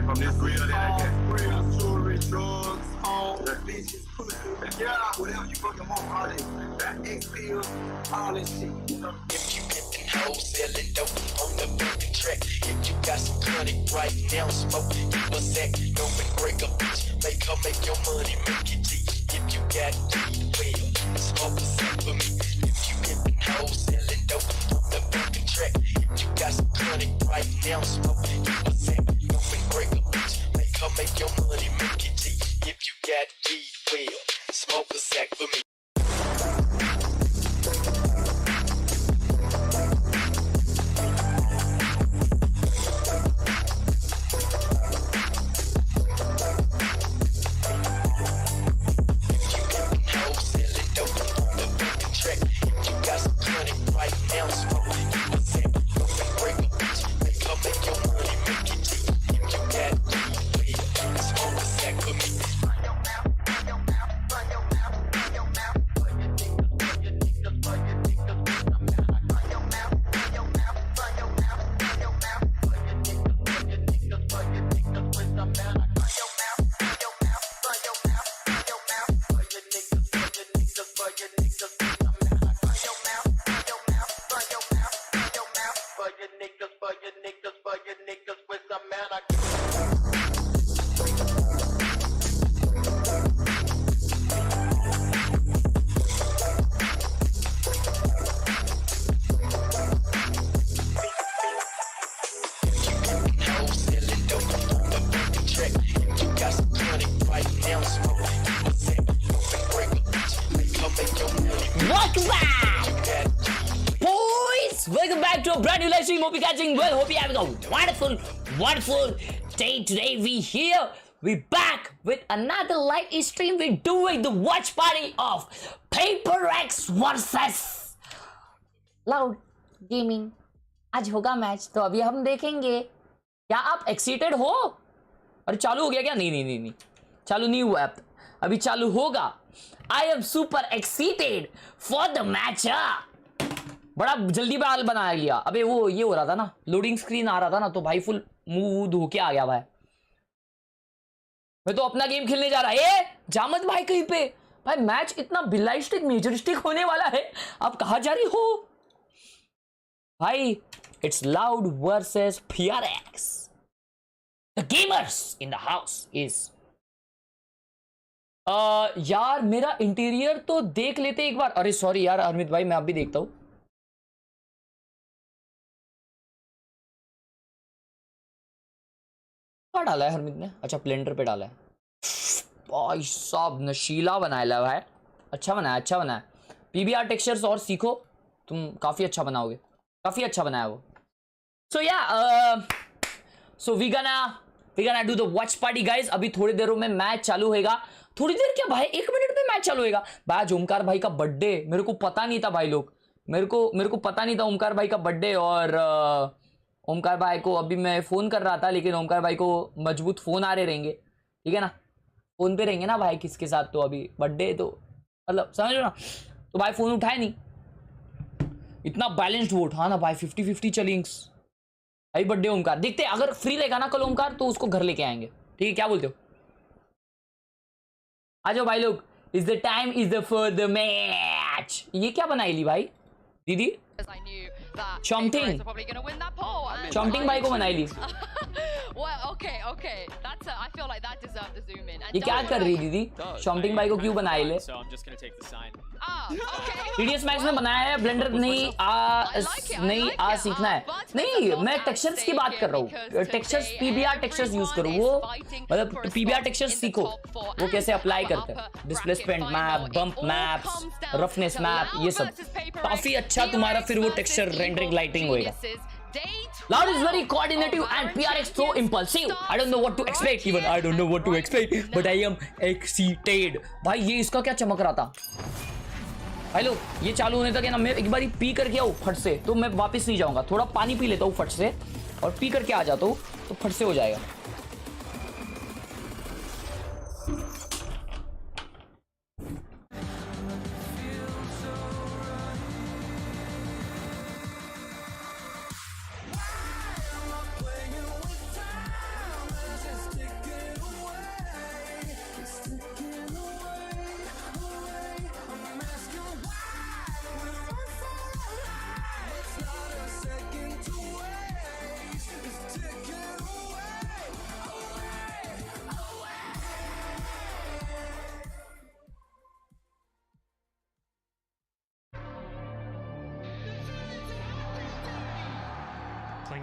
from this real that I get real jewelry, drugs, home, the bitches, pussy, yeah, whatever you fucking want, all this, that X pills, all this shit, you know. If you getting hoes selling dope on the fucking track, if you got some chronic right now, smoke, give a sack, go and break a bitch, make her make your money, make it G. If you got weed, well, smoke a sack for me. If you getting hoes selling dope on the fucking track, if you got some chronic right now, smoke, give a sack, go and break a bitch, make her make your money, make it G. If you got weed, well, smoke a sack for me. Welcome back to a brand new live stream. Hope you're catching well. Hope you're having a wonderful day. Today we back with another live stream. We're doing the watch party of PRX versus Loud Gaming. आज होगा match, तो अभी हम देखेंगे। क्या आप excited हो? अरे चालू हो गया क्या? नहीं, चालू नहीं हुआ, अभी चालू होगा। I am super excited for the match. बड़ा जल्दी बाल बना लिया। अबे वो ये हो रहा था ना, लोडिंग स्क्रीन आ रहा था ना, तो भाई फुल मुंह धो के आ गया भाई। मैं तो अपना गेम खेलने जा रहा है। जामत भाई कहीं पे भाई मैच इतना बिलाइस्टिक मेजरिस्टिक होने वाला है। आप कहा जा रही हो भाई? It's loud versus PRX। The gamers in the house is यार मेरा इंटीरियर तो देख लेते एक बार। अरे सॉरी यार अरमित भाई, मैं अब भी देखता हूं। डाला है हरमित ने? अच्छा प्लेंडर पे डाला है। भाई साहब नशीला बनाया भाई। अच्छा बनाया। PBR टेक्सचर्स और सीखो, तुम काफी अच्छा बनाओगे। काफी अच्छा बनाया वो। So we gonna do the watch party guys. अभी थोड़ी देरों में मैच चालू होगा। थोड़ी देर क्या भाई, 1 मिनट में मैच चालू होगा भाई। आज ओमकार भाई का बर्थडे, मेरे को पता नहीं था भाई लोग, मेरे को पता नहीं था ओमकार भाई का बर्थडे। और ओमकार भाई को अभी मैं फ़ोन कर रहा था, लेकिन ओमकार भाई को मजबूत फ़ोन आ रहे रहेंगे, ठीक है ना? फ़ोन पे रहेंगे ना भाई किसके साथ, तो अभी बर्थडे तो मतलब समझ लो ना। तो भाई फ़ोन उठाए नहीं। इतना बैलेंस्ड वोट, हाँ ना भाई, 50-50 चलिंग्स भाई। बर्थडे ओमकार, देखते हैं अगर फ्री रहेगा ना कल ओमकार तो उसको घर लेके आएंगे, ठीक है? क्या बोलते हो? आ जाओ भाई लोग। Is the time is the for the match. ये क्या बनाई ली भाई दीदी? चॉम्टिंग भाई को बनाई ली। ये क्या कर रही दीदी? चॉम्टिंग भाई को क्यों बनाई ले? TDS मैक्स में बनाया है, ब्लेंडर नहीं आ सीखना है। नहीं, मैं टेक्सचर्स की बात कर रहा हूँ। टेक्सचर्स PBR टेक्सचर्स यूज करो, वो मतलब PBR टेक्सचर्स सीखो, वो कैसे अप्लाई करते हैं। Displacement map, bump maps, roughness map, ये सब काफी अच्छा तुम्हारा फिर वो टेक्सचर रेंडरिंग लाइटिंग होएगा। Loud is very coordinative and PRX so impulsive. I don't know what to expect. Even I don't know what to expect, but I am excited. भाई ये इसका क्या चमक रहा था भाई लोग? ये चालू होने तक है ना, मैं एक बार पी करके आऊँ फट से, तो मैं वापस नहीं जाऊंगा। थोड़ा पानी पी लेता हूँ फट से और पी करके आ जाता हूँ, तो फट से हो जाएगा।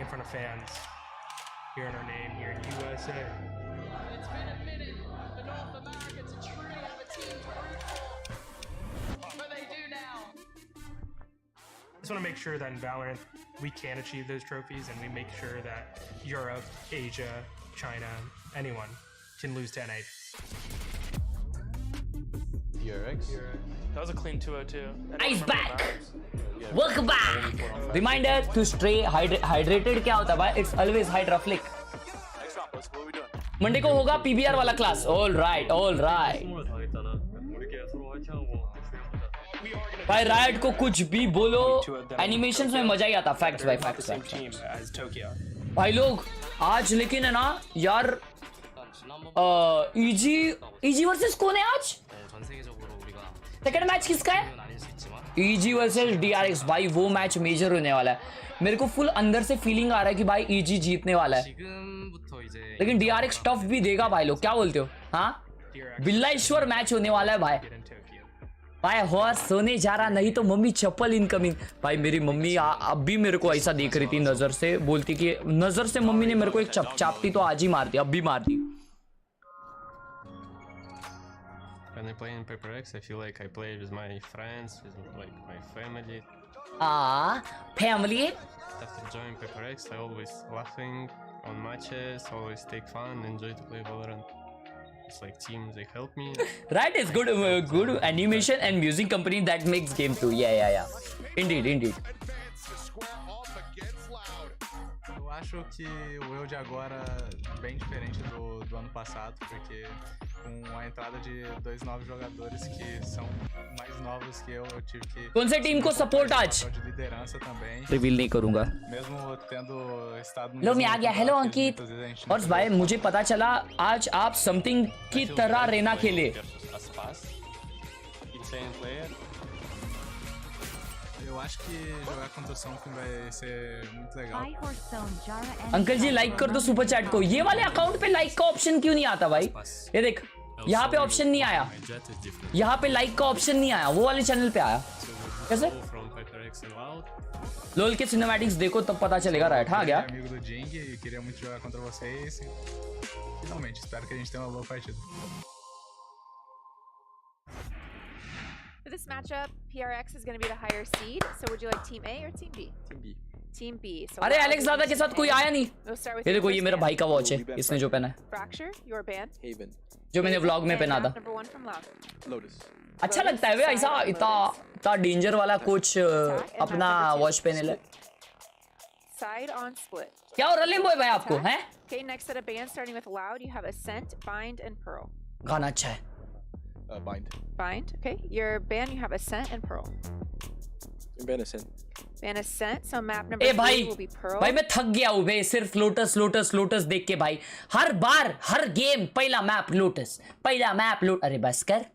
in front of fans, hearing our name here in USA. It's been a minute for North America to truly have a team to root for, but they do now. I just want to make sure that in Valorant we can achieve those trophies, and we make sure that Europe, Asia, China, anyone can lose to NA. PRX. That was a clean 202. Nice back. Welcome back. Reminder to stay hydrated. क्या होता है भाई? It's always hydroflic. Monday को होगा PBR वाला class. All right, all right. भाई right को कुछ भी बोलो, एनिमेशंस में मजा ही आता. फैक्ट्स भाई, फैक्ट्स. भाई लोग आज लेकिन है ना यार, EG वर्सेस कौन है आज? सेकंड मैच किसका है? EG versus DRX. भाई वो मैच मेजर होने वाला है. मेरे को फुल अंदर से फीलिंग आ रहा है कि भाई EG जीतने वाला है, लेकिन DRX टफ भी देगा भाई लोग. क्या बोलते हो? हाँ, बिल्लाश्वर मैच होने वाला है भाई. भाई हॉर्स सोने जा रहा, नहीं तो मम्मी चप्पल इनकमिंग. भाई मेरी मम्मी अब भी मेरे को ऐसा देख रही थी नजर से, बोलती कि नजर से मम्मी ने मेरे को एक चापटी तो आज ही मार दी, अब भी मार दी. When I play in PRX, I feel like I play with my friends, with like my family. Family. After joining PRX, I always laughing on matches, always take fun, enjoy to play Valorant. It's like teams, they help me. Right, it's good, good animation and music company that makes game too. Yeah. Indeed. Eu acho que o eu de agora é bem diferente do ano passado, porque com a entrada de 2 novos jogadores que são mais novos que eu tive que... कौन से team को support आज? de liderança também. Reveal नहीं करूंगा. Mesmo tendo estado लो मैं आ गया. Hello अंकित. और भाई मुझे पता चला आज आप समथिंग की तरह रेना खेले. Eu acho que jogar contra o Samsung vai ser muito legal. Uncle ji like कर दो सुपर चैट को. ये वाले अकाउंट पे लाइक का ऑप्शन क्यों नहीं आता भाई? ये देख, यहाँ पे ऑप्शन नहीं आया, यहाँ पे लाइक का ऑप्शन नहीं आया, वो वाले चैनल पे आया. कैसे? लोल के सिनेमैटिक्स देखो तब पता चलेगा. राइट, हाँ गया. Amigo do Jing, queria muito jogar contra vocês. Finalmente, espero que a gente tenha uma boa partida. For this matchup, PRX is going to be the higher seed. So would you like Team A or Team B? Team B. Team B. So अरे Alex दादा के साथ कोई आया नहीं. We'll start with ये देखो, your ये first मेरा band. भाई का वॉच है, इसने जो पहना है. Fracture, your band. Haven. जो मैंने व्लॉग में पहना था. Number 1 from Loud. Lotus. अच्छा लगता है वे ऐसा इतना डेंजर वाला कुछ अपना वॉच पहने ले. Side on split. क्या हो रहा है बॉय भाई आपको हैं? Okay, next set of bands starting with Loud. You have Ascent, Bind, and Pearl. गाना अच्छा है. Bind. Bind. Okay, your band you have Ascent and Pearl. Band Ascent. Band Ascent. So map number ए 3 भाई, will be Pearl. भाई मैं थक गया हूँ बे सिर्फ लोटस देख के भाई. हर बार हर गेम पहला मैप लोटस. अरे बस कर.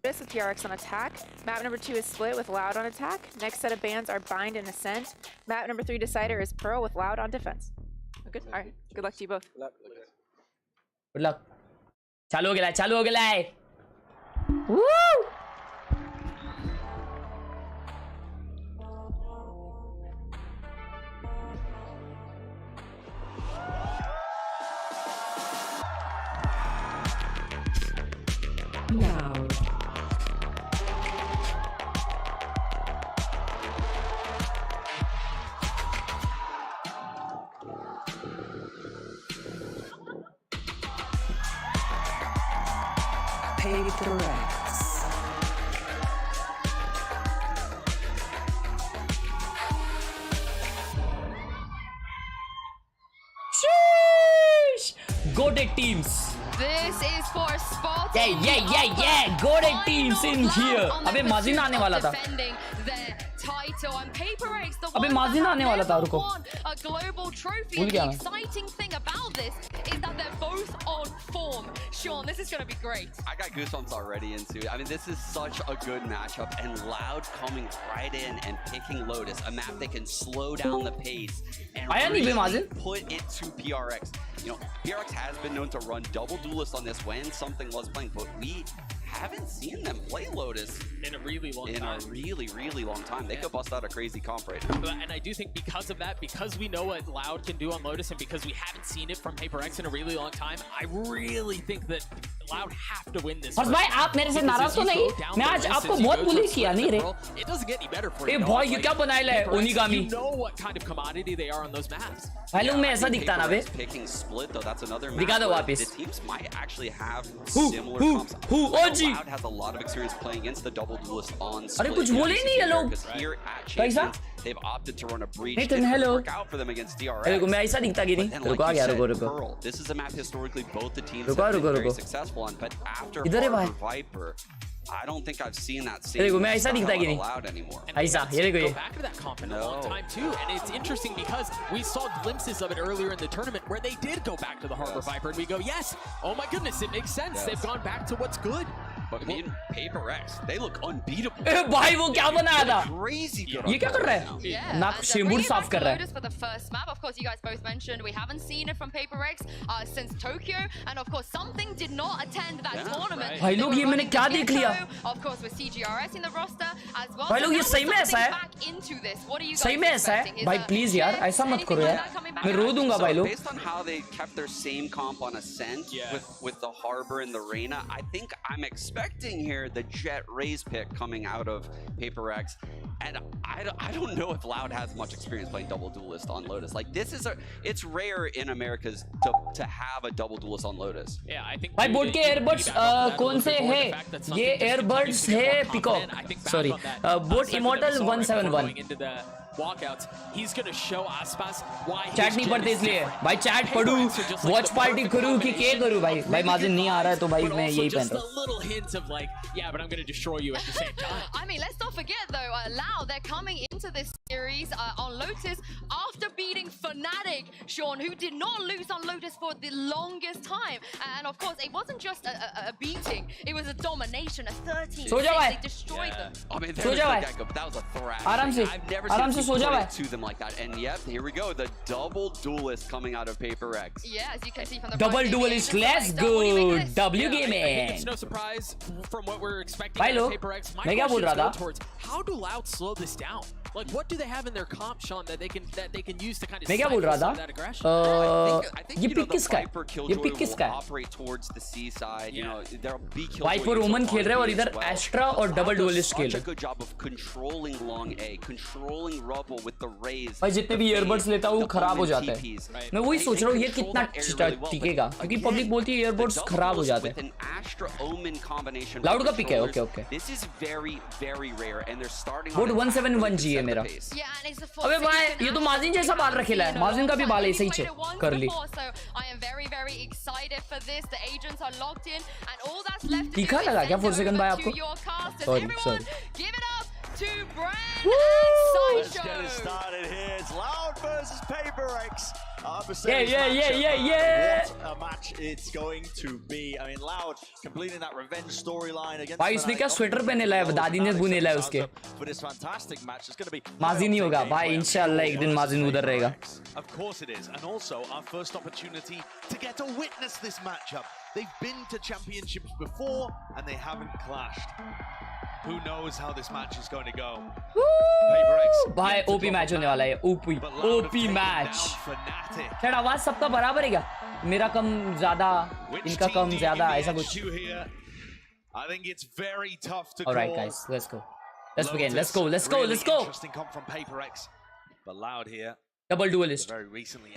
This with PRX on attack. Map number 2 is Split with Loud on attack. Next set of bands are Bind and Ascent. Map number 3 Decider is Pearl with Loud on defense. Good. All right. Good luck to you both. Good luck. चालू हो गया है. Woo! Loud. PRX. Sheesh! Goated teams. This is for spot. Yeah. Goated teams in here. अबे माजिन आने वाला था. Title and PRX the अबे one माजिन आने वाला था. रुको. a global trophy. भूल And गया the मैं. exciting thing about this is that they're both on form. Sean, this is going to be great. I got goosebumps already into it. I mean, this is such a good matchup, and Loud coming right in and picking Lotus, a map that can slow down the pace and आया नहीं बे माजिन. put it to PRX. You know, PRX has been known to run double duelist on this when something was playing, but we haven't seen them play Lotus in a really long time. In a really long time. They could bust out a crazy comp right now. And I do think because of that, because we know what Loud can do on Lotus, and because we haven't seen it from PaperX in a really long time, I really think that Loud have to win this. और भाई आप मेरे से नाराज तो नहीं? मैं आज आपको बहुत बुली किया नहीं रे? It doesn't get any better for ए भाई ये क्या बनाया है ओनिगामी? You know what kind of commodity they are on those maps. भाई लोग में ऐसा दिखता ना बे? Picking split though, that's another match. दिखा दो वापस. The teams might actually have similar comps. Loud has a lot of experience playing against the double duelist on split. अरे कुछ बोले ही नहीं ये लोग. Here at Kingston, they've opted to run a breach. Nathan, hello. Work out for them against DRX. देखो मैं ऐसा दिखता कि नहीं? रुको आ गया रुको. This is a map historically both the teams रुको have been very रुको. successful on, but after इधर है भाई. Viper, I don't think I've seen that same देखो मैं ऐसा दिखता कि नहीं? Loud anymore. ऐसा ये देखो ये. Back to that comp in a long time too, and it's interesting because we saw glimpses of it earlier in the tournament where they did go back to the Harbor Viper, and we go, yes, oh my goodness, it makes sense. They've gone back to what's good. But me and PaperX, they look unbeatable. भाई वो क्या बनाया था? Crazy good. ये क्या कर रहा है? Yeah, नाक शेम्बूर साफ कर रहा है. Lotus for the first map. Of course, you guys both mentioned we haven't seen it from PaperX since Tokyo, and of course, something did not attend that tournament. भाई लोग ये मैंने क्या देख लिया? Of course, with CGRS in the roster as well. भाई लोग ये सही में ऐसा है? सही में ऐसा है? भाई प्लीज यार ऐसा मत करो यार. मैं रो दूंगा भाई लोग. Based on how they kept their same comp on Ascent with the Harbor and the Reyna, I think I'm expecting here the Jet Raze pick coming out of PaperX, and I don't know if Loud has much experience playing double duelist on Lotus. Like this is it's rare in Americas to have a double duelist on Lotus. Yeah, I think. भाई boat के earbuds कौन से हैं? ये earbuds है Peacock. Sorry, boat Immortal 171. Walkouts. He's gonna show Aspas why. Chat नहीं पढ़ते इसलिए भाई चैट पढ़ूं वॉच पार्टी करूं कि क्या करूं भाई भाई माजिन नहीं आ रहा है तो भाई मैं यही पहन रहा हूं. Just a little hint of like, yeah, but I'm gonna destroy you at the same time. I mean, let's not forget though, Loud, they're coming into this series on Lotus after beating Fnatic, Sean, who did not lose on Lotus for the longest time. And of course, it wasn't just a beating, it was a domination, a 13. They destroyed them. I mean, but that was a thrash. I've never seen सो जा भाई. to them like that, and yep, here we go, the double duelist coming out of PaperX. Yeah, as you can see from the double duelist, let's go. W gaming. It's no surprise from what we're expecting. भाई लोग मैं क्या बोल रहा था? How do Loud slow this down? Like, what do they have in their comp, Sean, that they can use to kind of मैं क्या बोल रहा था? ये पिक किसका है? ये पिक किसका है? Operate towards the seaside, you know, there'll be kills. Viper Roman खेल रहे हैं और इधर एस्ट्रा और डबल डुअलिस्ट खेल रहे हैं. Good job of controlling long A, controlling Rubble with the Raze. भाई जितने भी ईयरबड्स लेता हूँ खराब हो जाता है. मैं वही सोच रहा हूँ ये कितना टिकेगा क्योंकि पब्लिक बोलती है ईयरबड्स खराब हो जाते हैं. लाउड का पिक है. Okay okay. This is very very rare and they're starting. Boat 171G है मेरा. अबे भाई ये तो माजिन जैसा बाल रखेला है. माजिन का भी बाल ऐसे ही चेक कर ली. तीखा लगा क्या 4 सेकंड भाई आपको? Sorry. Let's get it started here. It's Loud versus PaperX. Yeah. What a match it's going to be. I mean, Loud completing that revenge storyline against. भाई इसने क्या स्वेटर पहने लाया? दादी ने बुने लाया उसके. For this fantastic match, it's going to be. माजिन ही होगा भाई इंशाल्लाह एक दिन माजिन उधर रहेगा. Of course it is, and also our first opportunity to get to witness this matchup. They've been to championships before and they haven't clashed. Who knows how this match is going to go? भाई OP match होने वाला है. OP match. क्या आवाज सबका बराबर है क्या? मेरा कम ज्यादा इनका कम ज्यादा ऐसा कुछ. I think it's very tough to. All right guys, let's go. Let's begin. Let's go. Interesting comp from PaperX, but Loud here. Double dualist.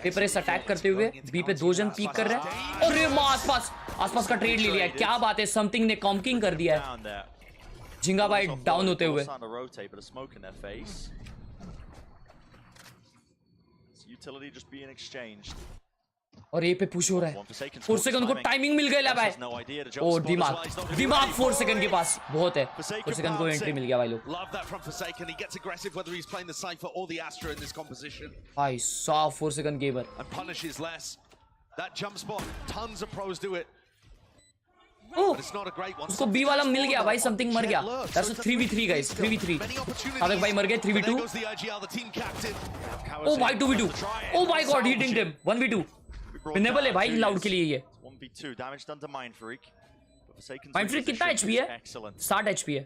PaperX attack करते हुए बी पे 2 जन पीक कर रहे हैं. अरे आसपास का ट्रेड ले लिया है. क्या बात है, समथिंग ने कॉम्किंग कर दिया है. Gigabyte डाउन होते हुए. Utility just being exchanged. और ये पे पुश हो रहा है. 4 सेकंड को टाइमिंग मिल गया भाई. ओ दिमाग 4 सेकंड के पास बहुत है. 4 सेकंड को एंट्री मिल गया भाई लोग. Love that from Forsaken. He gets aggressive whether he's playing the Cypher or the Astra in this composition. भाई 4 second gamer. And punishes less. That jump spot, tons of pros do it. Oh, उसको B वाला मिल गया भाई. Something मर गया. That's a 3v3 guys. 3v3. Sadiq भाई मर गए. 3v2. Oh भाई 2v2. Oh my god, he dinged him. 1v2. Winnable है भाई लाउड के लिए ये. 1v2 damage done to Mindfreak. Mindfreak कितना HP है? 60 HP है.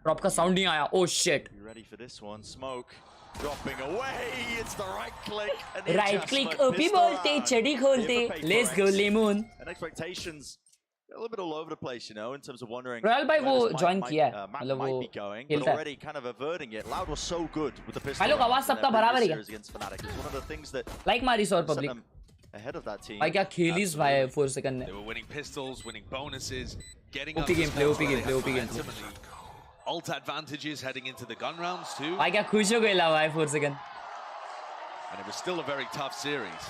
ड्रॉप का साउंड नहीं आया. Oh shit. You ready for this one? Smoke dropping away. It's the right click. Right click OP बोलते, चड़ी खोलते. Let's go lemon. And expectations a little bit all over the place, you know, in terms of wondering. Royal भाई वो join किया है, मतलब वो but already kind of averting it. Loud was so good with the pistol. भाई लोग आवाज सबका बराबर ही है. One of the things that like मारी सौर public. Ahead of that team. भाई क्या खेलीस भाई 4 सेकंड ने. They were winning pistols, winning bonuses, getting OP gameplay, OP gameplay. Ult advantages heading into the gun rounds too. भाई क्या खुश हो गया भाई 4 second. And it was still a very tough series.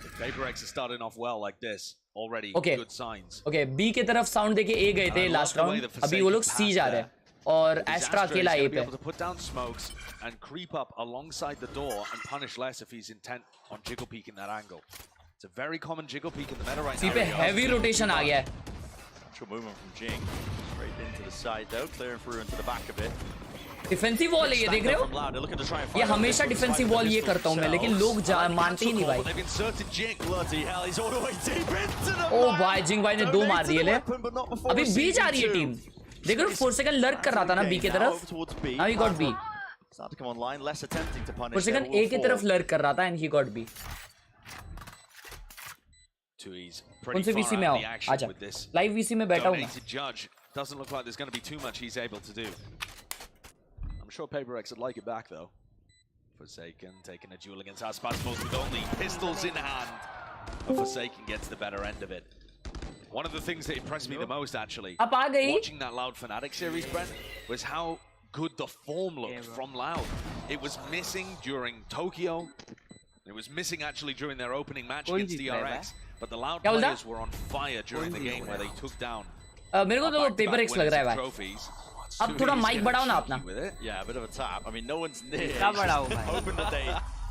So PayPRX is starting off well like this. Already good signs. Okay, B की तरफ sound देके A गए थे लास्ट राउंड. अभी वो लोग C जा रहे हैं और Astra अकेला A पे. Able to put down smokes and creep up alongside the door and punish less if he's intent on jiggle peek in that angle. It's a very common jiggle peek in the meta right now. C पे heavy rotation आ गया है. Natural movement from Jing. Straight into the side though, clearing through into the back of it. Defensive wall है ये, देख रहे हो? ये हमेशा डिफेंसिव वॉल ये करता हूँ मैं, लेकिन लोग मानते ही नहीं भाई. ओ भाई जिंग भाई ने 2 मार दिए ले. अभी बी जा रही है टीम. देख रहे हो 4 सेकंड लर्क कर रहा था ना बी की तरफ. Now he got B. 4 second A की तरफ लर्क कर रहा था and he got B. कौन से VC में आओ? आजा. लाइव VC में बैठा हूँ मैं. Doesn't look like there's going to be too much he's able to do. I'm sure PayPRX would like it back though. Forsaken taking a duel against harshkhel with only pistols in hand. But Forsaken gets the better end of it. One of the things that impressed me the most actually, watching that Loud Fnatic series, Brent, was how good the form looked from Loud. It was missing during Tokyo. It was missing actually during their opening match against DRX. But the Loud players were on fire during the game where they took down. मेरे को तो PayPRX लग रहा है भाई. अब थोड़ा mic बढ़ाओ ना अपना. Yeah, a bit of a tap. I mean, no one's near. क्या बढ़ाओ भाई? Open the day,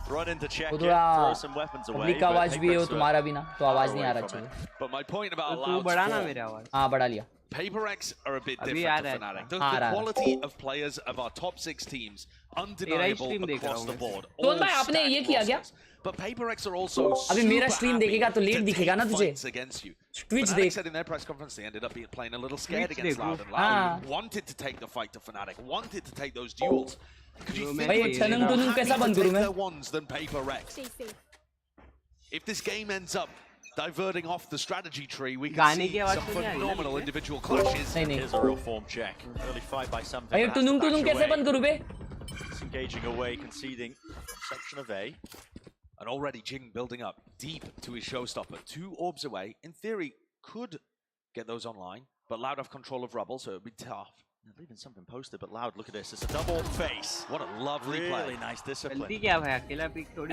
run in to check it, थोड़ा throw some weapons away. Public का आवाज भी है तुम्हारा भी ना, तो आवाज नहीं आ रहा चाहिए. But my point about तू Loud's बढ़ाना form, मेरा आवाज. हाँ बढ़ा लिया. PayPRX are a bit different to Fnatic. The quality of players of our top 6 teams, undeniable across the board. तो भाई आपने ये किया क्या? But PayPRX are also अभी मेरा स्ट्रीम देखेगा तो लेट दिखेगा ना तुझे. Twitch देख. said in their press conference they ended up playing a little scared against Loud, and Loud wanted to take the fight to Fnatic, wanted to take those duels. Could you think भाई टनंग टनंग कैसा बंद करूं मैं? Ones than PayPRX. If this game ends up diverting off the strategy tree, we can see some phenomenal individual clashes. Here's a real form check. Early fight by something. भाई टनंग टनंग कैसे बंद करूं बे? Disengaging away, conceding section of A. And already Jing building up deep to his showstopper. 2 orbs away. In theory, could get those online, but Loud have control of rubble, so it would be tough. Leaving something posted, but Loud, look at this. It's a double face. What a lovely play. Really nice discipline.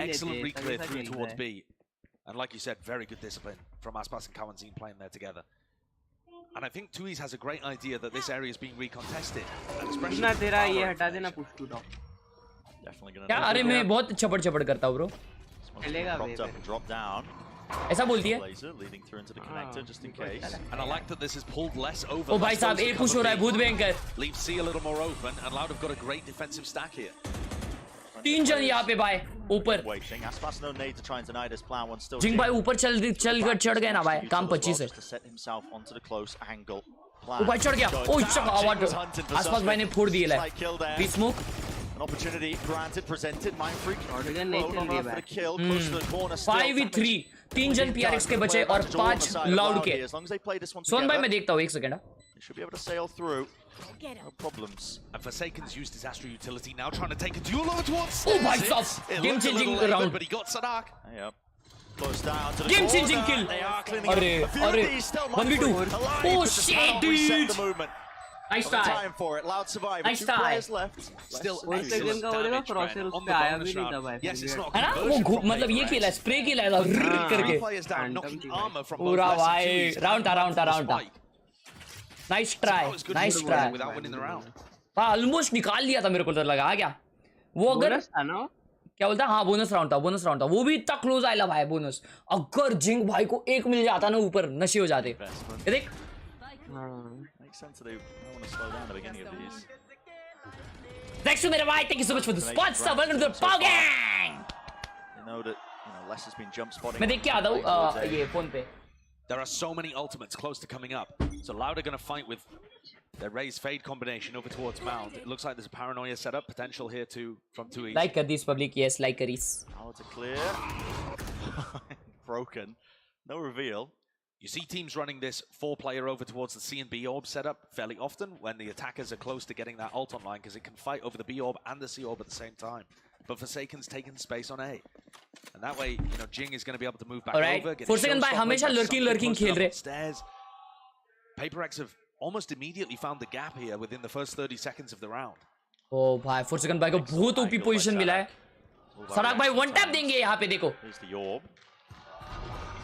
Excellent re-clear through towards B. And like you said, very good discipline from Aspas and Kawanzin playing there together. And I think Tui's has a great idea that this area is being recontested. And especially definitely gonna क्या? अरे मैं बहुत चपड़ चपड़ करता हूँ bro. Propped up and dropped down. ऐसा बोलती है. Leading through into the connector just in case. And I like that this is pulled less over. ओ भाई साहब A पुश हो रहा है, भूत भयंकर. Leave C a little more open, and Loud have got a great defensive stack here. 3 जन यहाँ पे भाई ऊपर. Waiting. Aspas no need to try and deny this plan one still. जिंग भाई ऊपर चढ़ गए ना भाई. काम 25 है. To set himself onto the close angle. ओ भाई चढ़ गया. ओ चक आवाज. आसपास भाई ने फोड़ दिए ले. B smoke. An opportunity granted, presented. Mind Freak. For the kill. Hmm. Close to the corner. 5v3. 3 जन PRX के बचे और 5 Loud के. As long as they play this one सोन भाई together, मैं देखता हूँ 1 second. they should be able to sail through. No problems. And Forsaken's used his Astra utility, now trying to take a duel over towards. Oh my God! Game changing round. But he got Sadak. Yep. Close down to the Game corner. changing kill. They are cleaning Arre, up. A few of arre. these still 1v2. alive, Oh but just shit, can't reset dude. the movement. Nice Got try. time for it. Loud survivor. Nice 2 try. players left. Still Less than excellent damage Brent, on the bonus round. Yes, it's not है ना? वो मतलब ये खेला spray खेला था करके. Players down, knocking armor from पूरा भाई राउंड था. Nice try. Nice try. Without winning the round. हाँ ऑलमोस्ट निकाल लिया था मेरे को तो लगा क्या? वो अगर क्या बोलता? हाँ बोनस राउंड था. वो भी इतना क्लोज आया भाई बोनस. अगर जिंग भाई को 1 मिल जाता ना ऊपर नशे हो जाते. ये देख. Makes sense they want to slow down the beginning of these. Thanks to मेरे भाई. Thank you so much for the sponsor. Welcome to the Pow Gang. They know that less has been jump spotting. मैं देख के आता हूँ ये phone पे. There are so many ultimates close to coming up. So Loud are going to fight with Their raise fade combination over towards Mound. It looks like there's a paranoia setup potential here too from 2E. Like Kadis public, yes, like Kadis. Now to clear. Broken. No reveal. You see teams running this 4-player over towards the C and B orb setup fairly often when the attackers are close to getting that ult online because it can fight over the B orb and the C orb at the same time. But Forsaken's taken space on A. And that way, you know, Jing is going to be able to move back over. Forsaken by Hamesha lurking खेल रहे. Stairs. PaperX have almost immediately found the gap here within the first 30 seconds of the round. Oh भाई, Forsaken भाई को बहुत OP position मिला है. सराग भाई one tap देंगे यहाँ पे देखो. Here's the orb.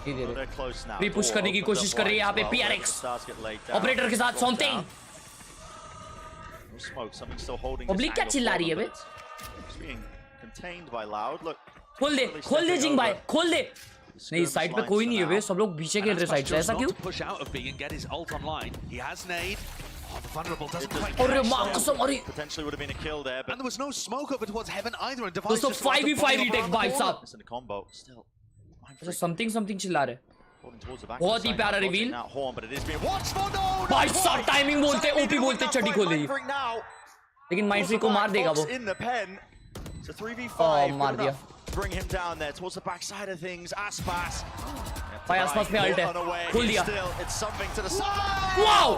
धीरे पुश करने की कोशिश कर रही है यहाँ पे PRX. ऑपरेटर के साथ something. पब्लिक क्या चिल्ला रही है बे? खोल दे जिंग भाई, खोल दे. नहीं, साइड पे कोई नहीं है बे, सब लोग पीछे खेल रहे साइड से. ऐसा क्यों? अरे मां कसम, अरे दोस्तों 5v5 रीटेक भाई साहब. अच्छा समथिंग चिल्ला रहे. बहुत ही प्यारा रिवील भाई साहब. टाइमिंग बोलते, ओपी बोलते, चड्डी खोल दी. लेकिन माइंडफ्री को मार देगा वो. मार दिया. Bring him down there towards the backside of things. Aspas. भाई आसपास में अल्ट है. खोल दिया. It's something to the side. Wow!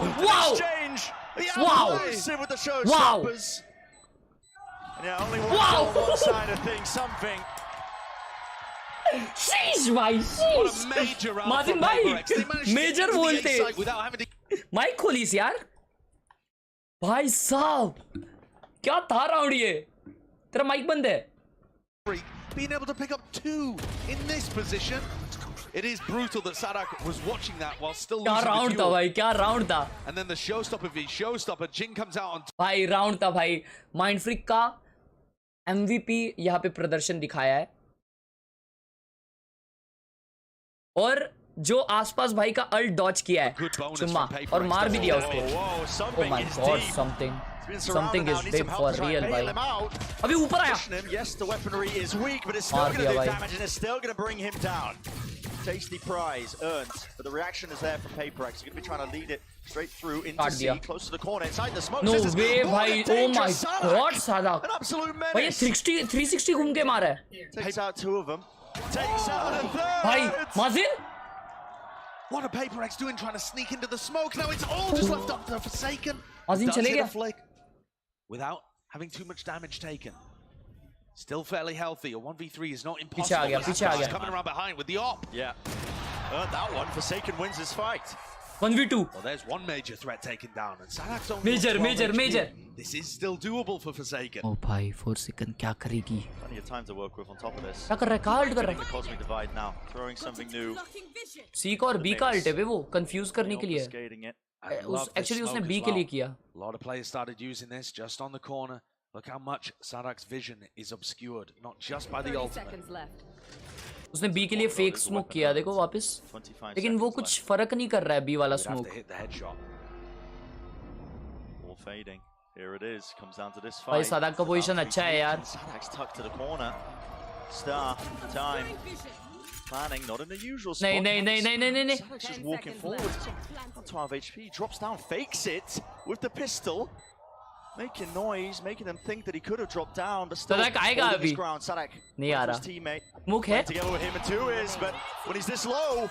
With the showstoppers. Yeah, only one side of things. Something. Sheesh भाई. माजिन भाई मेजर बोलते. माइक खोलीस यार. भाई साहब क्या था राउंड ये. तेरा माइक बंद है. Being able to pick up 2 in this position. It is brutal that Sadak was watching that while still losing the duel. क्या राउंड था भाई, क्या राउंड था. And then the showstopper Jing comes out on भाई round था भाई. Mind freak का MVP यहाँ पे प्रदर्शन दिखाया है. और जो आसपास भाई का अल्ट डॉज किया है चुम्मा और मार भी दिया उसको. Oh my god, something is big for real भाई. अभी ऊपर आया. मार दिया भाई. Tasty prize earned, but the reaction is there from PaperX. He's going to be trying to lead it straight through into C, close to the corner, inside the smoke. No way भाई. Oh my god Sadak. An absolute menace. भाई 360 घूम के मारा है. Takes out 2 of them. Takes out a third. भाई माजिन. What are PaperX doing trying to sneak into the smoke? Now it's all just left up to Forsaken. माजिन चले गया. Without having too much damage taken. Still fairly healthy. A 1v3 is not impossible. पीछे आ गया. Coming around behind with the op. Yeah. That one. Forsaken wins his fight. 1v2. Well, there's one major threat taken down. And Sadak's only Major. This is still doable for Forsaken. Oh भाई Forsaken क्या करेगी? Plenty of time to work with on top of this. क्या कर रहा है? कहाँ alt कर रहा है? The cosmic divide now. Throwing something new. C का और B का अल्ट है बे वो. कंफ्यूज करने के लिए. Actually उसने B के लिए किया. A lot of players started using this just on the corner. Look how much Sadak's vision is obscured, not just by the ultimate. उसने B के लिए फेक स्मोक किया देखो वापस. लेकिन वो कुछ फर्क नहीं कर रहा है B वाला smoke. All fading. Here it is. Comes down to this fight. भाई Sadak का पोजीशन अच्छा है यार. Sadak's tucked to the corner. Star time. Planning not in the usual spot. नहीं. Sadak's just walking forward. On 12 HP, drops down, fakes it with the pistol. Making noise, making them think that he could have dropped down, but still Sadak आएगा अभी. Sadak नहीं आ रहा. मुख है. Together with him and 2 is, but when he's this low,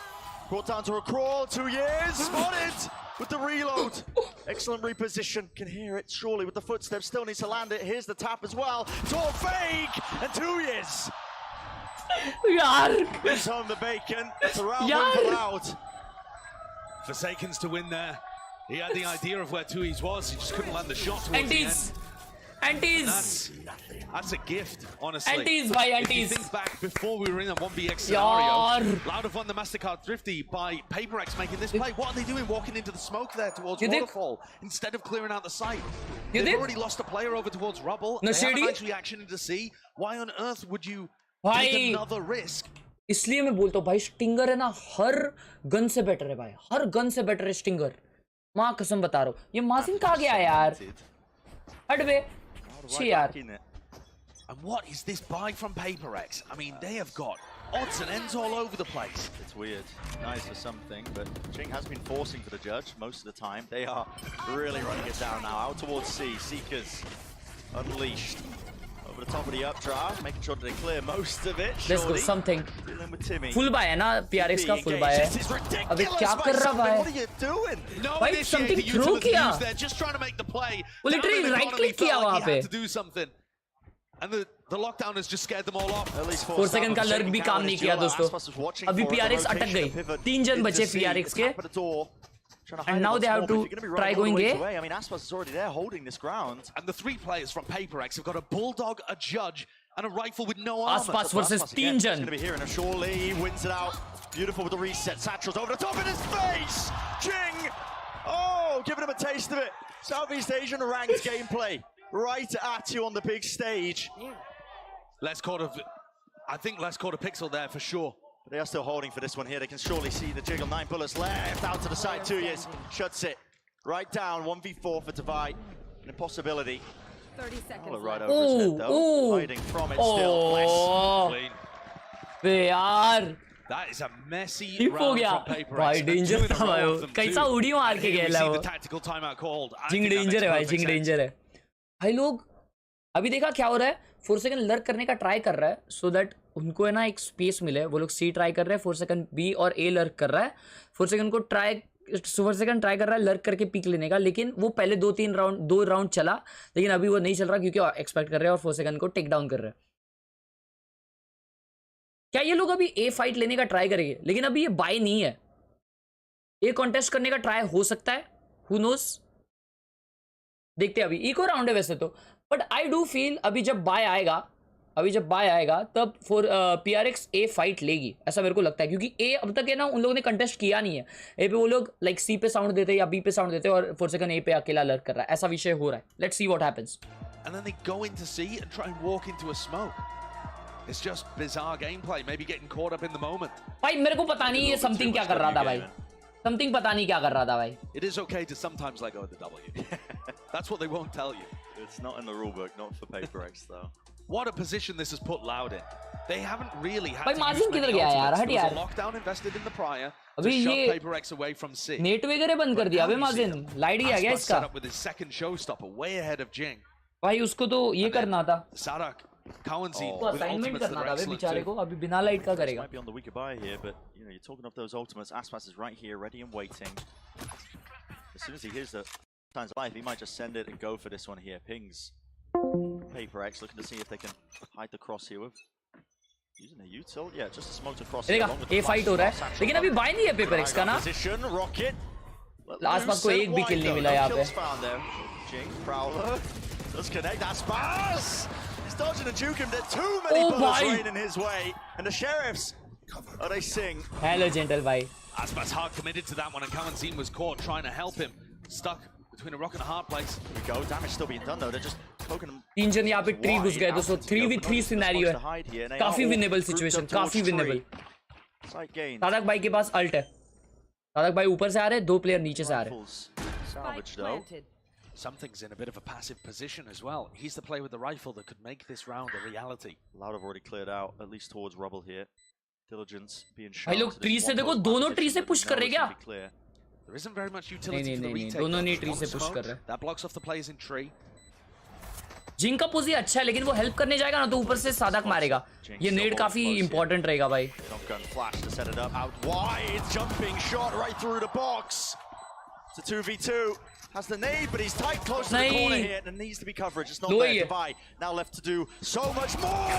brought down to a crawl. 2 years spotted with the reload. Excellent reposition. Can hear it surely with the footsteps. Still needs to land it. Here's the tap as well. It's all fake, and 2 years. यार. Brings home the bacon. It's a round win for Loud. Forsaken's to win there. He had the idea of where Tui's was. He just couldn't land the shot towards the end. Antis. That's a gift, honestly. Antis by Antis. If you think back before we were in a 1vx scenario, Loud have won the Mastercard Thrifty by PaperX making this play. What are they doing walking into the smoke there towards Waterfall instead of clearing out the site? They've already lost a player over towards Rubble. They haven't actually actioned to see. Why on earth would you take another risk? इसलिए मैं बोलता हूँ भाई stinger है ना हर gun से better है भाई. हर गन से बेटर है स्टिंगर. माँ कसम बता रहा हूँ. ये मासिन कहाँ गया यार? हट बे. छी यार. And what is this buy from PaperX? I mean, they have got odds and ends all over the place. It's weird. Nice for something, but Jing has been forcing for the judge most of the time. They are really running it down now. Out towards C. Seekers unleashed. Over the top of the updraft, making sure that they clear most of it. Let's go, something. Dealing with Timmy. Full buy है ना PRX का full buy है. अबे क्या कर रहा भाई? What are you doing? No भाई something throw किया. They're just trying to make the play. वो literally right click किया वहाँ पे. To do something. And the lockdown has just scared them all off. 4 second का लर्क भी काम नहीं किया दोस्तों. अभी PRX अटक गई. 3 जन बचे PRX के. And now they have to try going A. I mean, Aspas is already there holding this ground. And the 3 players from PayperX have got a bulldog, a judge, and a rifle with no armor. Aspas versus 3 jan. He's going to be here, and surely he wins it out. Beautiful with the reset. Satchel's over the top in his face. Jing! Oh, giving him a taste of it. Southeast Asian ranked gameplay. Right at you on the big stage. I think less quarter pixel there for sure. But they are still holding for this one here. They can surely see the jiggle. 9 bullets left. Out to the side, 2 years. Shuts it. Right down. 1v4 for Divide. An impossibility. 30 seconds. Oh, right over his head, though. Hiding from it still. Clean. यार. That is a messy Tip हो round गया. from PayperX. भाई danger था भाई वो. कैसा उड़ी मार के गया वो. Tactical timeout called. Jing danger है भाई. Jing danger है. भाई लोग अभी देखा क्या हो रहा है. 4 सेकंड लर्क करने का ट्राई कर रहा है so that उनको है ना एक स्पेस मिले. वो लोग C ट्राई कर रहे हैं. 4 सेकंड B और A लर्क कर रहा है. 4 सेकंड को 4 सेकंड ट्राई कर रहा है लर्क करके पीक लेने का. लेकिन वो पहले 2 राउंड चला. लेकिन अभी वो नहीं चल रहा क्योंकि एक्सपेक्ट कर रहे हैं और 4 सेकंड को टेक डाउन कर रहे हैं. क्या ये लोग अभी A फाइट लेने का ट्राई करेंगे? लेकिन अभी ये बाय नहीं है. A कॉन्टेस्ट करने का ट्राई हो सकता है. Who knows. देखते हैं. अभी इको राउंड है वैसे तो. बट आई डू फील अभी जब बाय आएगा तब PRX A फाइट लेगी ऐसा मेरे को लगता है. क्योंकि A अब तक है ना उन लोगों ने कंटेस्ट किया नहीं है. A पे वो लोग लाइक C पे साउंड देते या B पे साउंड देते और 4 सेकंड A पे अकेला लर्क कर रहा है. ऐसा विषय हो रहा है. Let's see what happens. And then they go into C and try and walk into a smoke. It's just bizarre gameplay, maybe getting caught up in the moment. भाई मेरे को पता नहीं ये समथिंग क्या कर रहा था भाई. समथिंग पता नहीं क्या कर रहा था भाई. It is okay to sometimes let go of the W. That's what they won't tell you. It's not in the rulebook, not for PayperX though. What a position this has put Loud in. They haven't really had भाई to माजिन किधर गया यार? हट यार. Lockdown invested in the prior. अभी ये PayperX away from C. Net वगैरह बंद कर दिया अबे माजिन. लाइट ही आ गया इसका. Set up with his second showstopper way ahead of Jing. भाई उसको तो ये करना था. Sarak, Cowanzi उसको असाइनमेंट करना था बे बेचारे को. अभी बिना लाइट का करेगा. Might be on the weaker buy here, but you know you're talking of those ultimates. Aspas is right here, ready and waiting. As soon as he hears the signs of life, he might just send it and go for this one here. Pings. PayperX looking to see if they can hide the cross here with using a util. Yeah, just a smoke across. देखा A fight हो रहा है. लेकिन अभी bye नहीं है PayperX का ना. आसपास को एक भी किल नहीं मिला यहाँ पे. Jing Prowler does connect. Aspas. He's dodging and juking. There are too many bullets raining his way, and the sheriffs. Oh, they sing. Hello, gentle bhai. Aspas hard committed to that one, and Cowanzi was caught trying to help him. Stuck between a rock and a hard place. Here we go. Damage still being done though. They're just poking him. 3 जन यहाँ पे tree घुस गए दोस्तों. 3v3 scenario है. काफी winnable situation. काफी winnable. Tarak भाई के पास अल्ट है. तारक भाई ऊपर से आ रहे हैं. 2 प्लेयर नीचे से आ रहे हैं. Salvage though. Something's in a bit of a passive position as well. He's the player with the rifle that could make this round a reality. Loud have already cleared out, at least towards rubble here. Diligence being shown. भाई लोग tree से देखो. दोनों tree से push कर रहे क्या? There isn't very much utility for the retake. दोनों ने ट्री से पुश कर रहे हैं. That blocks off the players in tree. जिंग का पोजी अच्छा है लेकिन वो हेल्प करने जाएगा ना तो ऊपर से सादक मारेगा. ये नेड काफी इंपॉर्टेंट रहेगा भाई. Shotgun flash to set it up out wide. Jumping shot right through the box. It's a 2v2. Has the nade, but he's tight close to the corner here. There needs to be coverage. It's not there to buy. Now left to do so much more.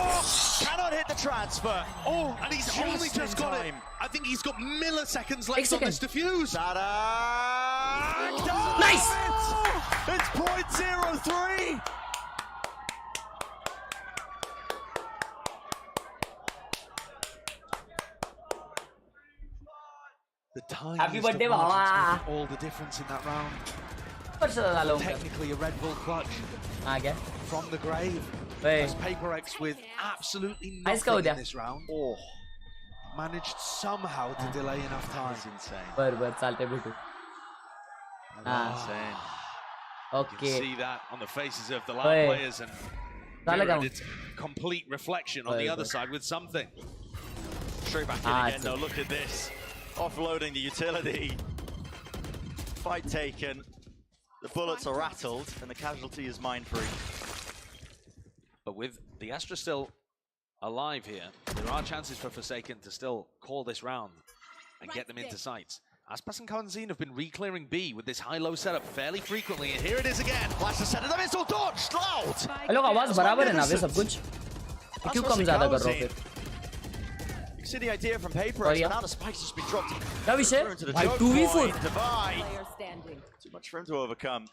Cannot hit the transfer. Oh, and he's only just got it. I think he's got milliseconds left on this defuse. Nice. It's .03. The time Happy birthday, Baba. All the difference in that round. Technically a Red Bull clutch from the grave. As PayperX with absolutely nothing in this round. Managed somehow to delay enough time. That's insane. बस चालते भेटू. Insane. Okay. You can see that on the faces of the Loud players and it's complete reflection on the other side with something. straight back in again. No, look at this. Offloading the utility. Fight taken. The bullets are rattled, and the casualty is mine-free. But with the Astra still alive here, there are chances for Forsaken to still call this round and get them into sights. Aspas and Kanzine have been re-clearing B with this high-low setup fairly frequently, and here it is again. Flash the center, the missile dodged, loud! Hello आवाज बराबर है ना वे सब कुछ क्यों कम ज्यादा कर रहा हूँ फिर You see the idea from PayPX, but now the spike's just been dropped. क्या विषय भाई 2v4 Too much for him to overcome.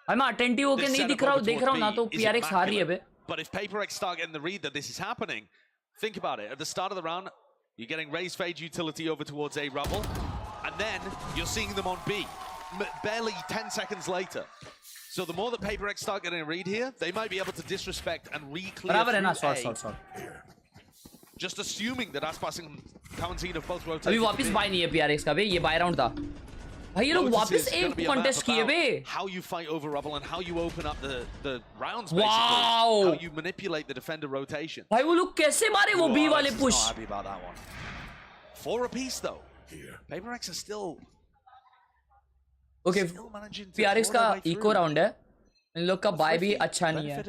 भाई मैं अटेंटिव होके नहीं देख रहा हूँ ना तो PRX हार रही है बे. But if PayPX start getting the read that this is happening, think about it. At the start of the round, you're getting raised phage utility over towards A rubble, and then you're seeing them on B, barely 10 seconds later. So the more that PayPX start getting a read here, they might be able to disrespect and re-clear through A. Just assuming that Aspas and Kanzine have both rotated. अभी वापस bye नहीं है PRX का बे, ये bye round था. भाई ये लोग वापस एक कॉन्टेस्ट किए बे. How you fight over rubble and how you open up the rounds basically. Wow. How you manipulate the defender rotation. भाई वो लोग कैसे मारे वो B वाले push. Not happy about that one. 4 apiece though. PayPX are still. Okay. PRX का eco round है. इन लोग का बाय भी अच्छा नहीं है.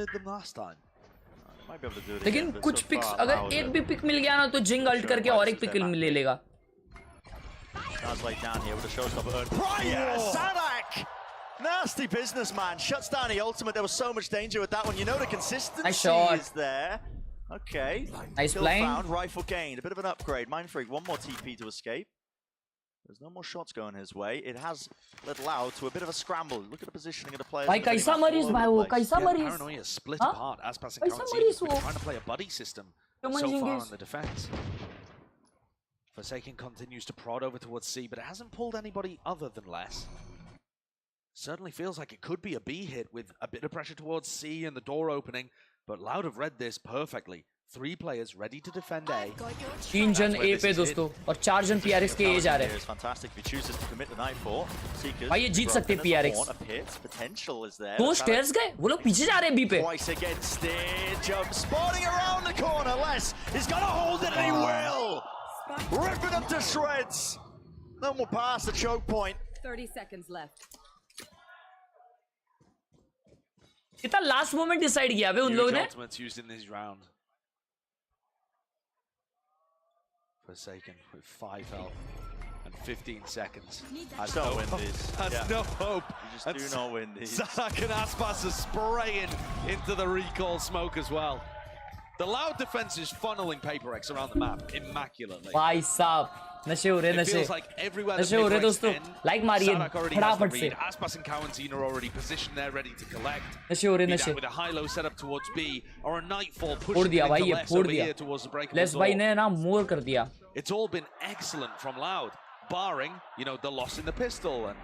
लेकिन कुछ पिक्स अगर एक भी पिक मिल गया ना तो जिंग अल्ट करके और एक पिक ले लेगा. Translate down here with a showstopper. Prior Sadak! Nasty businessman. Shuts down the ultimate. There was so much danger with that one. You know the consistency is there. Okay. Nice Kill playing. Found. Rifle gained. A bit of an upgrade. Mind Freak. One more TP to escape. There's no more shots going his way. It has led Loud to a bit of a scramble. Look at the positioning of the players. भाई कैसा मरीज भाई वो कैसा मरीज. Paranoia split apart. Aspas and Kanzine have been trying to play a buddy system so far on the defense. Forsaken continues to prod over towards C, but it hasn't pulled anybody other than less. Certainly feels like it could be a B hit with a bit of pressure towards C and the door opening, but Loud have read this perfectly. 3 players ready to defend A. 3 जन A पे दोस्तों और 4 जन PRX के A जा रहे हैं. Fantastic. If he chooses to commit the nightfall, Seekers. भाई ये जीत सकते PRX. Potential is there. 2 stairs गए. वो लोग पीछे जा रहे हैं B पे. Twice against it. Jump spawning around the corner. Les is gonna hold it and he will. Ripping them to shreds. No more past the choke point. 30 seconds left. कितना last moment decide किया बे उन लोगों ने. Ultimates used in this round. Forsaken with 5 health and 15 seconds. That's no win this. That's no hope. You just do not win these. Sadak and Aspas are spraying into the recall smoke as well. The Loud defense is funneling PayPX around the map immaculately. भाई साहब नशे हो रहे It feels like everywhere नशे हो रहे दोस्तों. Like मारिए फटाफट से. Aspas and Kanzine are already positioned there, ready to collect. नशे हो रहे नशे. With a high-low setup towards B or a nightfall फोड़ pushing दिया भाई into ये less फोड़ over दिया. here towards the breakable less door. भाई ने ना मोर कर दिया. It's all been excellent from Loud, barring, you know, the loss in the pistol and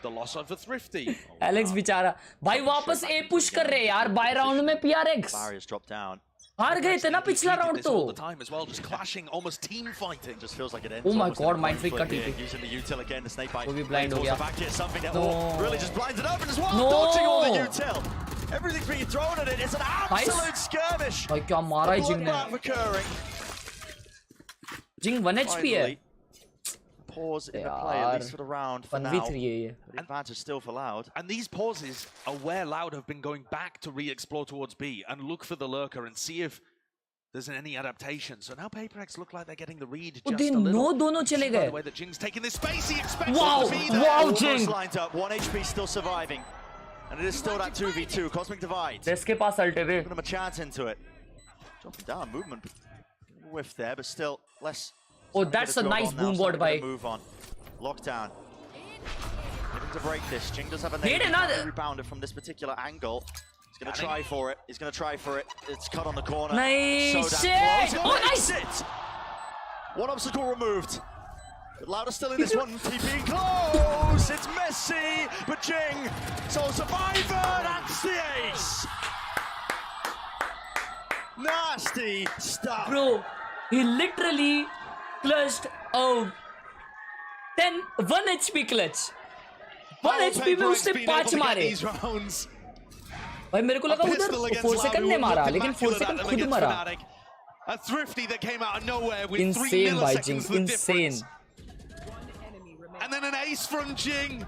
the loss of the thrifty. Alex बेचारा भाई वापस A push कर रहे यार बाय राउंड में PRX. Barriers dropped down. हार गए थे ना पिछला राउंड तो. All the time as well, just clashing, almost team fighting. Just feels like it ends. Oh my god, mind freak का TP. Using the util again, the snake bite. वो भी blind हो गया. Something that No. really just blinds it open as well. No. Dodging all the util. Everything's being thrown at it. It's an absolute skirmish. भाई क्या मारा है जिंग ने. जिंग 1 HP है. Pause in the play, at least for the round for now. 1v3 है ये. But advantage still for Loud. And these pauses are where Loud have been going back to re-explore towards B and look for the lurker and see if there's any adaptation. So now PayPX look like they're getting the read just a little. No दोनों चले गए. The way that Jing's taking this space, he expects wow, to be there. Wow, Jing. Lined up, 1 HP still surviving. And it is still that 2v2, Cosmic Divide. Let's के पास अल्टे वे. Giving him a chance into it. Dropping down, movement. Whiff there, but still less. Oh, that's a nice boom board by. Move on. Lockdown. Looking to break this. Jing does have a nade. Rebounder from this particular angle. He's going to try for it. He's going to try for it. It's cut on the corner. Nice shit! Oh, nice! One obstacle removed. Loud is still in this one. TP close. It's messy, but Jing, sole survivor. That's the ace. Nasty stuff. Bro, he literally clutched out 1 HP clutch. 1 HP में उसने 5 मारे. भाई मेरे को लगा उधर 4 second ने मारा लेकिन 4 सेकंड खुद मरा. A Thrifty that came out of nowhere with Insane 3 by milliseconds Jing, the difference. insane. And then an ace from Jing.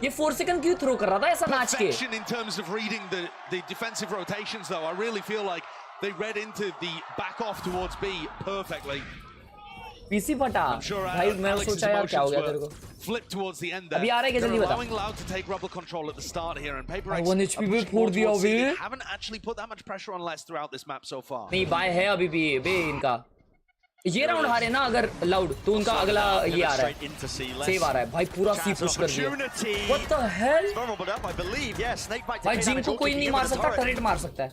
ये 4 सेकंड क्यों थ्रो कर रहा था ऐसा नाच के? Perfection in terms of reading the defensive rotations though. I really feel like they read into the back off towards B perfectly. PC फटा भाई, मैं सोचा यार क्या हो गया तेरे को? Flip towards the end there. अभी आ रहा है क्या, जल्दी बता? Allowing Loud to take rubber control at the start here and PaperX 1 HP पे फोड़ दिया अभी. haven't actually put that much pressure on Les throughout this map so far. नहीं बाय है अभी भी बे इनका. ये राउंड हारे ना अगर लाउड तो उनका अगला ये आ रहा है, सेव आ रहा है भाई, पूरा सी पुश कर दिया. What the hell? भाई जिंग को कोई नहीं मार सकता, टरेट मार सकता है.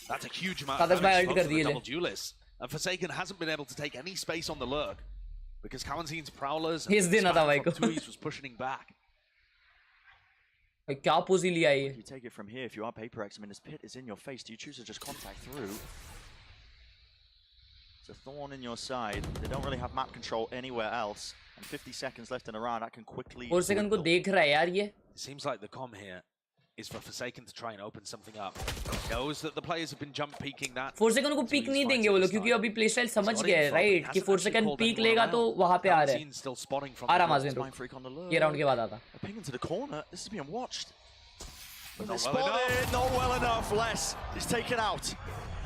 That's a huge amount कादक of भाई damage अल्ट for कर the दिए ले. double duelist. And Forsaken hasn't been able to take any space on the lurk because Kawanzin's prowlers He's and देना था भाई को. Tui's was pushing back. भाई क्या पोजी लिया ये? You take it from here if you are PaperX. I mean, this pit is in your face. Do you choose to just contact through? It's a thorn in your side. They don't really have map control anywhere else. And 50 seconds left in a round. That can quickly. 4 second को देख रहा है यार ये. It seems like the comm here is for Forsaken to try and open something up. Knows that the players have been jump peeking that. 4 second को peak नहीं देंगे वो लोग क्योंकि अभी प्ले स्टाइल समझ गए हैं राइट कि 4 सेकंड पीक लेगा तो वहां पे आ रहा है. आ रहा माजिन रुक, ये राउंड के बाद आता. Ping into the corner. This is being watched. Not well enough. Les is taken out.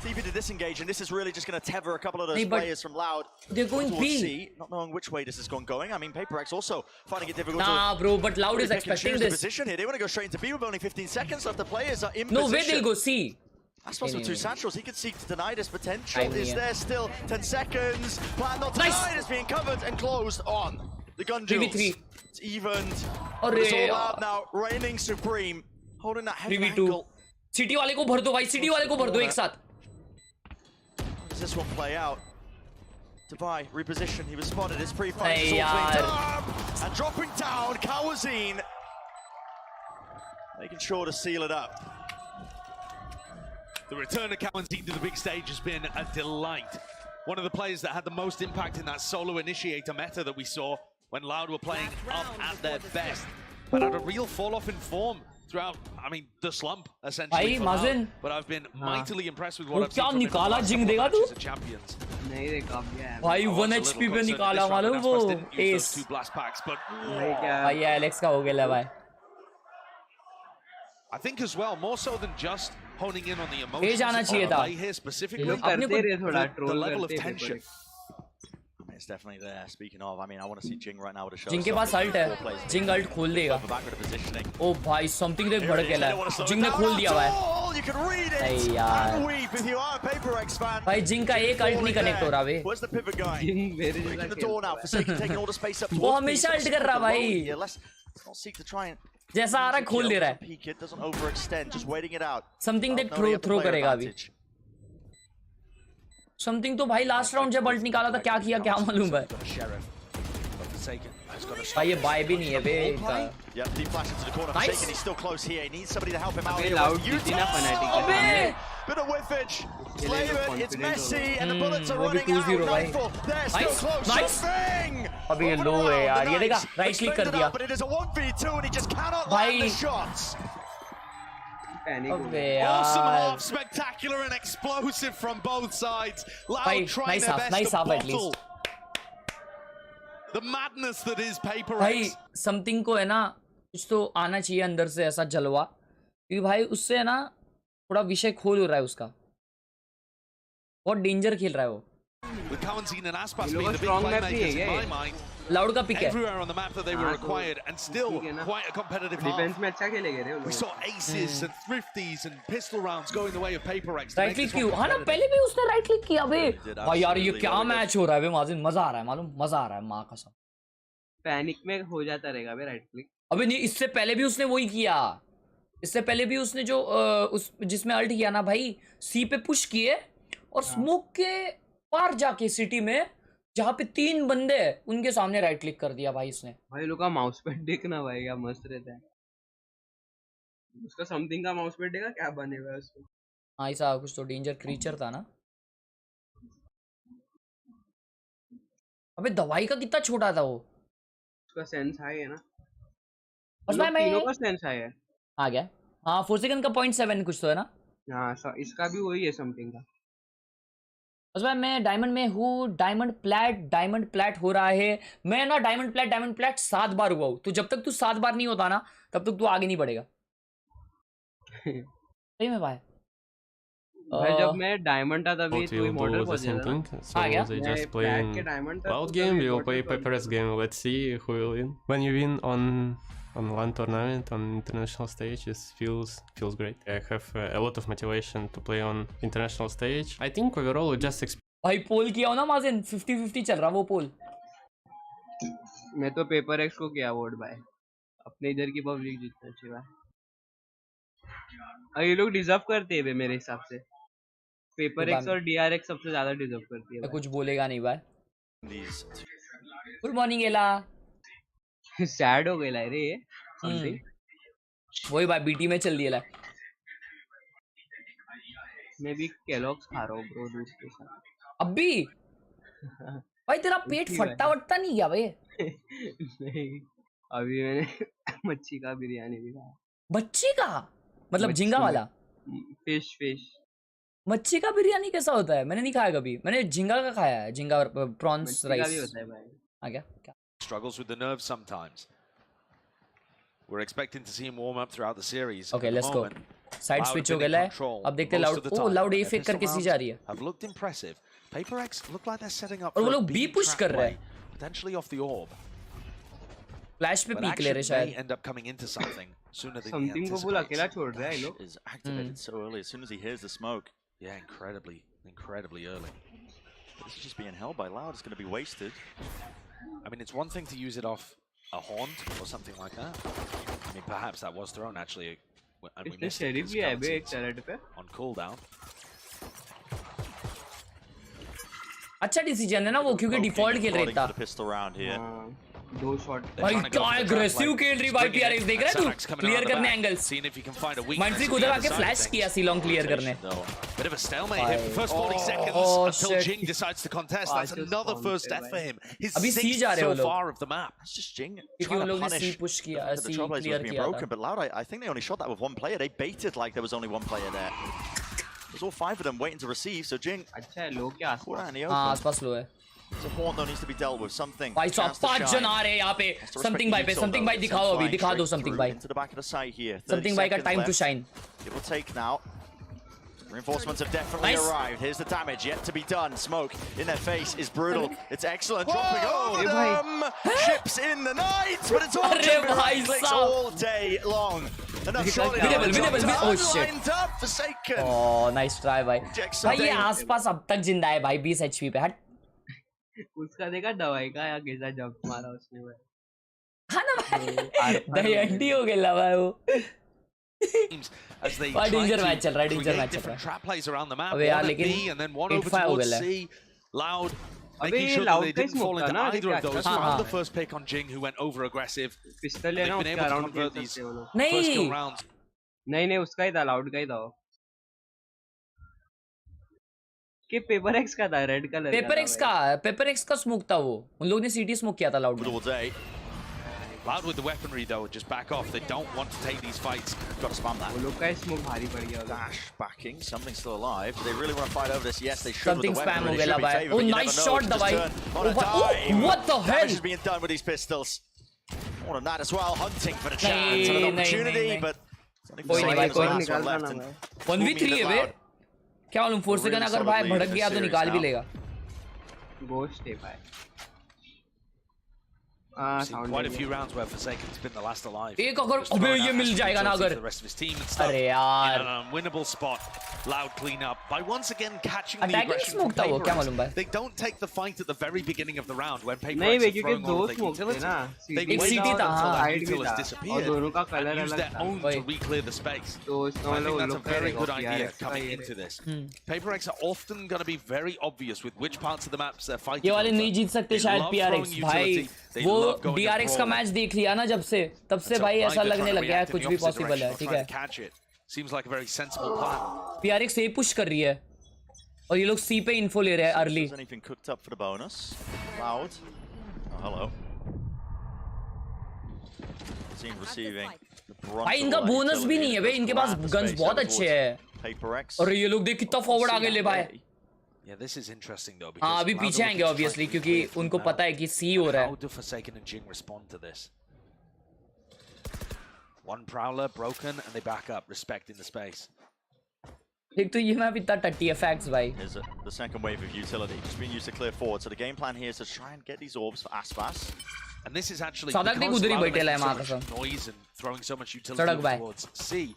TV to disengage, and this is really just going to tether a couple of those players from Loud. They're going B. C, not knowing which way this is going. I mean, PaperX also finding it difficult. Nah, bro, but Loud is expecting this. Position here. They want to go straight into B with only 15 seconds left. The players are in no position. No way they'll go C. That's possible. Two Sanchels. He could seek to deny this potential. Is there still 10 seconds? Plan not denied is being covered and closed on. The gun duels. It's evened. It's all out now. Reigning supreme. Holding that heavy ankle. City वाले को भर दो भाई. City वाले को भर दो एक साथ. Does this one play out? Dubai reposition. He was spotted. His pre-fight is all cleaned up. And dropping down, Kawazine making sure to seal it up. The return of Kawazine to the big stage has been a delight. One of the players that had the most impact in that solo initiator meta that we saw when Loud were playing up at their best, but had a real fall-off in form throughout, I mean, the slump essentially. But I've been mightily impressed with what I've seen from निकाला जिंग देगा तू? champions. नहीं देखा भैया. भाई 1 HP पे निकाला मालूम वो ace. Two blast packs, but भाई Alex का हो गया भाई. I think as well, more so than just honing in on the emotions. जाना चाहिए था. Here specifically, the level of tension. It's definitely there. Speaking of, I mean, I want to see Jing right now with a show. Jing के पास ult है. Jing ult खोल देगा. Oh भाई, something देख भड़क गया है. Jing ने खोल दिया भाई. You can read it. Hey यार. And weep if you are a PaperX fan. भाई Jing का एक ult नहीं connect हो रहा बे. Where's the pivot guy? Breaking the door now. Forsaken taking all the space up. वो हमेशा ult कर रहा भाई. Let's not seek to try and. जैसा आ रहा है खोल दे रहा है. Peek it doesn't overextend. Just waiting it out. Something that throw करेगा अभी. समथिंग तो भाई लास्ट राउंड जब अल्ट निकाला था क्या किया क्या मालूम है. भाई ये बाय भी नहीं है बे. Bit of whiffage. Flavor, it's messy, and the bullets are running out. Nightfall, they're still close. Nice. अभी ये लो है यार. ये देखा राइट क्लिक कर दिया. But it is a 1v2, and he just cannot land the shots. Awesome half, spectacular and explosive from both sides. Loud trying their best to bottle the madness that is PaperX. भाई something को है ना कुछ तो आना चाहिए अंदर से ऐसा जलवा, क्योंकि भाई उससे है ना थोड़ा विषय खोल हो रहा है उसका. बहुत डेंजर खेल रहा है वो. With Kawanzin and Aspas being the big playmakers in my mind. Loud का pick है. Everywhere on the map that they were required, and still quite a competitive half. Defense में अच्छा खेले गए We saw aces and thrifties and pistol rounds going the way of PaperX. Right click क्यों? हाँ ना पहले भी उसने right click किया बे. भाई यार ये क्या मैच हो रहा है बे माजिन. मजा आ रहा है मालूम. मजा आ रहा है माँ कसम. पैनिक में हो जाता रहेगा बे राइट क्लिक. अबे नहीं, इससे पहले भी उसने वही किया. इससे पहले भी उसने जो उस जिसमें अल्ट किया ना भाई, सी पे पुश किए और स्मोक के पार जाके सिटी में जहाँ पे 3 बंदे उनके सामने राइट क्लिक कर दिया भाई इसने. भाई लोग का माउस पैड देखना भाई क्या मस्त रहता है. उसका समथिंग का माउस पैड देखा क्या बनेगा उसको. हाँ ऐसा कुछ तो डेंजर क्रीचर था ना. अबे दवाई का कितना छोटा था वो. उसका सेंस हाई है ना. बस भाई मैं का सेंस हाई है. आ गया. हाँ 4 सेकंड का 0.7 कुछ तो है ना. हाँ इसका भी वही है समथिंग का. बस भाई मैं डायमंड में हूँ, डायमंड प्लैट हो रहा है। मैं ना डायमंड प्लैट 7 बार हुआ हूँ। तो जब तक तू 7 बार नहीं होता ना तब तक तू आगे नहीं बढ़ेगा। सही में भाई। जब मैं डायमंड था तभी तू इमॉर्टल the पहुंच same गया thing. So they just play in Cloud game, we will play PRX game. Let's see who will win. When you win on LAN tournament on international stage, it feels great. I have a lot of motivation to play on international stage. I think overall we just भाई पोल किया हो ना माजिन, 50-50 चल रहा वो पोल। मैं तो paper x को किया वोट भाई, अपने इधर की पब्लिक जीतना चाहिए भाई। ये लोग डिजर्व करते हैं मेरे हिसाब से। पेपर एक्स और DRX सबसे ज्यादा डिजर्व करती है। कुछ बोलेगा नहीं भाई। गुड मॉर्निंग एला। सैड हो गया रे समथिंग। वही भाई बीटी में चल दिया। मैं भी केलॉग्स खा रहा हूँ ब्रो दूध के साथ। अब भी भाई तेरा पेट फटता नहीं गया भाई? नहीं, अभी मैंने मच्छी का बिरयानी भी खाया। मच्छी का मतलब झींगा वाला? फिश। मच्छी का बिरयानी कैसा होता है? मैंने नहीं खाया कभी। मैंने झींगा का खाया है, झींगा प्रॉन्स राइस। भी होता है भाई। आ गया क्या? Struggles with the nerves sometimes. We're expecting to see him warm up throughout the series. Okay, let's go. Side switch हो गया है। अब देखते हैं लाउड। ओ लाउड ए फेक करके सी जा रही है। Have looked impressive. PaperX look like they're setting up और वो for a लोग बी big पुश कर रहे हैं। potentially off the orb. Flash पे पीक ले रहे शायद। End up coming into something sooner than something को बोला अकेला छोड़ रहा है ये लोग। Is activated so early as soon as he hears the smoke. Yeah, incredibly early. This is just being held by Loud. It's going to be wasted. I mean, it's one thing to use it off a haunt or something like that. I mean, perhaps that was thrown actually. And we missed it on cooldown. अच्छा decision है ना वो, क्योंकि default खेल रहा था। Pistol round here. दो shot भाई क्या एग्रेसिव खेल रही भाई PRX, देख रहा है तू? क्लियर करने एंगल्स। माइंडफ्री को उधर आके फ्लैश किया सीलोंग क्लियर करने। Bit of a stalemate here for the first 40 seconds until Jing decides to contest. That's another first death for him. His sixth so far of the map. It's just Jing क्योंकि उन लोगों ने सी push किया, सी clear किया था। But Loud, I think they only shot that with one player. They baited like there was only one player there. There's all 5 of them waiting to receive. So Jing. अच्छा है, लो क्या आसपास? हाँ आसपास लो है। The horn though needs to be dealt with. Something. भाई साहब 5 जन आ रहे हैं यहाँ पे। समथिंग भाई पे, समथिंग भाई दिखाओ अभी, दिखा दो समथिंग भाई। Into the back of the site here. Something भाई का time to shine. It will take now. Reinforcements have definitely arrived. Here's the damage yet to be done. Smoke in their face is brutal. It's excellent. Dropping over them. Ships in the night, but it's all clicks all day long. Enough shot. Oh shit. Forsaken. Oh nice try भाई। भाई ये आसपास अब तक जिंदा है भाई 20 HP पे। हट। उसका देखा दवाई का या कैसा जंप मारा उसने भाई। हाँ ना भाई, दही अंडी हो गया भाई वो। डेंजर मैच चल रहा है, डेंजर मैच चल रहा है। अबे यार लेकिन 8-5 हो गया है। Loud अबे ये लाउड का स्मोक था ना either of those. Found the first pick on Jing, who went over aggressive. Pistol लेना उसके अराउंड खेल सकते हो लोग। नहीं उसका ही था, लाउड का ही था वो। कि पेपर एक्स का था, रेड कलर। पेपर एक्स का स्मोक था वो। उन लोगों ने सीटी स्मोक किया था लाउड में। Loud with the weaponry though, just back off. They don't want to take these fights. Got to spam that. वो लोग का स्मोक भारी पड़ गया। Dash backing, something still alive. Do they really want to fight over this? Yes, they should. Something spam हो गया भाई। Oh nice shot दवाई। What the hell? Damage is being done with these pistols. More than that as well, hunting for the chance and an opportunity, but कोई नहीं भाई, कोई निकालता ना भाई। 1v3 है बे। क्या मालूम 4 सेकंड अगर भाई भड़क गया तो निकाल भी लेगा। गोस्ट है भाई। Quite a few rounds where Forsaken's been the last alive. एक अगर अबे ये मिल जाएगा ना अगर। अरे यार। In an unwinnable spot. Loud clean up by once again catching the attacking aggression smoke था वो, क्या मालूम भाई। They don't take the fight at the very beginning of the round when PaperX नहीं are क्योंकि throwing दो all the smoke थे ना। They wait सीटी था, until that हाइड भी util has था। और disappeared दोनों का कलर and use अलग their था। own to reclear the space. तो इसका I मतलब think वो that's लोग a very good करेगा idea PRX coming into this. PaperX are often going to be very obvious with which parts of the maps they're fighting. ये वाले नहीं जीत सकते शायद PRX भाई। वो DRX का मैच देख लिया ना जब से, तब से भाई ऐसा लगने लग गया है कुछ भी पॉसिबल है। ठीक है। Seems like a very sensible plan. PRX A push कर रही है और ये लोग सी पे इन्फो ले रहे हैं early. Anything cooked up for the bonus? Loud. Oh, hello. Team receiving the brunt. भाई इनका बोनस भी नहीं है बे, इनके पास गन्स बहुत अच्छे हैं। PaperX. और ये लोग देख कितना फॉरवर्ड आगे ले भाई। Yeah, this is interesting though. हाँ अभी पीछे आएंगे obviously क्योंकि उनको पता है कि C हो रहा है. How do Forsaken and Jing respond to this? One Prowler broken and they back up, respecting the space. एक तो ये मैप इतना टट्टी है facts भाई. Here's the second wave of utility, just being used to clear forward. So the game plan here is to try and get these orbs for Aspas. And this is actually Sadak because उधर ही Valorant बैठे है making so much noise and throwing so much utility सड़क भाई. towards C.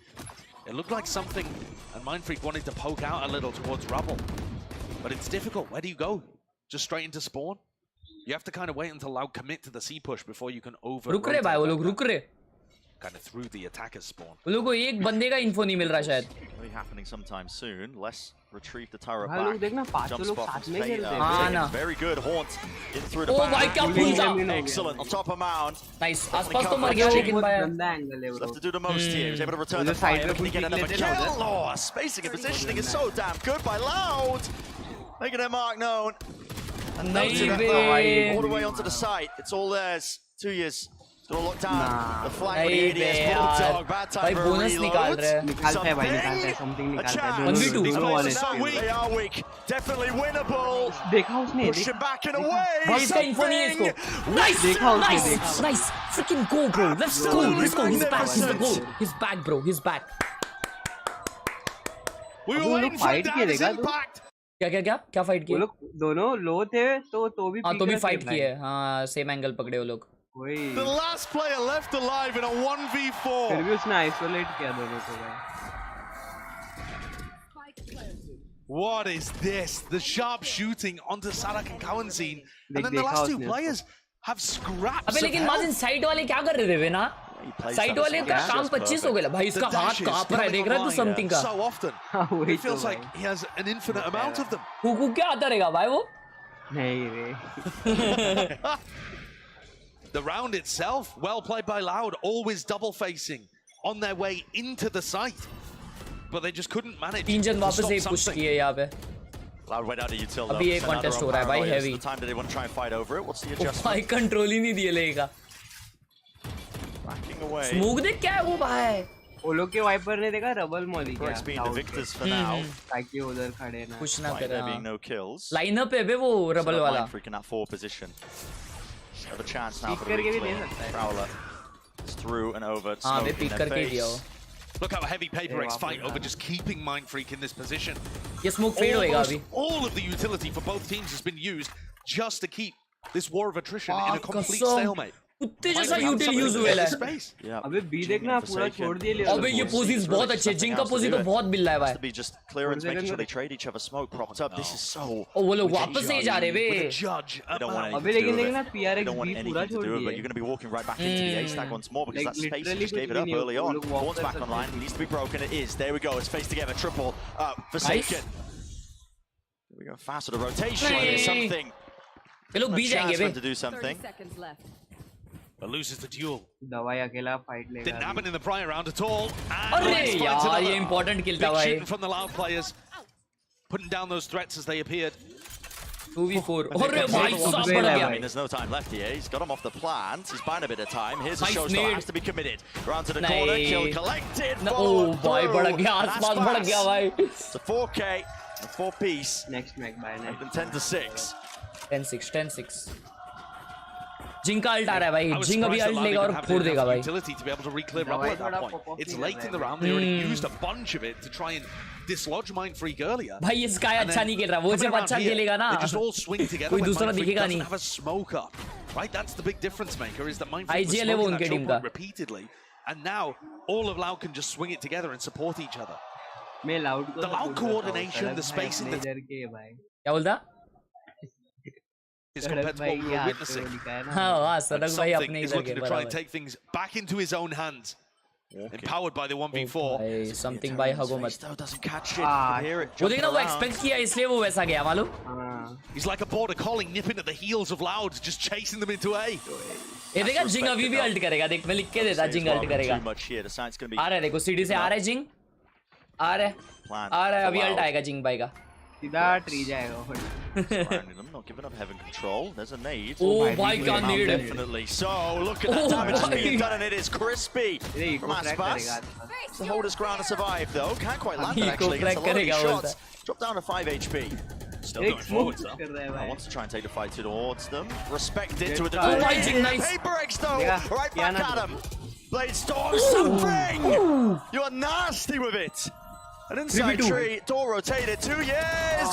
It looked like something, and Mindfreak wanted to poke out a little towards Rubble. But it's difficult. Where do you go? Just straight into spawn? You have to kind of wait until Loud commit to the C push before you can over. रुक रहे भाई वो लोग रुक रहे. Kind of through the attacker's spawn. वो लोगों को एक बंदे का info नहीं मिल रहा शायद. Will be happening sometime soon. Let's retrieve the turret हाँ लोग back. देखना पांचों लोग साथ में खेलते हैं. हाँ ना. Very good haunt in through the Oh back. भाई क्या pull था. Excellent on top of mound. Nice. आसपास तो मर गया लेकिन भाई. गंदा एंगल है Left to do the most here. He was able to return the fire. Can he get another kill? Oh, spacing and positioning is so damn good by Loud. Making their mark known. And नहीं बे. all the way onto the site. It's all theirs. 2 years. It's gonna lock down the flank with the ADS Bulldog. Bad time for a reload. निकालता है भाई निकालता है something निकालता है. These players are so weak. They are weak. Definitely winnable. देखा उसने. Pushing back and away. भाई इसका info नहीं है इसको. Nice. Nice. Nice. Freaking go bro. Let's go. Let's go. He's back. He's the goal. He's back bro. He's back. We were waiting for that impact. क्या fight किए? वो लोग दोनों लो थे तो भी. हाँ तो भी फाइट किए. हाँ सेम एंगल पकड़े वो लोग. The last player left alive in a 1v4. फिर भी उसने आइसोलेट किया दोनों को भाई. What is this? The sharp shooting onto Sadak and Kawanzine, and then the last two players have scraps. अबे लेकिन माजिन साइड वाले क्या कर रहे थे वे ना? साइड वाले का काम 25 हो गया. भाई इसका हाथ कांप रहा है देख रहा है तू समथिंग का. So often. It feels like he has an infinite amount of them. Kuku क्या आता रहेगा भाई वो? नहीं रे. The round itself, well played by Loud, always double facing on their way into the site. But they just couldn't manage. तीन जन वापस से पुश किए यहाँ पे. Loud went out of util. अभी एक contest हो रहा है भाई heavy. The time that they want to try and fight over it. What's the adjustment? भाई कंट्रोल ही नहीं दिए लेगा. Backing away. स्मोक देख क्या है वो भाई? वो लोग के वाइपर ने देखा रबल मॉली क्या? PRX being the victors for now. ताकि उधर खड़े ना. कुछ ना करे. There being no kills. Lineup है बे वो रबल वाला. Freaking that 4 position. Have a chance now Peek for the करके भी दे retake. सकता है. Prowler is through and over. हाँ वे Smoke पीक in their करके दिया वो. face. Look how heavy PaperX fight over just keeping Mindfreak in this position. ये smoke fade होएगा अभी. All of the utility for both teams has been used just to keep this war of attrition in a complete कसम. stalemate. कुत्ते जैसा यूटिल use हुआ है. अबे B देखना पूरा छोड़ दिए ले. अबे ये पोजीज बहुत अच्छे. जिंग का पोजी तो बहुत मिल रहा है भाई. To be just clearance, making sure they trade each other. Smoke propped up. This is so. ओ वो लोग वापस से जा रहे बे. Judge. They don't want अबे anything लेकिन to do with देखना it. PRX They don't want भी anything पूरा to छोड़ do with it, but दिए. you're going to be walking right back into the A stack once more because Like, that space literally just gave it कुछ up भी नहीं early हो. on. वो लोग walk Horn's कर back सकते online. He needs to be broken. It is. There we go. It's faced together. Triple Forsaken. There we go. Faster the rotation is something. ये लोग बी जाएंगे बे. To do something. But loses the duel. दवाई अकेला fight लेगा. Didn't happen in the prior round at all. अरे यार ये important kill था Big भाई. shooting from the Loud players, putting down those threats as they appeared. 2v4. अरे भाई सब बढ़ I गया. mean, there's no time left here. He's got him off the plant. He's buying a bit of time. Here's a Nice showstopper. nade. Has to be committed. Round to the corner. Kill collected. ओ भाई बढ़ गया. आसपास बढ़ गया भाई. It's a 4K, a 4-piece. Next match by Make them 10-6. 10-6 10-6. जिंग का alt आ रहा है भाई. I was जिंग अभी surprised अल्ट that लेगा और Loud फोड़ didn't देगा have भाई. utility to be able to re-clear rubble at that point. It's late in the round. They already used a bunch of it to try and dislodge Mindfreak earlier. भाई ये sky अच्छा नहीं खेल रहा. वो जब अच्छा खेलेगा ना They just all swing together. कोई when दूसरा Mindfreak दिखेगा doesn't नहीं. have a smoke up. Right, that's the big difference maker is that Mindfreak was IGL है वो smoking उनके that टीम choke का. point repeatedly, and now all of Loud can just swing it together and support each other. मैं Loud को The Loud coordination, the spacing, the इधर के भाई. क्या बोलता? is compared to what we were witnessing. हाँ वाह And सड़क भाई something अपने is इधर looking के to try and बराबर. take things back into his own hands. Empowered by the 1v4. भाई something by हगो मत. Still doesn't catch it. You can hear it वो देखना jumping वो around. एक्सपेक्ट किया इसलिए वो वैसा गया मालूम. He's like a border collie nipping at the heels of Loud, just chasing them into A. ये देखा जिंग अभी भी अल्ट करेगा. देख मैं लिख के देता जिंग अल्ट करेगा. Too much here. The site's going to be. आ रहा है देखो सीढ़ी से आ रहा है जिंग. आ रहा है. आ रहा है अभी अल्ट आएगा जिंग भाई का. सीधा ट्री जाएगा. Surrounding them, not giving up heaven control. There's a nade. Oh my God, nade. Definitely. So look at that damage that's being done, and it is crispy from Aspas. To hold his ground to survive, though. Can't quite land it actually. Gets a lot of these shots. Drop down to 5 HP. Still going forwards though. I want to try and take the fight towards them. Respect it to a degree. PRX though, right back at him. Blade Storm, something! You are nasty with it. An inside tree, door rotated, 2 years!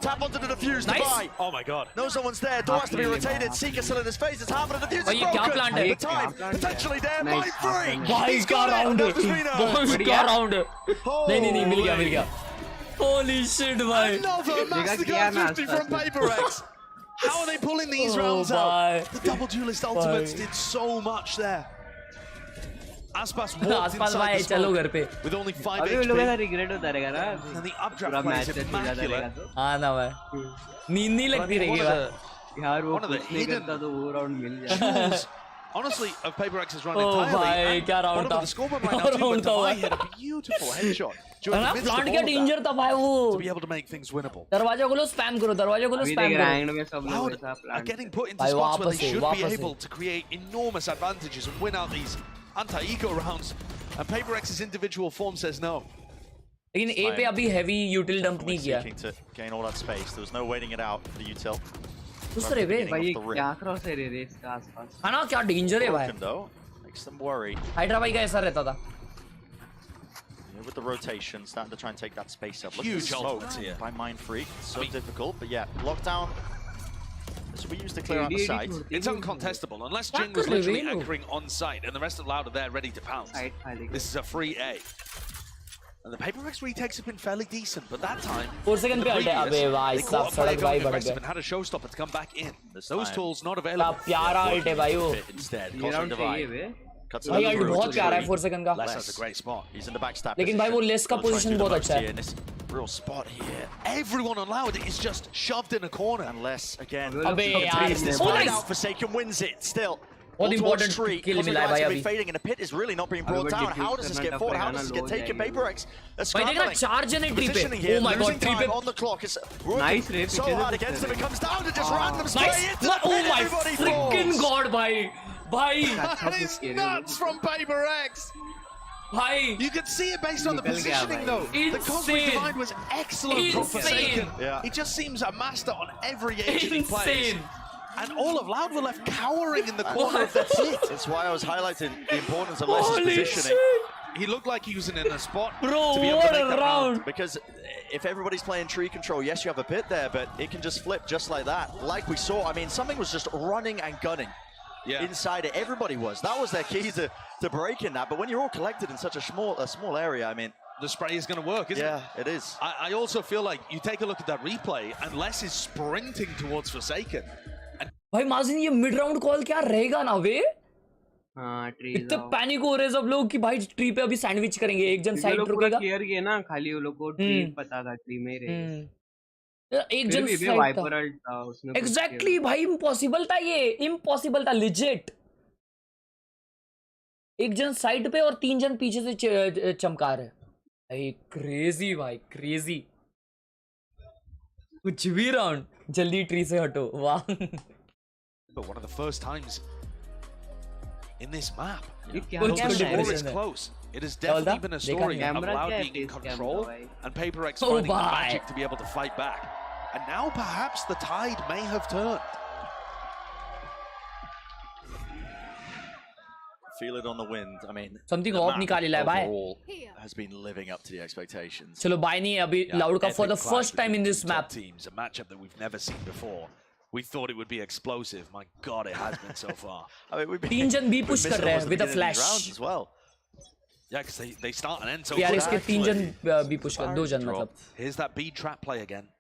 Tap onto the defuse to buy. Oh my god. No, someone's there, door has to be rotated. Seeker still in his face, it's half of the defuse is broken. The time, potentially there, by free! He's got around it! नहीं, मिल गया. Holy shit, bhai. Another masterclass 50 from PRX. How are they pulling these rounds out? The double duelist ultimates did so much there. Aspas walked inside the smoke with only 5 HP. And the updraft play is immaculate. हाँ ना भाई. नींद नहीं लगती रहेगी भाई. One of the hidden jewels, honestly, of PRX's run entirely. भाई क्या round था. The scoreboard right now too, but hit a beautiful headshot. Plant क्या डेंजर था भाई वो. To be able to make things winnable. दरवाजा खोलो स्पैम करो. Loud are getting put into spots where they should be able to create enormous advantages and win out these anti-eco rounds, and PRX's individual form says no. लेकिन A पे अभी heavy util dump नहीं किया. To gain all that space, there was no waiting it out for the util. दूसरे पे भाई क्या cross है रे इसका आसपास. हाँ ना क्या डेंजर है भाई. Makes them worry. हाइड्रा भाई का ऐसा रहता था. With the rotation, starting to try and take that space up. Huge ultimate here by Mind Freak. So difficult, but yeah, lockdown. So we used to clear out the site. It's uncontestable, unless Jing was literally anchoring on site and the rest of Loud are there ready to pounce. This is a free A. And the PRX retakes have been fairly decent, but that time, 4 second पे हटे अबे भाई सब सड़क भाई बढ़ गया. And had a showstopper to come back in. Those tools not available. प्यारा हटे भाई वो. Instead, भाई अल्ट बहुत प्यारा है 4 second का. Les has a great spot. He's in the backstab. लेकिन भाई वो लेस का पोजीशन बहुत अच्छा है. Real spot here. Everyone on Loud is just shoved in a corner. And Les again. अबे यार. Oh nice. Forsaken wins it still. बहुत important kill मिला है भाई अभी. Fading and the pit is really not being brought down. How does this get fought? How does this get taken? PRX. भाई देखना charge है ट्री पे. Oh my god tree पे. On the clock. It's nice race. So hard against him. It comes down to just random spray. Oh my freaking god भाई. Bhai, that is nuts from PRX. Bhai, you can see it based on the positioning though. The cosmic divide was excellent from Forsaken. He just seems a master on every edge he plays. And all of Loud were left cowering in the corner of their pit. That's why I was highlighting the importance of Les's positioning. He looked like he was in a spot Bro, to be able to make that round. Because if everybody's playing tree control, yes, you have a pit there, but it can just flip just like that. Like we saw, I mean, something was just running and gunning. Inside it, everybody was. That was their key to breaking that. But when you're all collected in such a small area, I mean, the spray is going to work, isn't it? Yeah, it is. I also feel like you take a look at that replay, and Les is sprinting towards Forsaken. भाई माजिन ये mid round call क्या रहेगा ना वे? हाँ tree. इतने panic हो रहे हैं सब लोग कि भाई ट्री पे अभी सैंडविच करेंगे. एक जन साइड रुकेगा. क्लियर किया ना खाली वो लोग को ट्री पता था ट्री में रहे. एक जन साइड था. एग्जैक्टली भाई इम्पॉसिबल था ये. इम्पॉसिबल था लिजिट. एक जन साइड पे और 3 जन पीछे से चमका रहे. भाई क्रेजी भाई क्रेजी. कुछ भी राउंड जल्दी ट्री से हटो. वाह. But one of the first times in this map, it's close. It has definitely been a story of Loud being in control and PRX finding the magic to be able to fight back. And now perhaps the tide may have turned. Feel it on the wind. I mean, something off निकाली ला भाई. Has been living up to the expectations. चलो bye नहीं अभी Loud का for the first time in this map. Teams, a matchup that we've never seen before. We thought it would be explosive. My God, it has been so far. I mean, we've been 3 जन भी push कर रहे हैं with a flash. As well. Yeah, because they start and end so quickly. इसके 3 जन भी push कर 2 जन मतलब. Here's that B trap play again.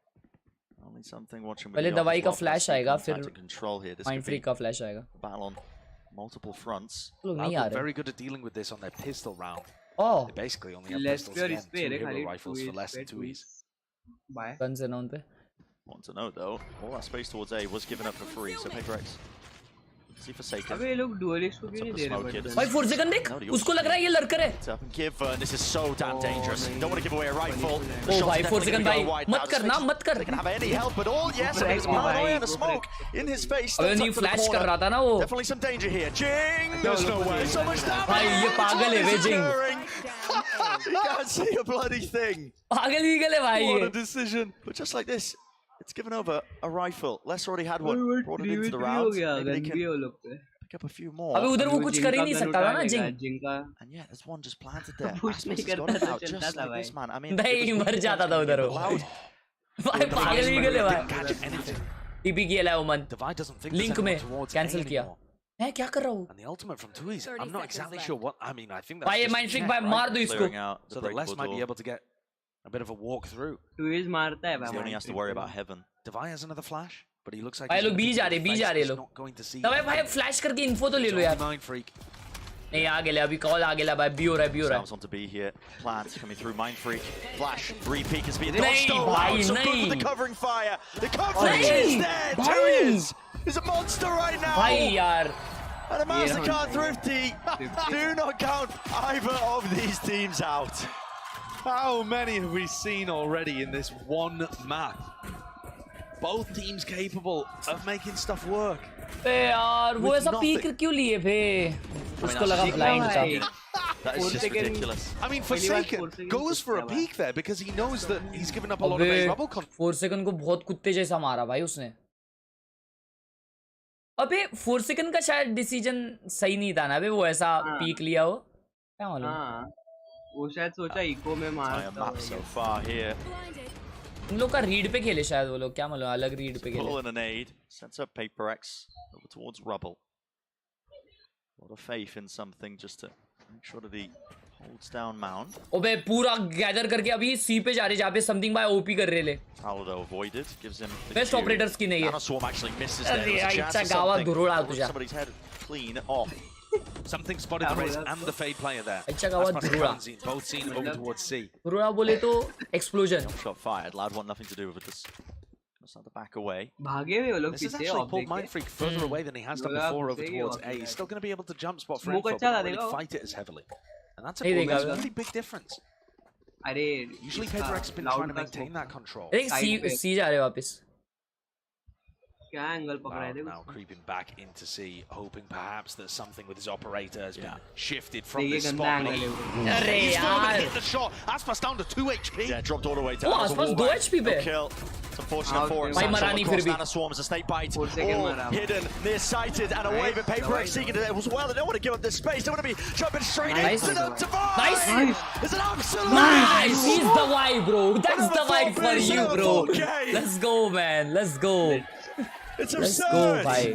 Only something watching. पहले दवाई का flash आएगा फिर Mind Freak का flash आएगा. Battle on multiple fronts. Very good at dealing with this on their pistol round. Oh. They basically only have pistols again. 2 hero rifles for less than 2Es. Guns है ना उन पे. Want to know though, all that space towards A was given up for free, so PRX. See Forsaken. अबे ये लोग duelist को क्यों नहीं दे रहे? भाई 4 सेकंड देख, उसको लग रहा है ये लड़कर है. Give, this is so damn dangerous. Don't want to give away a rifle. Oh भाई 4 सेकंड भाई, मत करना, मत कर. They can have any help at all. Yes, there's paranoia and a smoke in his face. अबे नहीं flash कर रहा था ना वो. Definitely some danger here. Jing, there's no way. So much damage. भाई ये पागल है वे जिंग. He can't see a bloody thing. पागल ही गले भाई What a ये decision. But just like this, it's given over a rifle. Les already had one. Brought it into the 3v3 हो round. गया Maybe they गन can भी वो लोग पे pick up a few more. अबे उधर वो कुछ कर ही नहीं सकता था ना जिंग जिंका And yeah, there's one just planted there. Push नहीं Aspas has got करता it तो out चलता just था like भाई this, man. I mean, नहीं मर जाता था उधर वो Loud. भाई पागल ही गले भाई Catch anything. टीपी किया है ओमन Divide doesn't think लिंक में कैंसिल किया है क्या कर रहा हूँ And the ultimate from Tui, I'm not exactly sure what. I mean, I think भाई ये that's mind just a flick check, भाई right? मार दो इसको Clearing out So the that Les breakable might be door. able to get a bit of a walk through. ट्विज मारता है He only has to worry about heaven. Divide has another flash, but he looks like भाई he's लोग gonna B be जा रहे face. B जा रहे He's लोग not going to see. तब भाई फ्लैश करके इन्फो तो ले लो यार Mind freak. नहीं आ गया अभी कॉल आ गया भाई बी हो रहा है बी हो रहा Sounds on to be here. Plant coming through. Mind Freak. Flash. Repeat has been नहीं, dodged. Oh, भाई, wow, so good नहीं। with the covering fire. The covering नहीं, is there. भाई। 2 years. He's a monster right now. भाई यार And a MasterCard Thrifty. Do not count either of these teams out. How many have we seen already in this one map? Both teams capable of making stuff work. ए यार वो With ऐसा peak nothing. क्यों लिए थे उसको लगा that's blind था That is just ridiculous. I mean, Forsaken goes for a peek there because he knows that he's given up a lot of his rubble control. 4 second को बहुत कुत्ते जैसा मारा भाई उसने अबे 4 सेकंड का शायद डिसीजन सही नहीं था ना अबे वो ऐसा पीक लिया हो क्या मालूम हाँ वो शायद सोचा इको में मार Entire map so far here. उन लोग का रीड पे खेले शायद वो लोग क्या मालूम अलग रीड पे खेले Pull in an aid. Sends up PRX over towards Rubble. A lot of faith in something just to make sure that he holds down Mound. ओबे पूरा गैदर करके अभी सी पे जा रहे जहाँ पे समथिंग बाय ओपी कर रहे ले Aldo avoided, gives him the best cue. Operators की नहीं है Nanoswarm actually misses there. अरे There's a यार chance इच्छा of गावा something. धुरोड़ा With तुझा somebody's head clean off. Something spotted the race and the fade player there. अच्छा गावा Aspas and धुरोड़ा Karanzin both seen over towards C. धुरोड़ा बोले तो explosion Shot fired. Loud want nothing to do with this. Gonna start to back away. भागे हुए वो लोग This has पीछे actually of pulled Mind Freak further away than he has done before over towards A. He's still going to be able to jump spot for Smoke info, अच्छा but था not really देखो। fight it as heavily. And that's a नहीं देखा really big difference. अरे Usually PaperX has been trying to maintain that control. एक सी जा रहे वापस क्या एंगल पकड़ा है Now creeping back into C, hoping perhaps that something with his operator has been shifted from this spot. अरे He's still going to यार hit the shot. Aspas down to 2 HP. Yeah, dropped all the way O down. आसपास 2 HP पे No kill. It's unfortunate for him. भाई मरा नहीं फिर भी Nanoswarm as a snake bite. second All मरा। hidden, near-sighted, and away. But PaperX seeking it as well. They don't want to give up this space. They want to be jumping straight Nice. into the divide. Nice. It's an absolute Nice! He's the vibe, bro. That's the vibe for you, bro. Okay. Let's go, man. Let's go. It's Let's absurd. go, भाई.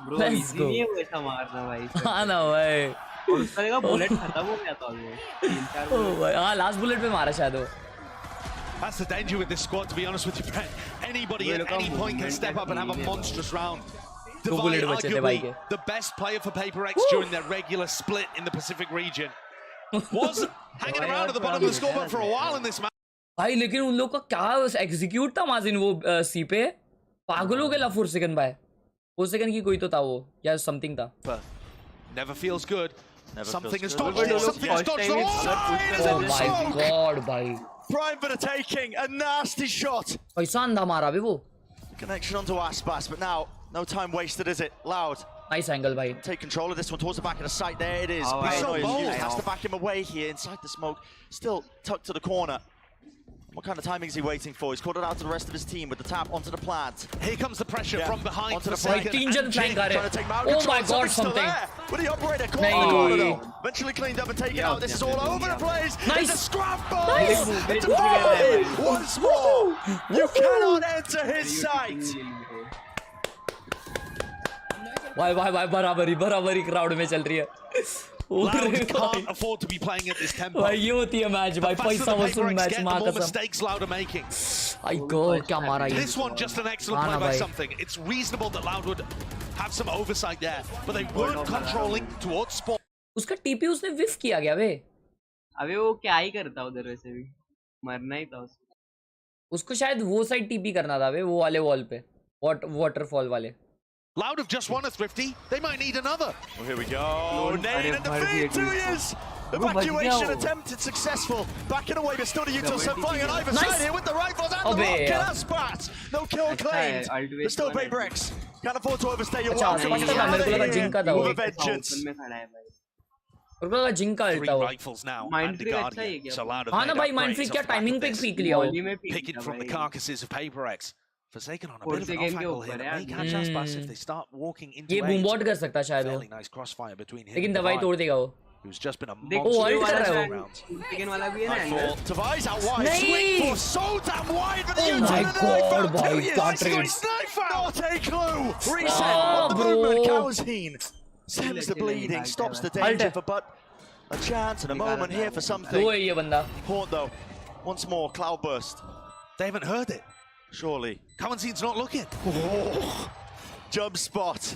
Bro Let's easy go. नहीं है वो ऐसा मारना भाई हाँ ना भाई. और उसका देखा बुलेट खत्म हो गया था ऑलमोस्ट 3-4 ओ भाई हाँ लास्ट बुलेट पे मारा शायद वो. That's the danger with this squad, to be honest with you, Brett. Anybody at any point can step up and have a monstrous round. Divide, bullet बचे थे भाई arguably के. the best player for PaperX during their regular split in the Pacific region. Was hanging around at the bottom of the scoreboard for a while in this match. भाई लेकिन उन लोग का क्या एग्जीक्यूट था माजिन वो सी पे पागल हो गया 4 सेकंड भाई 4 सेकंड की कोई तो था वो या समथिंग था. Never feels good. Something has good. dodged. Something has dodged the line. Oh my god भाई. Prime for the taking. A nasty shot. पैसा अंधा मारा भी वो. Connection onto Aspas, but now no time wasted, is it? Loud. Nice angle भाई. Take control of this one towards the back of the site. There it is. Oh, Paranoid bold. has to back him away here inside the smoke. Still tucked to the corner. What kind of timing is he waiting for? He's called it out to the rest of his team with the tap onto the plant. Here comes the pressure from behind. Onto the Forsaken flank. तीन जन flank आ Trying to take रहे. Mount Oh control. my god Something's still something. there. With the operator caught नहीं. on the corner though. Eventually cleaned up and taken out. This is all over the place. Nice. It's a scramble. Nice. It's a once more. You cannot enter his sight. भाई भाई भाई बराबरी crowd में चल रही है. Loud can't afford to be playing at this tempo. भाई ये होती है मैच भाई The faster पैसा the वसूल PaperX मैच get, the मां more कसम. mistakes Loud are making. I God क्या मारा ये. This one just an excellent हाँ play ना by भाई. something. It's reasonable that Loud would have some oversight there, but they weren't controlling towards spot. उसका TP उसने विफ किया गया बे. अबे वो क्या ही करता उधर वैसे भी मरना ही था उसको. उसको शायद वो साइड टीपी करना था बे वो वाले वॉल पे वाटरफॉल वाले. Loud have just won a Thrifty. They might need another. Well, here we go. Nailed in the feed. 2 years. Evacuation attempted successful. Backing away, but still the util set flying on either side here with the rifles and the rocket. That's Spat. No kill claimed. But still PaperX. Can't afford to overstay your welcome. मेरे को लगा zinc का था वो. With a vengeance. उनका zinc का अल्टा हो rifles now Mind and the freak अच्छा Guardian. है क्या? So loud हाँ ना भाई माइंड फ्रीक क्या टाइमिंग पे पीक लिया हो Volley में peak picking किया from the भाई। carcasses of PayPRX. Forsaken on a 4 bit of an second off के angle here. ऊपर That है may catch us Bus if they start walking into ये A. बूम बॉट कर सकता है शायद वो Fairly nice crossfire between him लेकिन and दवाई Divine, तोड़ देगा वो who's just been a देख वो monster hold कर for रहा है this वो round. सेकंड वाला भी है ना Nightfall. Angle Device out wide. नहीं। Sweet for so damn wide for the Oh U-turn. my And then they God, found भाई, two years. क्या He's got trade. his knife out. Not a clue. Reset Oh, on the bro. movement. Kalzeen stems the bleeding, stops the danger Halt. for but a chance and a moment here for दो something. है ये बंदा Haunt though. Once more, cloudburst. They haven't heard it. Surely. Kamanzin's not looking. Oh. Jump spot.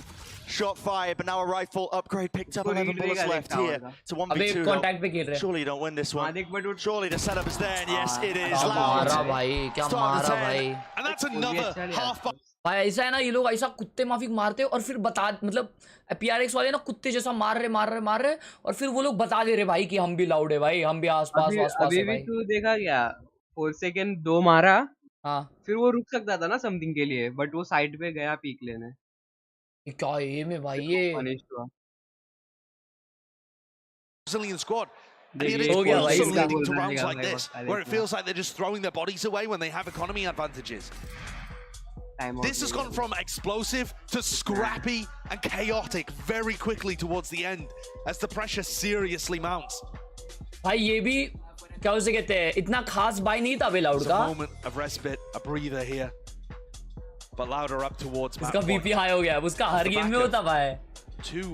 Shot fired, but now a rifle upgrade picked up. 11 bullets left here to 1v2. अबे contact पे खेल रहे हैं Surely you don't win this one. देख but Surely the setup is there, and yes, it is. क्या Loud. मारा भाई क्या Start मारा the 10. भाई And that's another half bar. भाई ऐसा है ना ये लोग ऐसा कुत्ते माफिक मारते हैं और फिर बता मतलब PRX वाले ना कुत्ते जैसा मार रहे और फिर वो लोग बता दे रहे भाई कि हम भी लाउड है भाई हम भी आसपास अभी है भी भाई तू देखा क्या 4 सेकंड 2 मारा हाँ फिर वो रुक सकता था ना समथिंग के लिए बट वो साइड पे गया पीक लेने क्या है में भाई ये पनिश हुआ Brazilian squad. And They it get is हो गया also भाई इसका। leading to rounds बोलने like लगा this, भाई, where it feels like they're just throwing their bodies away when they have economy advantages. Time This has gone from explosive to scrappy and chaotic very quickly towards the end as the pressure seriously mounts. भाई ये भी क्या उसे कहते हैं इतना खास by नहीं था लाउड It's a का moment of respite, a breather here. But louder up towards map उसका point. बीपी हाई हो गया उसका हर गेम में होता भाई Two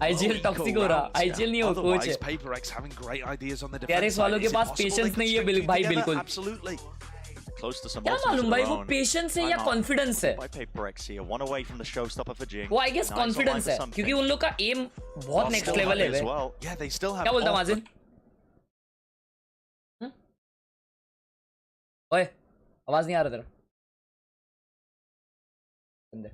IGL टॉक्सिक हो रहा IGL नहीं हो coach Otherwise, PayPRX having great ideas on the defense PRX वालों side. के Is it pass possible patience they नहीं can है string भाई together? बिल्कुल Absolutely. Close to some क्या ultimates मालूम of भाई their वो own. पेशेंस है Why या not? कॉन्फिडेंस है By PayPRX here, one away from the showstopper for Jing. वो I guess Nice online confidence for है something. क्योंकि उन लोग का एम बहुत Lost नेक्स्ट all लेवल है money as बे। well. Yeah, they still have क्या बोलता all, माजिन but ओए आवाज नहीं आ रहा तेरा बंदे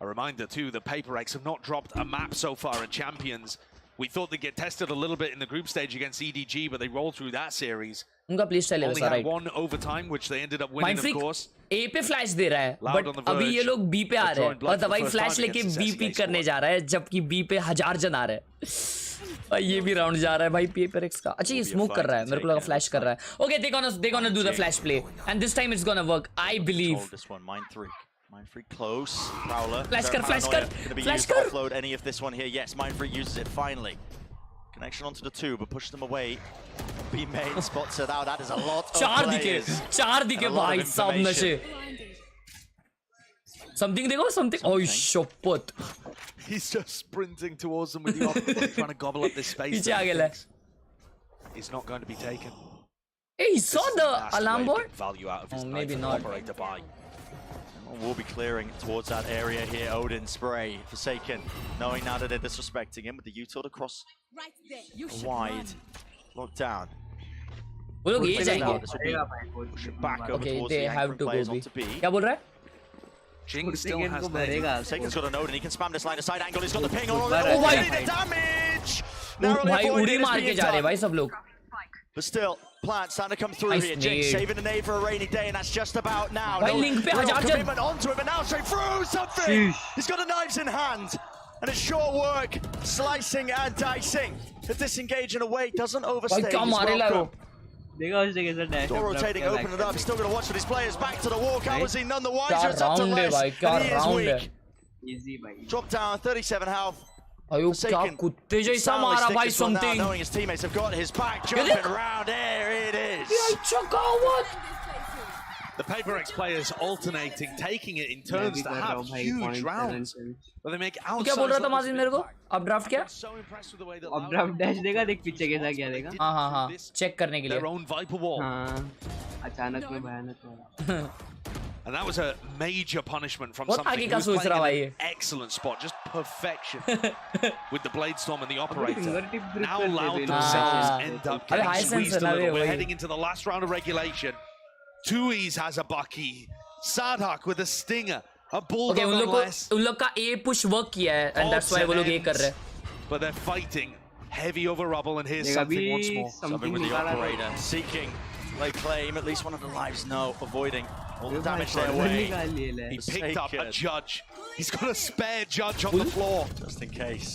a reminder too that PayPRX have not dropped a map so far at Champions. We thought they'd get tested a little bit in the group stage against EDG, but they rolled through that series. उनका play style है Only वैसा had right one overtime, which they ended up mind winning, of freak course. ए पे flash दे रहा है Loud but on the अभी ये verge. लोग B पे आ They're रहे drawing हैं blood और for the दवाई first फ्लैश time लेके against B the pick SEA करने squad. जा रहा है जबकि बी पे 1000 जन आ रहे हैं भाई ये भी राउंड जा रहा है भाई PayPRX का अच्छा ये स्मोक कर रहा है मेरे को लगा फ्लैश कर रहा है okay they gonna do the flash play and this time it's gonna work I believe Hold this one, Mind Freak. Mind Freak close. Prowler. Flash Very कर, flash paranoid. कर, Gonna be flash used to कर. offload any of this one here. Yes, Mind Freak uses it finally. Connection onto the two, but push them away. B main spots it out. That is a lot of चार players. दिखे And a lot भाई of सब नशे information. Something देखो something ओह शपथ He's just sprinting towards them with the opposite, trying to gobble up this space. पीछे that uh he गया thinks is not going to be taken. Hey, he saw This is the a nasty alarm way to board? get value out of his Oh, knife maybe and not. operator by. We'll be clearing towards that area here. Odin spray. Forsaken. Knowing now that they're disrespecting him with the U-tilt across wide. Locked down. वो लोग ये Push जाएंगे it back over Okay, towards they the have anchoring to go players B. onto B. क्या बोल रहा है Jing still has the Forsaken's got a node and he can spam this line of side angle. He's got the ping on. Oh my- The damage! Narrowly भाई avoided उड़ी is मार के being जा रहे हैं done. भाई सब लोग But still, plants starting to come through Nice here. Jing nade. saving the nade for a rainy day, and that's just about now. Why No link pe real हजार जन? commitment onto it, but now straight through something. He's got the knives in hand, and it's short work, slicing and dicing. The disengage in a way doesn't overstay. भाई क्या his मारे ला वो welcome. देखा उस जगह से dash Door rotating, open it up. He's still going to watch for these players back to the wall. Calvin none the wiser. क्या It's up to round है Les, भाई क्या and he is round है weak. Easy भाई Drop down, 37 health. अयो क्या Forsaken. कुत्ते जैसा Soundly मारा stick भाई this one now, something knowing his teammates have got his back, देख। jumping around. There it is. चकावत The PayPRX players alternating, taking it in turns to have huge rounds. But they make क्या बोल रहा था माजिद मेरे को अब draft क्या So impressed with the way that अब ड्राफ्ट डैश देगा देख पीछे कैसा क्या देगा हाँ हाँ हाँ चेक करने के लिए their own Viper wall. हाँ अचानक में भयानक हुआ And that was a major punishment from बहुत something. आगे He का was सोच playing रहा in भाई an ये excellent spot, just perfection with the Bladestorm and the operator. fingertip grip Now करते Loud थे themselves हाँ। end up अबे getting high sense squeezed है a ना little. वे We're वही। heading into the last round of regulation. Tui's has a Bucky. Sadhak with a stinger. A bulldog okay unless. उन लोग का ए पुश वर्क किया है एंड दैट्स व्हाई वो लोग ये कर रहे हैं But they're fighting heavy over rubble, and here's देखा something भी once more. Something with the operator, seeking lay claim, at least one of the lives, no, avoiding all the damage their way. निकाल लिए ले He picked up a Forsaken. judge. He's got a spare judge on the floor. Just in case.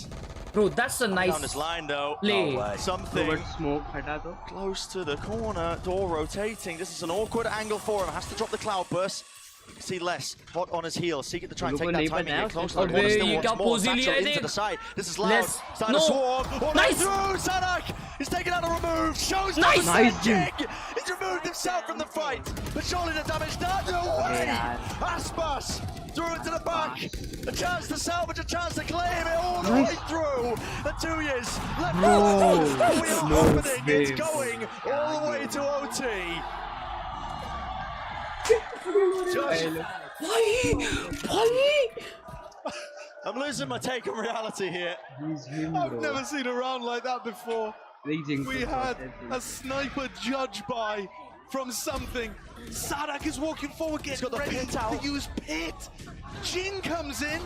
Bro, that's a nice Down this line though. play. Something smoke hata to. close to the corner. Door rotating. This is an awkward angle for him. Has to drop the cloud burst. You can see less hot on his heels, seeking to try and take that timing here close to the corner. Still wants more. Satchel into the side. This is loud. Starting to swarm. All the way through. Sadak is taken out and removed. Shows no jig. He's removed himself from the fight. But surely the damage done. No way. Aspas threw it to the back. A chance to salvage, a chance to claim it all the way through. The 2 years left. We are opening. It's going all the way to OT. Why? I'm losing my take on reality here. I've never seen a round like that before. We had a sniper judge by from something. Sadak is walking forward, getting ready to use Pit. Jin comes in,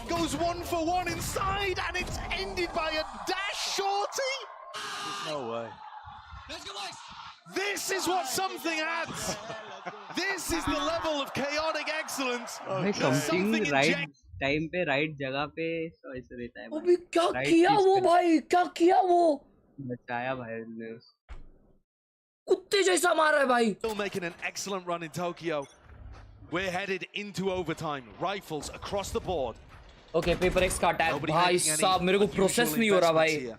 goes 1-for-1 inside, and it's ended by a dash shorty. There's no way. This is what something adds. This is the level of chaotic excellence. Something right time पे right जगह पे ऐसे रहता है. अबे क्या किया वो भाई? क्या किया वो? बचाया भाई ने. कुत्ते जैसा मारा है भाई. Still making an excellent run in Tokyo. We're headed into overtime. Rifles across the board. Okay, PRX का attack. भाई साहब मेरे को process नहीं हो रहा भाई.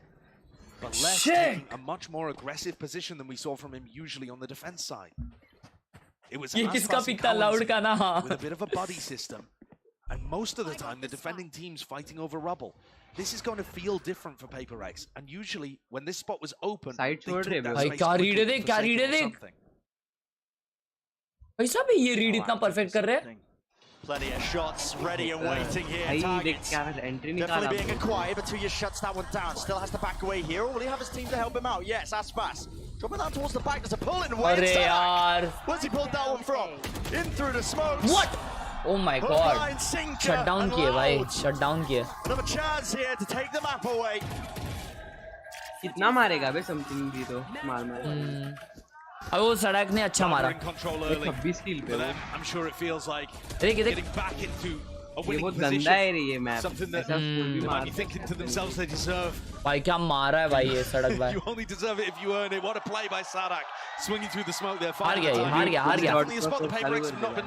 But Les taking a much more aggressive position than we saw from him usually on the defense side. It was ये किसका पिक था लाउड का ना? with a bit of a buddy system, and most of the time the defending team's fighting over rubble. This is going to feel different for PRX, and usually when this spot was open, they took that space quickly for sake of something. भाई साहब ये read इतना perfect कर रहे हैं. Plenty of shots ready and waiting here. Targets definitely being acquired, but 2 years shuts that one down. Still has to back away here. Will he have his team to help him out? Yes, Aspas. Dropping down towards the back. There's a pull in way. Where's he pulled that one from? In through the smokes. What? Oh my god. Shut down किए भाई. Shut down किए. Another chance here to take the map away. कितना मारेगा बे something भी तो मार. अब वो सड़क ने अच्छा मारा. 26 किल पे. I'm sure it feels like देख getting back into a winning गंदा है ये map. Something that they might be thinking to themselves they deserve. भाई क्या मारा है भाई ये सड़क भाई. You only deserve it if you earn it. What a play by Sadak, swinging through the smoke there. हार गया ये. हार गया.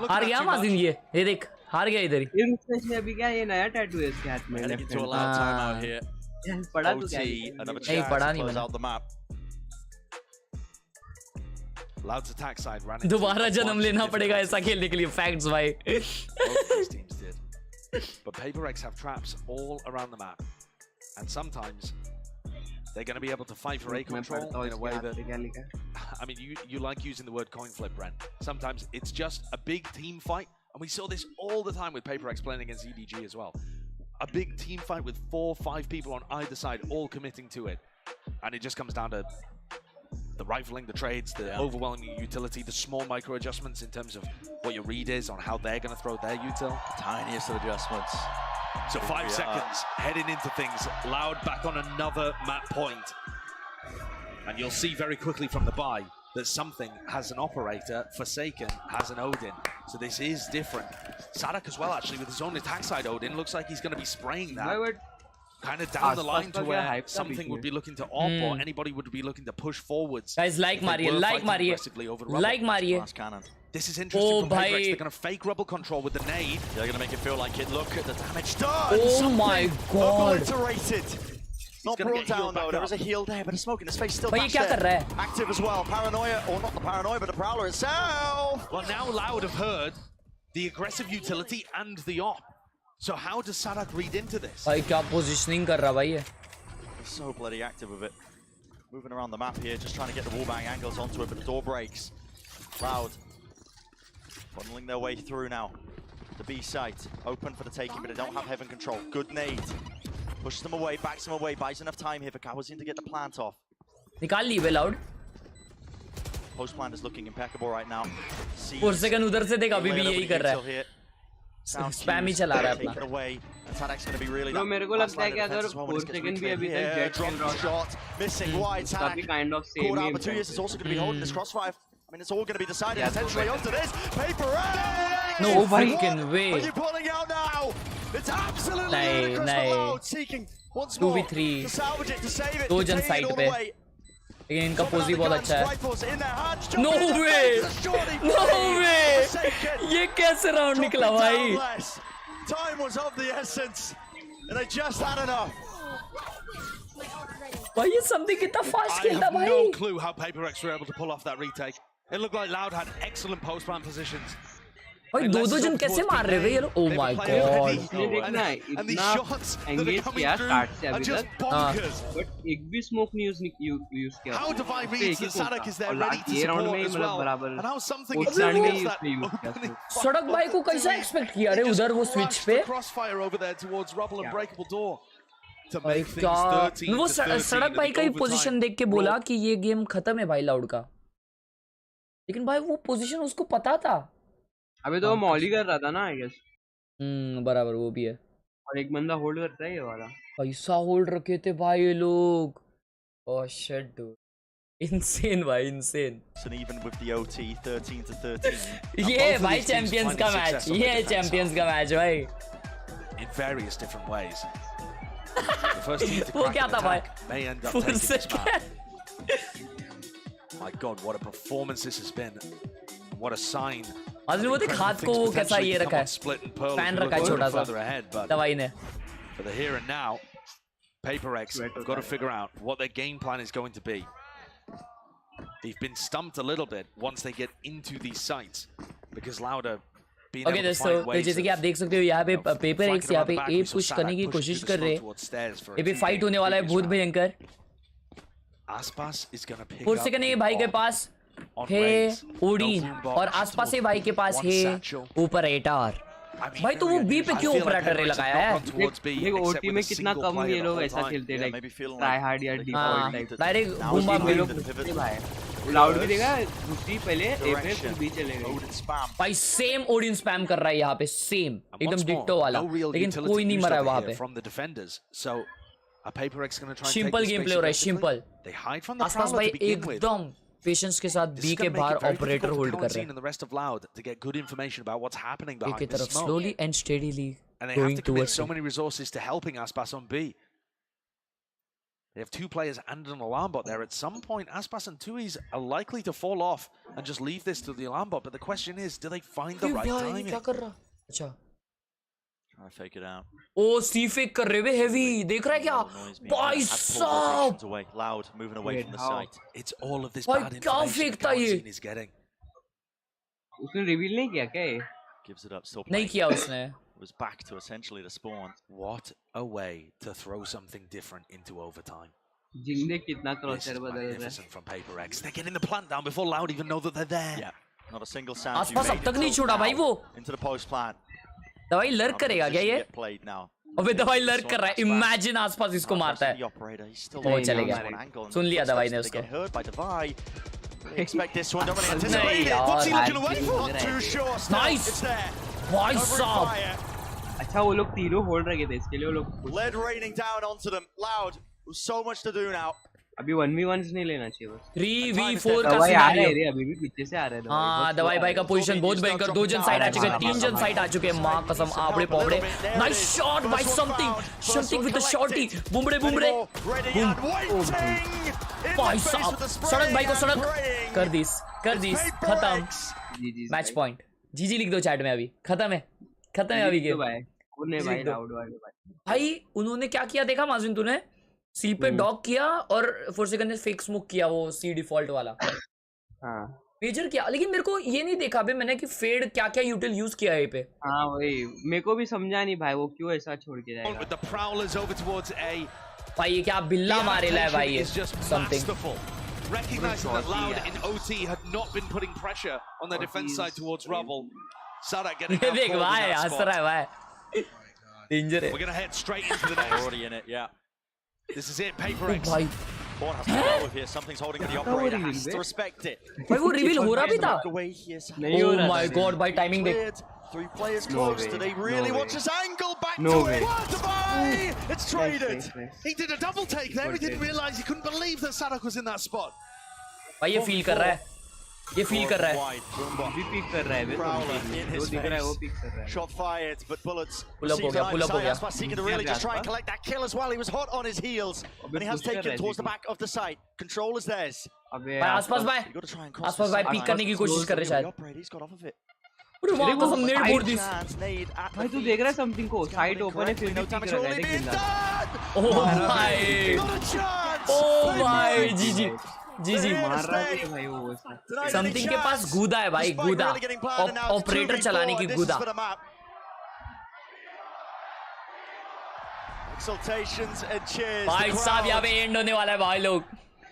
हार गया माजिन ये देख हार गया इधर ही. ये मुझे अभी क्या ये नया टैटू है इसके हाथ में. Into a loud timeout here. पढ़ा तो क्या? Another chance to close out the map. Loud's attack side ran. दोबारा जन्म लेना पड़ेगा ऐसा खेलने के लिए. Facts भाई. Both these teams did. But PRX have traps all around the map, and sometimes they're going to be able to fight for A control in a way that. I mean, you like using the word coin flip, Brent. Sometimes it's just a big team fight, and we saw this all the time with PRX playing against EDG as well. A big team fight with 4-5 people on either side, all committing to it, and it just comes down to the rifling, the trades, the overwhelming utility, the small micro adjustments in terms of what your read is on how they're going to throw their util. Tiniest of adjustments. So 5 seconds heading into things. Loud back on another map point. And you'll see very quickly from the buy that something has an operator, Forsaken has an Odin. So this is different. Sadak as well, actually, with his own attack side Odin, looks like he's going to be spraying that. Kind of down the line to where something would be looking to op or anybody would be looking to push forwards. Guys, like Mario. Like Mario. This is interesting from PRX. They're going to fake rubble control with the nade. They're going to make it feel like it. Look at the damage done. Oh my god. Obliterated. Not brought down though. There is a heal there, but a smoke in his face still back there. Active as well. Paranoia, or not the paranoia, but the Prowler itself. Well, now Loud have heard the aggressive utility and the op. So how does Sadak read into this? भाई क्या positioning कर रहा भाई ये? So bloody active with it. Moving around the map here, just trying to get the wallbang angles onto it, but the door breaks. Loud funneling their way through now. The B site open for the taking, but they don't have heaven control. Good nade. Pushes them away, backs them away, buys enough time here for Kawazin to get the plant off. निकाल ली बे Loud. Post plant is looking impeccable right now. 4 second उधर से देख अभी भी यही कर रहा है. स्पैम ही चला रहा है अपना. तो मेरे को लगता है कि अगर 4 सेकंड भी अभी तक जेट खेल रहा है काफी काइंड ऑफ सेम ही है. I mean, it's all going to be decided essentially onto this. PRX! No freaking way. Are you pulling out now? It's absolutely ludicrous for Loud, seeking once more to salvage it, to save it, दो to जन take it side all पे, the way. लेकिन इनका पोजी बहुत अच्छा है। Rifles in their hands. No way! No way! ये कैसे राउंड निकला भाई? Time was of the essence, and they just had enough. भाई ये something कितना fast खेलता I have भाई? no clue how PaperX were able to pull off that retake. It looked like Loud had excellent post-plant positions. भाई दो जन कैसे मार रहे हैं ये लोग? Oh my god! ये देखना इतना एंगेज किया स्टार्ट से अभी तक, बट एक भी स्मोक नहीं यूज किया। How Divine reads that Sadak is there ready to ये राउंड support में as well. बराबर And how something यूज किया। सड़क भाई को कैसा एक्सपेक्ट किया रे उधर वो स्विच पे? Crossfire over there towards Rubble and Breakable Door. To भाई make क्या? things 13 वो to 13 सड़क भाई का ही पोजीशन देख के बोला कि ये गेम खत्म है भाई लाउड का, लेकिन भाई वो पोजीशन उसको पता था। अबे तो वो मॉली कर रहा था ना, आई गेस। बराबर वो भी है। और एक बंदा होल्ड करता है ये वाला। पैसा होल्ड रखे थे भाई ये लोग। ओह शिट डूड, इंसेन भाई insane. And even with the OT 13 to 13. ये भाई चैंपियंस का मैच, ये चैंपियंस का मैच भाई। In various different ways. The first team to वो crack क्या an था भाई? attack may end up taking this map. My God, what a performance this has been. What a sign. आजू वो देख हाथ को वो कैसा ये रखा है, फैन रखा है छोटा सा दवाई ने। For the here and now, PaperX have got to figure out what their game plan is going to be. They've been stumped a little bit once they get into these sites because Lauda. Okay दोस्तों, तो जैसे कि आप देख सकते हो यहाँ पे PaperX यहाँ पे ए पुश करने की कोशिश कर रहे हैं। ये पे फाइट होने वाला है बहुत भयंकर। 4 सेकंड है भाई के पास है ओडिन और आसपास से भाई के पास है ऑपरेटर। भाई तो वो बी पे क्यों ऑपरेटर लगाया है? देखो ओटी में कितना कम ये लोग ऐसा खेलते हैं, लाइक ट्राई हार्ड या default type. Direct boom bam ये लोग भाई लाउड भी देगा, दूसरी पहले ए पे फिर बी चलेगा। भाई सेम ओडिन स्पैम कर रहा है यहाँ पे, सेम एकदम डिट्टो वाला, लेकिन कोई नहीं मरा है वहाँ पे। सिंपल गेम प्ले हो रहा है, सिंपल। आसपास भाई एकदम पेशेंस के साथ बी के बाहर ऑपरेटर होल्ड कर रहे हैं। ए की तरफ slowly and steadily going towards so many resources to helping Aspas on B. They have 2 players and an alarm bot there. At some point, Aspas and Tuis are likely to fall off and just leave this to the alarm bot. But the question is, do they find the right timing? क्या कर रहा? अच्छा, Try to fake it out. Oh सी fake कर रहे वे heavy, देख रहा है क्या? भाई साहब, Loud moving away from the site. It's all of this भाई bad क्या information फेंकता ये? is getting. उसने रिवील नहीं किया क्या ये? Gives it up. Still नहीं playing. किया उसने। Was back to essentially the spawn. What a way to throw something different into overtime. जिंदे कितना This क्रॉसर is बदल रहा है। magnificent from PaperX. They're getting the plant down before Loud even know that they're there. Yeah. Not a single sound. आसपास अब तक नहीं छोड़ा भाई वो। Into the post plant. दवाई लर्क करेगा क्या ये? Played now. अबे दवाई लर्क कर रहा है, इमेजिन आसपास इसको मारता है। वो चले गया, सुन लिया दवाई ने उसको। Expect this one. नहीं यार, नाइस भाई साहब। अच्छा वो लोग तीनों होल्ड रखे थे, इसके लिए वो लोग Lead raining down onto them. Loud. With so much to do now. अभी 1v1s नहीं लेना चाहिए बस। 3v4 का दवाई आ रहे सिनेरियो। हैं, अभी भी पीछे से आ रहे हैं। हाँ दवाई भाई का पोजीशन बहुत भयंकर, 2 जन साइड आ चुके हैं, 3 जन साइड आ चुके हैं। माँ कसम आपड़े पौड़े, nice shot by something with the shorty, बुमड़े बूम। भाई साहब, सड़क भाई को सड़क कर दी खत्म। मैच पॉइंट, जीजी लिख दो चैट में, अभी खत्म है अभी गेम। भाई उन्होंने क्या किया देखा माजिन तूने? सी पे डॉग किया और 4 सेकंड में फेक स्मोक किया, वो सी डिफॉल्ट वाला। हाँ मेजर किया, लेकिन मेरे को ये नहीं देखा बे मैंने कि फेड क्या यूटिल यूज किया है पे। हाँ वही मेरे को भी समझा नहीं भाई, वो क्यों ऐसा छोड़ के जाएगा। भाई ये क्या बिल्ला मारेला है भाई, ये something. Recognizing that Loud in OT had not been putting pressure on their defense side towards Rubble. Sadak getting out देख भाई हंस रहा है भाई, डेंजर है। We're going to head straight into the next. Already in it, yeah. This is it, PaperX. भाई Something's holding the operator. Has to respect it. भाई वो रिवील हो रहा भी था। Oh my god, भाई टाइमिंग देख। 3 players close. Do they really watch this angle back to it? It's traded. He did a double take there. He didn't realize, he couldn't believe that Sadak was in that spot. भाई ये feel कर रहा है। ये feel कर रहा है। भी पिक कर रहा है वे जो दिख रहा है वो पिक कर रहा है। Shot fired, but bullets. Pull up हो गया, pull up हो गया। Aspas seeking to really just try and collect that kill as well. He was hot on his heels, and he has taken towards the back of the site. Control is theirs. अबे भाई आसपास भाई, आसपास भाई pick करने की कोशिश कर रहे शायद। He's got off of it. अरे वहाँ तो हम नेट बोल दी। भाई तू देख रहा है समथिंग को साइड ओपन है फिर भी पिक कर रहा है देख बिंदा। ओह भाई, ओह भाई, जी जी मार रहा है भाई वो समथिंग के पास गूदा है भाई, गूदा ऑपरेटर चलाने की गूदा। भाई साहब यहाँ पे एंड होने वाला है भाई, लोग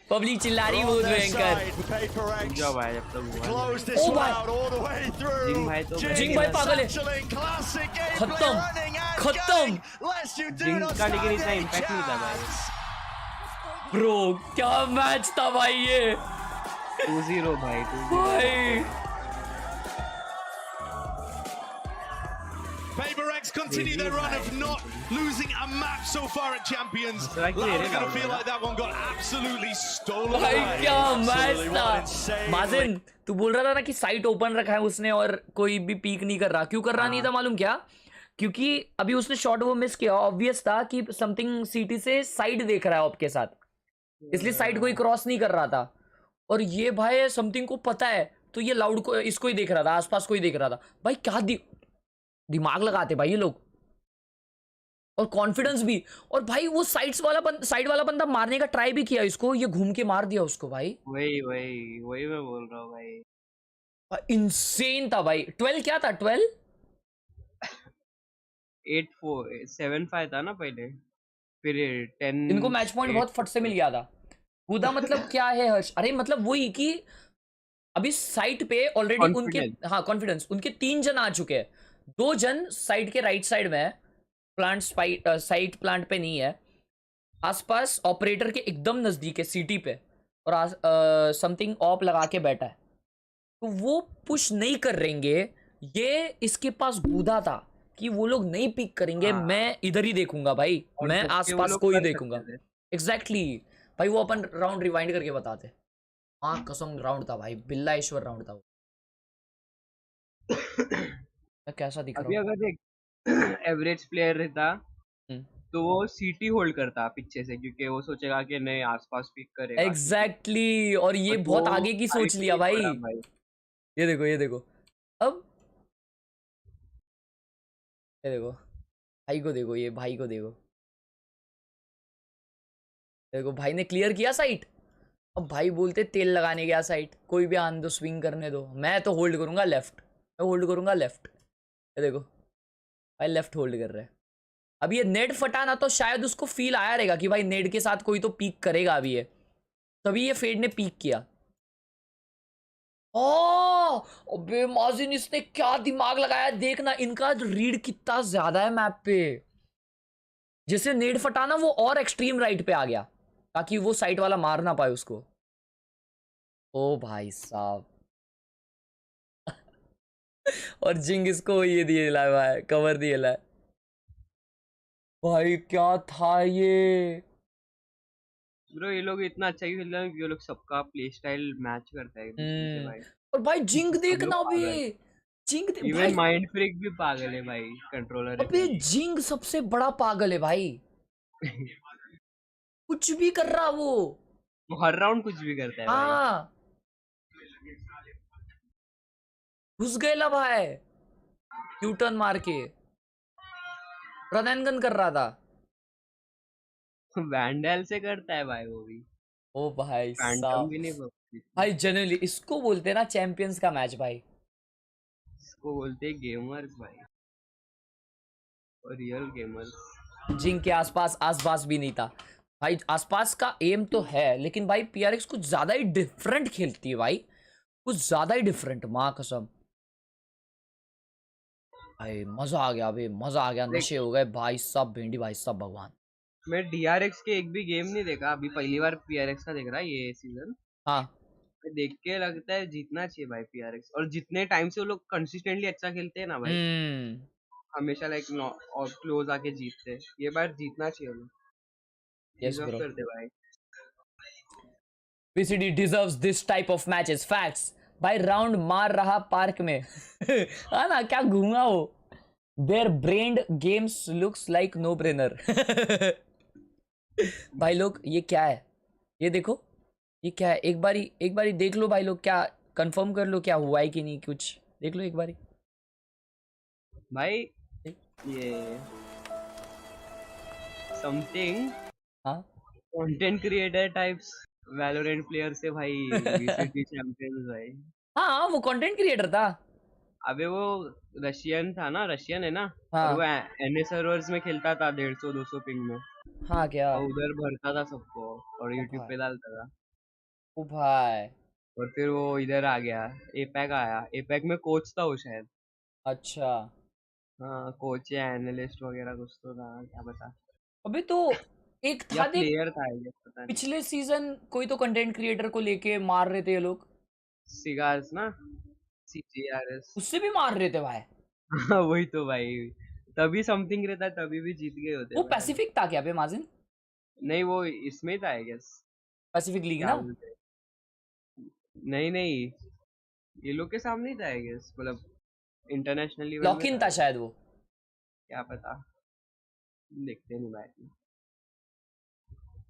पब्लिक चिल्ला रही बहुत भयंकर। जा भाई अब तक ओ भाई जिंग भाई पागल है, खत्म खत्म। जिंग का लेकिन इतना इम्पैक्ट नहीं था भाई। ब्रो क्या मैच था भाई ये। 2-0 भाई 2-0 भाई PayPX continue their run of not losing a match so far at Champions. Like gonna feel like that one got absolutely stolen. भाई क्या मैच था। माजिन तू बोल रहा था ना कि साइट ओपन रखा है उसने और कोई भी पीक नहीं कर रहा, क्यों कर रहा नहीं था मालूम क्या? क्योंकि अभी उसने शॉट वो मिस किया, ऑब्वियस था कि समथिंग सीटी से साइड देख रहा है आपके साथ, इसलिए साइड कोई क्रॉस नहीं कर रहा था। और ये भाई समथिंग को पता है तो ये लाउड को इसको ही देख रहा था, आसपास को ही देख रहा था। भाई क्या दिमाग लगाते भाई ये लोग, और कॉन्फिडेंस भी। और भाई वो साइड वाला बंदा मारने का ट्राई भी किया, इसको ये घूम के मार दिया उसको भाई। वही मैं बोल रहा हूँ भाई, इंसेन था भाई। 12 क्या था? 12 8-4 7-5 था ना पहले, फिर 10। इनको मैच पॉइंट बहुत फट से मिल गया था। कूदा मतलब क्या है हर्ष? अरे मतलब वही कि अभी साइट पे ऑलरेडी उनके कॉन्फिडेंस उनके 3 जन आ चुके हैं, 2 जन साइट के राइट साइड में है, साइट प्लांट पे नहीं है, आसपास ऑपरेटर के एकदम नजदीक है सिटी पे, और समथिंग ऑप लगा के बैठा है, तो वो पुश नहीं कर रहेंगे। ये इसके पास गूदा था कि वो लोग नहीं पिक करेंगे, मैं इधर ही देखूंगा भाई, मैं आसपास को ही देखूंगा। एग्जैक्टली भाई, वो अपन राउंड रिवाइंड करके बताते। हाँ कसम राउंड था भाई, बिल्ला ईश्वर राउंड था वो। कैसा दिख रहा है? अगर देख एवरेज प्लेयर रहता तो वो सीटी होल्ड करता पीछे से, क्योंकि वो सोचेगा कि नहीं आसपास पिक करेगा। एग्जैक्टली और ये बहुत आगे की सोच लिया भाई। ये देखो अब ये देखो भाई को देखो, ये भाई को देखो भाई ने क्लियर किया साइट। अब भाई बोलते तेल लगाने गया साइट, कोई भी आने दो, स्विंग करने दो, मैं तो होल्ड करूंगा लेफ्ट, ये देखो भाई लेफ्ट होल्ड कर रहे हैं। अब ये नेट फटाना तो शायद उसको फील आया रहेगा कि भाई नेट के साथ कोई तो पीक करेगा अभी ये, तभी ये फेड ने पीक किया। अबे माजिन इसने क्या दिमाग लगाया, देखना इनका रीड कितना ज्यादा है मैप पे। जैसे नेट फटाना वो और एक्सट्रीम राइट पे आ गया ताकि वो साइट वाला मार ना पाए उसको। ओ भाई साहब और जिंग इसको ये दिए लाए भाई, कवर दिए लाए भाई। क्या था ये ब्रो, ये लोग इतना अच्छा ही खेल रहे हैं कि ये लोग सबका प्ले स्टाइल मैच करता है भाई। और भाई जिंग देखना भी, इवन माइंड फ्रीक भी पागल है भाई कंट्रोलर। अबे जिंग सबसे बड़ा पागल है भाई कुछ भी कर रहा वो हर राउंड कुछ भी करता है भाई। घुस गए भाई, यू टर्न मार के रन एंड गन कर रहा था। वैंडल से करता है भाई वो भी। ओ भाई साहब भाई जनरली इसको बोलते हैं ना चैंपियंस का मैच भाई, इसको बोलते हैं गेमर्स भाई, और रियल गेमर्स। जिंग के आसपास भी नहीं था भाई, आसपास का एम तो है लेकिन भाई पीआरएक्स कुछ ज्यादा ही डिफरेंट खेलती है भाई, कुछ ज्यादा ही डिफरेंट, माँ कसम भाई। मजा आ गया भाई, मजा आ गया, नशे हो गए भाई साहब, भेंडी भाई साहब भगवान। मैं डीआरएक्स के एक भी गेम नहीं देखा, अभी पहली बार पीआरएक्स का देख रहा है ये सीजन। हाँ देख के लगता है जीतना चाहिए भाई पीआरएक्स, और जितने टाइम से वो लोग कंसिस्टेंटली अच्छा खेलते हैं ना भाई, हमेशा लाइक और क्लोज आके जीतते हैं, ये बार जीतना चाहिए उन्हें। Yes, bro. भाई VCD deserves this type of matches. Facts. भाई राउंड मार रहा पार्क में हाँ ना, क्या घूमा वो। Their brained games looks like no brainer भाई लोग ये क्या है, ये देखो ये क्या है, एक बारी देख लो भाई लोग, क्या कंफर्म कर लो क्या हुआ है कि नहीं, कुछ देख लो एक बारी भाई। ये समथिंग हाँ content creator types Valorant player से भाई वीसीटी चैंपियंस भाई। हाँ वो कंटेंट क्रिएटर था। अबे वो रशियन था ना, रशियन है ना। हाँ। और वो एनए सर्वर्स में खेलता था 150-200 पिंग में। हाँ क्या और उधर भरता था सबको और यूट्यूब पे डालता था। ओ भाई। और फिर वो इधर आ गया, एपैक आया, एपैक में कोच था वो शायद। अच्छा हाँ कोच या एनालिस्ट वगैरह कुछ तो था, क्या पता। अबे तो एक या था प्लेयर था ये पता नहीं। पिछले सीजन कोई तो कंटेंट क्रिएटर को लेके मार रहे थे ये लोग, सिगार्स ना, CGRS उससे भी मार रहे थे भाई। हाँ वही तो भाई, तभी समथिंग रहता तभी भी जीत गए होते वो भाई। पैसिफिक था क्या पे माजिन? नहीं वो इसमें था आई गेस, पैसिफिक लीग ना। नहीं ये लोग के सामने ही था आई गेस, मतलब इंटरनेशनली लॉक इन था शायद वो, क्या पता, देखते नहीं भाई।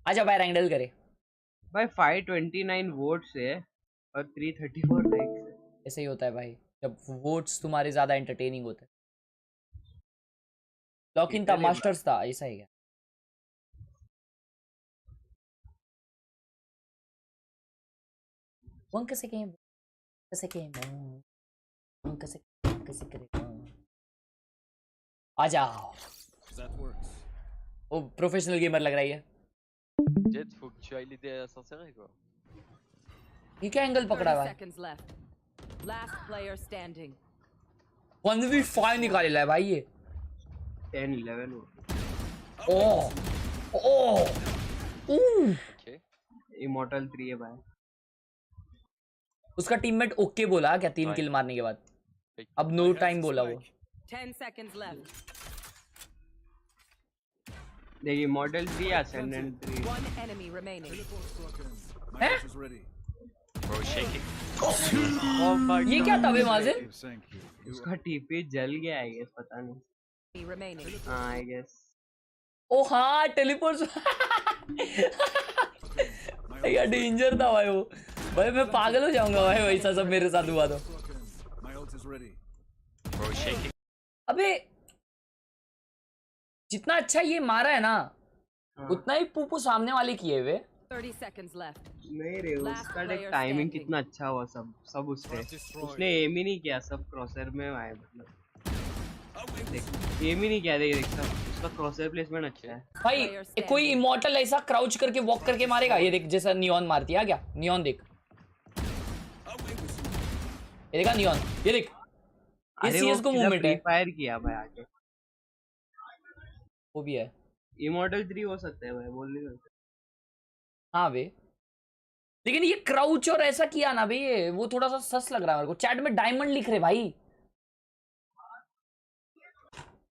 आजा भाई रैंडल करे भाई 529 वोट्स है और 334 लाइक्स है। ऐसे ही होता है भाई जब वोट्स तुम्हारे ज्यादा एंटरटेनिंग होते हैं। लॉक इन था, मास्टर्स था, ऐसा ही क्या? वन कैसे गेम कैसे करे आ जाओ। वो प्रोफेशनल गेमर लग रही है। Jet, faut que tu ailles l'aider à s'insérer quoi. ये क्या एंगल पकड़ा हुआ है? 1v5 निकाल है भाई ये। 10-11 ओह इमॉर्टल 3 है भाई। उसका टीममेट ओके बोला क्या 3 किल मारने के बाद? अब नो टाइम बोला वो। 10 seconds left. देखिए model 3 ascendant 3। One enemy remaining. हैं? ये क्या था बे माजिन? उसका टीपी जल गया आई गेस, पता नहीं। Remaining. हाँ आई गेस। ओ हाँ टेलीपोर्ट यार डेंजर था भाई वो। भाई मैं पागल हो जाऊंगा भाई वैसा सब मेरे साथ हुआ तो। अबे जितना अच्छा ये मारा है ना उतना ही पूपू सामने वाले किए हुए। 30 seconds left. नहीं रे उसका टाइमिंग कितना अच्छा हुआ, सब उसने एम ही नहीं किया, सब क्रॉसर में आए, मतलब एम ही नहीं किया। देख सब उसका क्रॉसर प्लेसमेंट अच्छा है भाई। कोई इमॉर्टल ऐसा क्राउच करके वॉक करके मारेगा, ये देख जैसा नियॉन मारती है क्या? नियॉन देख, ये देखा नियॉन, ये देख ये सीएस को मूवमेंट है। फायर किया भाई आगे, वो भी है। इमॉर्टल 3 हो सकता है भाई, बोल नहीं सकते। हाँ बे लेकिन ये क्राउच और ऐसा किया ना बे, ये वो थोड़ा सा सस लग रहा है मेरे को। चैट में डायमंड लिख रहे भाई,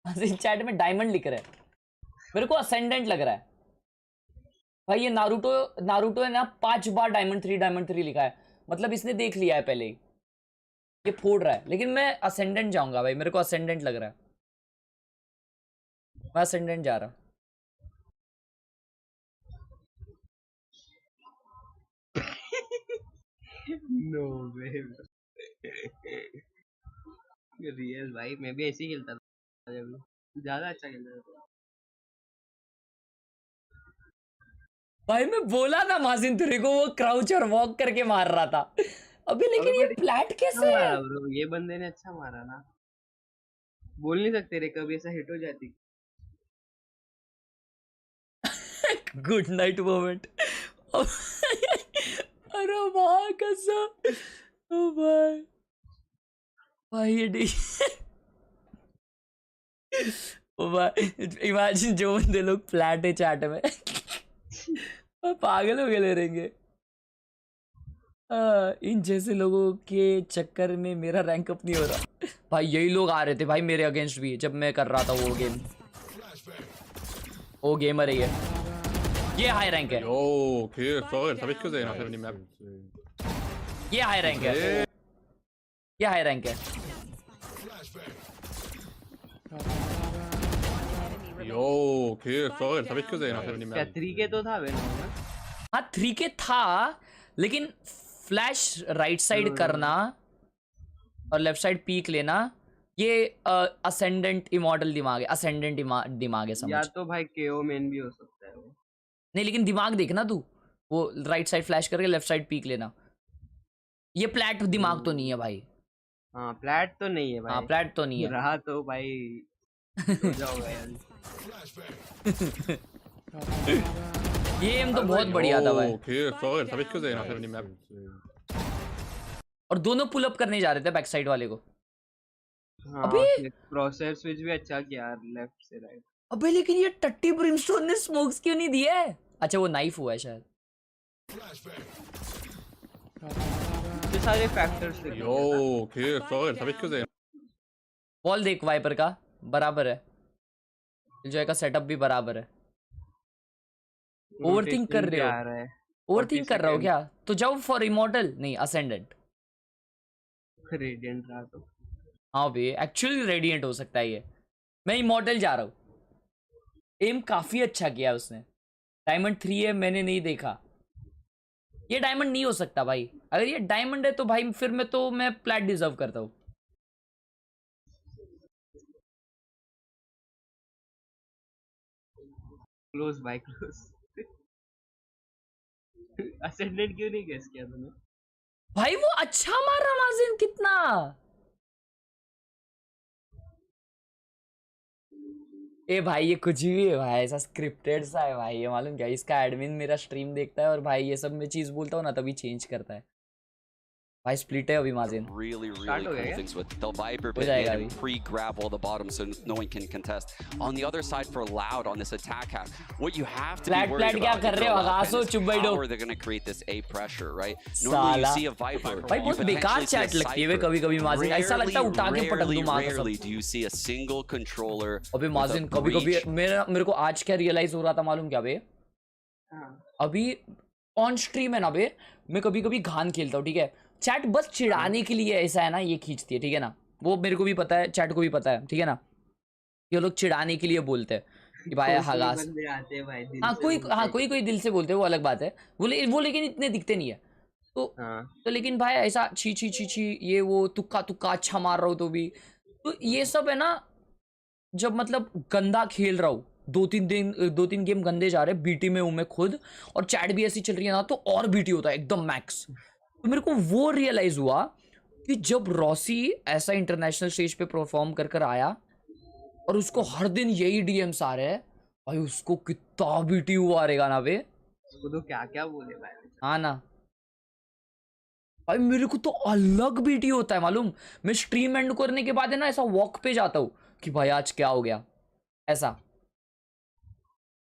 चैट में डायमंड लिख रहे मेरे को असेंडेंट लग रहा है भाई। ये नारुतो है ना 5 बार डायमंड 3 लिखा है, मतलब इसने देख लिया है पहले ही। ये फोड़ रहा है लेकिन मैं असेंडेंट जाऊंगा भाई, मेरे को असेंडेंट लग रहा है। मैं असेंडेंट जा रहा। नो वे रियल भाई, मैं भी ऐसे ही खेलता था जब ज्यादा अच्छा खेलता था भाई। मैं बोला ना माजिन तेरे को वो क्राउच और वॉक करके मार रहा था अभी, लेकिन ये फ्लैट कैसे है? ब्रो ये बंदे ने अच्छा मारा ना, बोल नहीं सकते रे, कभी ऐसा हिट हो जाती। Good night moment. अरे वाह कसम, ओ भाई ये डी ओ भाई इमेजिन जो बंदे लोग फ्लैट है चैट में पागल हो गए ले रहेंगे। इन जैसे लोगों के चक्कर में मेरा रैंक अप नहीं हो रहा भाई। यही लोग आ रहे थे भाई मेरे अगेंस्ट भी जब मैं कर रहा था वो गेम। वो गेमर है ये हाई रैंक है। Okej, förut har vi inte kunnat göra det. ये हाई रैंक है। ये हाई रैंक है। Yo, oké, dat heb ik gezien. Dat heb ik niet meer. 3K तो था वे ना। हाँ 3K था, लेकिन फ्लैश राइट साइड करना और लेफ्ट साइड पीक लेना, ये असेंडेंट इमॉर्टल दिमाग है, असेंडेंट दिमाग है समझ। या तो भाई KO मेन भी हो सकता है वो। नहीं लेकिन दिमाग देखना तू, वो राइट साइड फ्लैश करके लेफ्ट साइड पीक लेना, ये प्लैट दिमाग तो नहीं है भाई। हाँ प्लैट तो नहीं है भाई। हाँ प्लैट तो नहीं है। रहा तो भाई हो जाओगा यार। ये एम तो बहुत बढ़िया था भाई। Oké, dat heb ik gezien. Dat heb ik niet meer. और दोनों पुल अप करने जा रहे थे बैक साइड वाले को। हाँ, अबे क्रॉसहेयर स्विच भी अच्छा किया यार, लेफ्ट से राइट। अबे लेकिन ये टट्टी ब्रिमस्टोन ने स्मोक्स क्यों नहीं दिए? अच्छा वो नाइफ हुआ है शायद। ये सारे फैक्टर्स थे। Yo, oké, dat heb ik gezien. Ball देख वाइपर का बराबर है, जो का सेटअप भी बराबर है। ओवरथिंक कर रहे हो? ओवरथिंक कर रहा हो क्या? तो जाओ फॉर इमॉर्टल, नहीं असेंडेंट। रेडिएंट रहा तो हाँ भाई एक्चुअली रेडिएंट हो सकता है ये। मैं इमॉर्टल जा रहा हूँ। एम काफी अच्छा किया उसने। डायमंड 3 है, मैंने नहीं देखा। ये डायमंड नहीं हो सकता भाई। अगर ये डायमंड है तो भाई फिर मैं प्लैट डिजर्व करता हूँ। Close by close. असेंडेंट क्यों नहीं गेस किया तूने? भाई वो अच्छा मार रहा माजिन कितना। ए भाई ये कुछ भी है भाई, ऐसा स्क्रिप्टेड सा है भाई। ये मालूम क्या, इसका एडमिन मेरा स्ट्रीम देखता है और भाई ये सब मैं चीज बोलता हूँ ना तभी चेंज करता है भाई। स्प्लिट है अभी माजिन। Really cool things with the Viper pit and pre-grab all the bottom so no one can contest. On the other side for Loud on this attack half, what you have to be worried about is how are they going to create this A pressure, right? Normally you see a Viper, भाई बहुत बेकार chat लगती है कभी-कभी माजिन, ऐसा लगता है उठा के पटक दूं मार। Rarely do you see a single controller. अबे माजिन कभी-कभी मेरे को आज क्या रियलाइज हो रहा था मालूम क्या बे? अभी ऑन स्ट्रीम है ना बे, मैं कभी-कभी घान खेलता हूँ, ठीक है? चैट बस चिढ़ाने के लिए ऐसा है ना, ये खींचती है, ठीक है ना? वो मेरे को भी पता है, चैट को भी पता है, ठीक है ना? ये लोग चिढ़ाने के लिए बोलते हैं कि भाई हगास। हाँ कोई दिल से बोलते हैं, वो अलग बात है। वो लेकिन इतने दिखते नहीं है तो लेकिन भाई ऐसा छी ये वो तुक्का अच्छा मार रहा हो तो भी, तो ये सब है ना, जब मतलब गंदा खेल रहा हूँ, 2-3 गेम गंदे जा रहे, बीटी में हूँ मैं खुद और चैट भी ऐसी चल रही है ना, तो और बीटी होता है एकदम मैक्स। तो मेरे को वो रियलाइज हुआ कि जब रॉसी ऐसा इंटरनेशनल स्टेज पे परफॉर्म कर आया और उसको हर दिन यही डीएम्स आ रहे हैं, भाई उसको कितना बीटी हुआ रहेगा ना बे। उसको तो क्या बोले भाई। हाँ ना भाई, मेरे को तो अलग बीटी होता है मालूम। मैं स्ट्रीम एंड करने के बाद है ना ऐसा वॉक पे जाता हूँ कि भाई आज क्या हो गया ऐसा।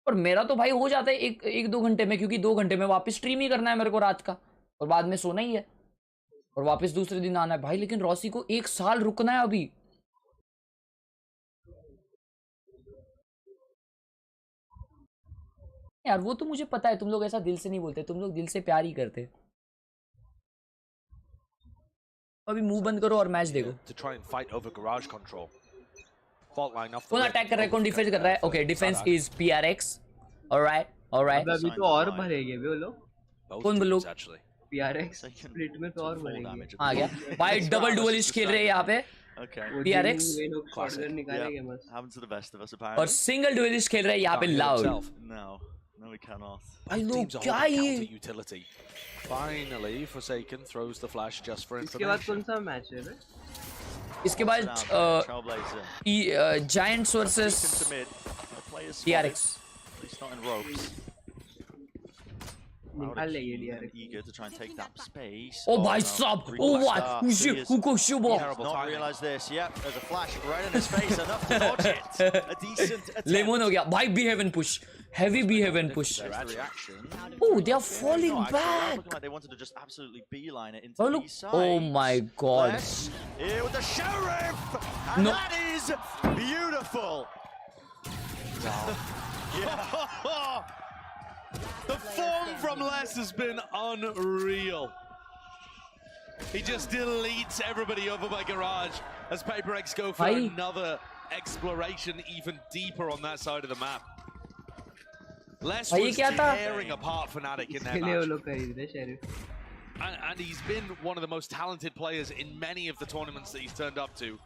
और मेरा तो भाई हो जाता है एक 2 घंटे में, क्योंकि 2 घंटे में वापस स्ट्रीम ही करना है मेरे को रात का, और बाद में सोना ही है और वापस दूसरे दिन आना है भाई। लेकिन रॉसी को 1 साल रुकना है अभी। यार वो तो मुझे पता है, तुम लोग ऐसा दिल से नहीं बोलते, तुम लोग दिल से प्यार ही करते। अभी मुंह बंद करो और मैच देखो। कौन अटैक कर रहा है, कौन डिफेंस कर रहा है? Okay defence is PRX। Alright अभी तो और भरेंगे वो लोग। कौन लोग? PRX स्प्लिट में तो और भरेंगे। आ गया भाई, डबल डुअलिस्ट खेल रहे हैं यहाँ पे। PRX और सिंगल डुअलिस्ट खेल रहे हैं यहाँ पे लाउड। भाई लोग क्या ये? Finally, Forsaken throws the flash just for इसके बाद कौन सा मैच है? इसके बाद Giants versus PRX। Eager to try and take that space. Oh my sub! Oh what? Who Shubo? Not realize this. Yep, there's a flash right in his face, enough to dodge it. A decent attempt. Lemon हो गया भाई, behave and push. Heavy behave and push. Oh, they are falling back. Looking like they wanted to just absolutely beeline it into the side. Oh my god. Here with the sheriff, and that is beautiful. Yeah. The form from Les has been unreal. He just deletes everybody over by Garage as PaperX go for another exploration even deeper on that side of the map. Les was tearing apart Fnatic in their match. And he's been one of the most talented players in many of the tournaments that he's turned up to.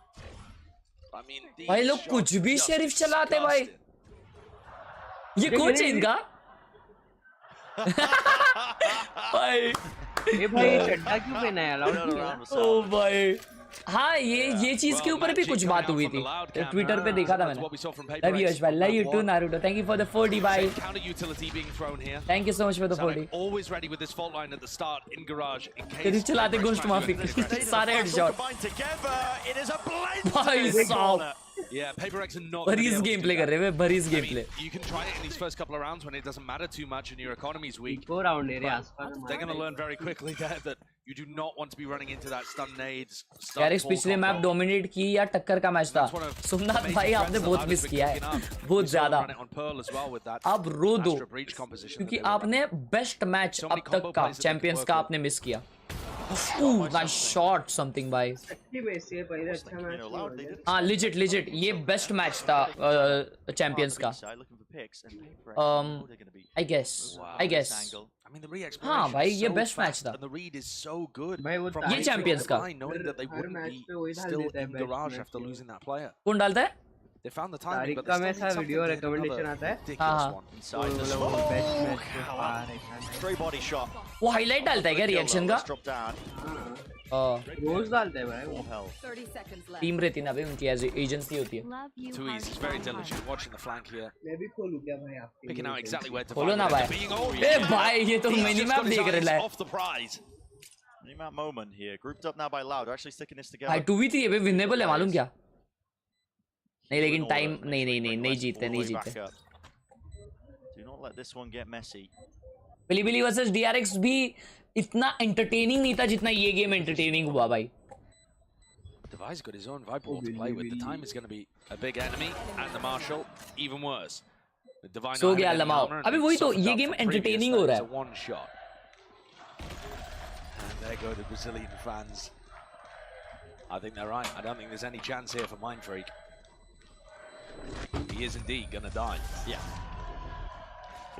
I mean, भाई लोग कुछ भी शरीफ चलाते भाई. ये coach है इनका? भाई ये भाई चड्डा क्यों पहना है अलाउड? ओ भाई हाँ ये चीज के ऊपर भी कुछ बात हुई थी ट्विटर पे देखा था मैंने. लव यू भाई, love you too Naruto. Thank you for the 40 भाई. Thank you so much for the 40. Always ready with this fault line at the start in Garage in case. तेरी चलाते गोश्त माफी सारे हेडशॉट भाई साहब. Yeah, PaperX are not भरीस game play कर रहे हैं, भरीस game play. You can try it in these first couple of rounds when it doesn't matter too much and your economy's weak. They're going to learn very quickly that you do not want to be running into that stun nades. PRX पिछले map dominate की या टक्कर का match था. सोमनाथ भाई आपने बहुत miss किया है, बहुत ज्यादा. आप रो दो क्योंकि आपने बेस्ट मैच अब तक का चैंपियंस का आपने मिस किया. Ooh, nice shot, something by. हाँ, legit, ये best match था champions का. I guess. हाँ भाई, ये best match था. ये champions का. कौन डालता है? They found the timing, but का में ऐसा वीडियो recommendation आता है. हाँ. Stray body shot. वो highlight डालता है क्या reaction का? रोज डालते हैं भाई. टीम रहती ना भाई उनकी as agency होती है. Too easy, he's very diligent, watching the flank here. मैं भी खोलूं क्या भाई आपके? Picking out exactly where to खोलो ना भाई. ए भाई ये तो minimap देख रहा है. Off the prize. Minimap moment here, grouped up now by Loud. They're actually sticking this together. भाई 2v3 ये भी winnable है मालूम क्या? नहीं लेकिन टाइम नहीं जीतते. Do not let this one get messy. Billy versus DRX भी इतना एंटरटेनिंग नहीं था जितना ये गेम एंटरटेनिंग हुआ भाई. Devi's got his own vibe ball to play with. The time is going to be a big enemy, and the Marshall even worse. The Divine सो गया लमाओ. अभी वही तो ये गेम एंटरटेनिंग हो रहा है. One shot. And there go the Brazilian fans. I think they're right. I don't think there's any chance here for Mind Freak. He is indeed gonna die. Yeah.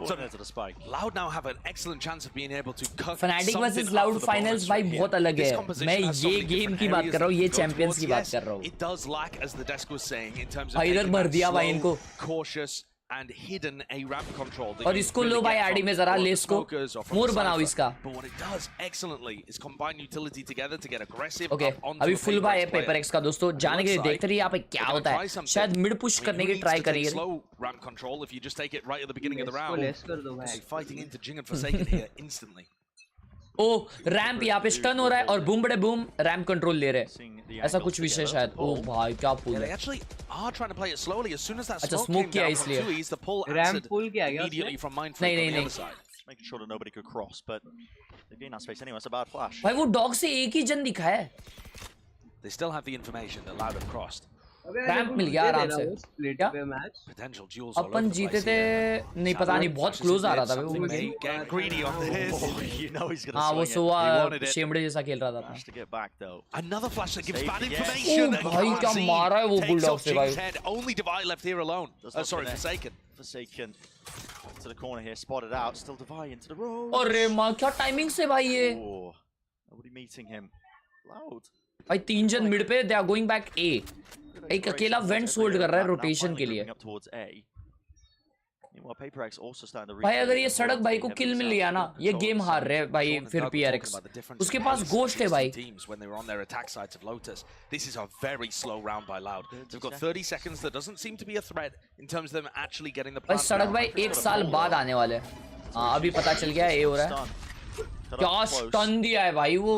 So to the spike. Loud now have an excellent chance of being able to cut. Fnatic versus Loud finals भाई बहुत अलग है. मैं ये game की बात कर रहा हूँ, ये चैंपियंस की बात कर रहा हूँ. It does lack, as the desk was saying, in terms of भाई इधर भर दिया भाई इनको. Cautious and hidden a ramp control. और इसको लो भाई आरडी में जरा ले इसको मोर बनाओ इसका. But what it does excellently is combine utility together to get aggressive. Okay, अभी फुल भाई है PaperX का दोस्तों. जाने के लिए देखते रहिए यहाँ पे क्या होता है. शायद मिड पुश करने की ट्राई करिए. Ramp control if you just take it right at the beginning of the round. Fighting into Jing and Forsaken here instantly. Oh ramp यहाँ पे स्टन हो रहा है और बूम बड़े बूम रैंप कंट्रोल ले रहे हैं. ऐसा कुछ विषय शायद. ओ भाई क्या पुल है. अच्छा स्मोक किया इसलिए. रैंप पुल किया गया. नहीं. Making sure that nobody could cross, but they gain that space anyway. It's a bad flash. भाई वो डॉग से एक ही जन दिखा है. They still have the information that Loud have crossed. Ramp मिल गया आराम से. क्या? अपन जीते थे नहीं पता नहीं बहुत क्लोज आ रहा था वो. हाँ वो सोवा शेमड़े जैसा खेल रहा था. Another flash that gives bad information. भाई क्या मारा है वो बुलडॉग से भाई. Only Divide left here alone. Sorry, Forsaken. To the corner here, spotted out. Still Divide into the road. अरे माँ क्या टाइमिंग से भाई ये. Nobody meeting him. Loud. भाई 3 जन मिड पे. They are going back A. एक अकेला वेंट्स होल्ड कर रहा है रोटेशन के लिए. भाई अगर ये सड़क भाई को किल मिल गया ना ये गेम हार रहे हैं भाई फिर PRX. उसके पास गोश्त है भाई. This is a very slow round by Loud. They've got 30 seconds. There doesn't seem to be a threat in terms of them actually getting the plan. सड़क भाई 1 साल बाद आने वाले. हाँ अभी पता चल गया ये हो रहा है. क्या स्टन दिया है भाई वो.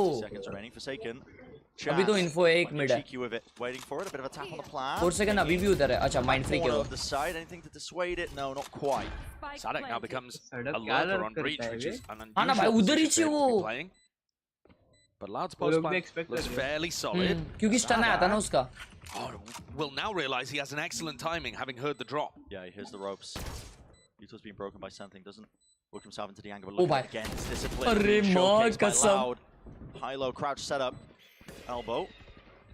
अभी तो इन्फो है 1 मिनट है. 4 सेकंड अभी भी उधर है. अच्छा माइंड फ्रीक है वो. Sadak now becomes a lurker on breach, which is an हाँ ना भाई उधर ही चाहिए वो. But Loud's post looks fairly solid. क्योंकि स्टन आया था ना उसका. Will now realize he has an excellent timing, having heard the drop. Yeah, he hears the ropes. Uto's been broken by something, doesn't work himself into the angle. But look again, it's discipline. अरे माँ कसम. High-low crouch setup. Elbow.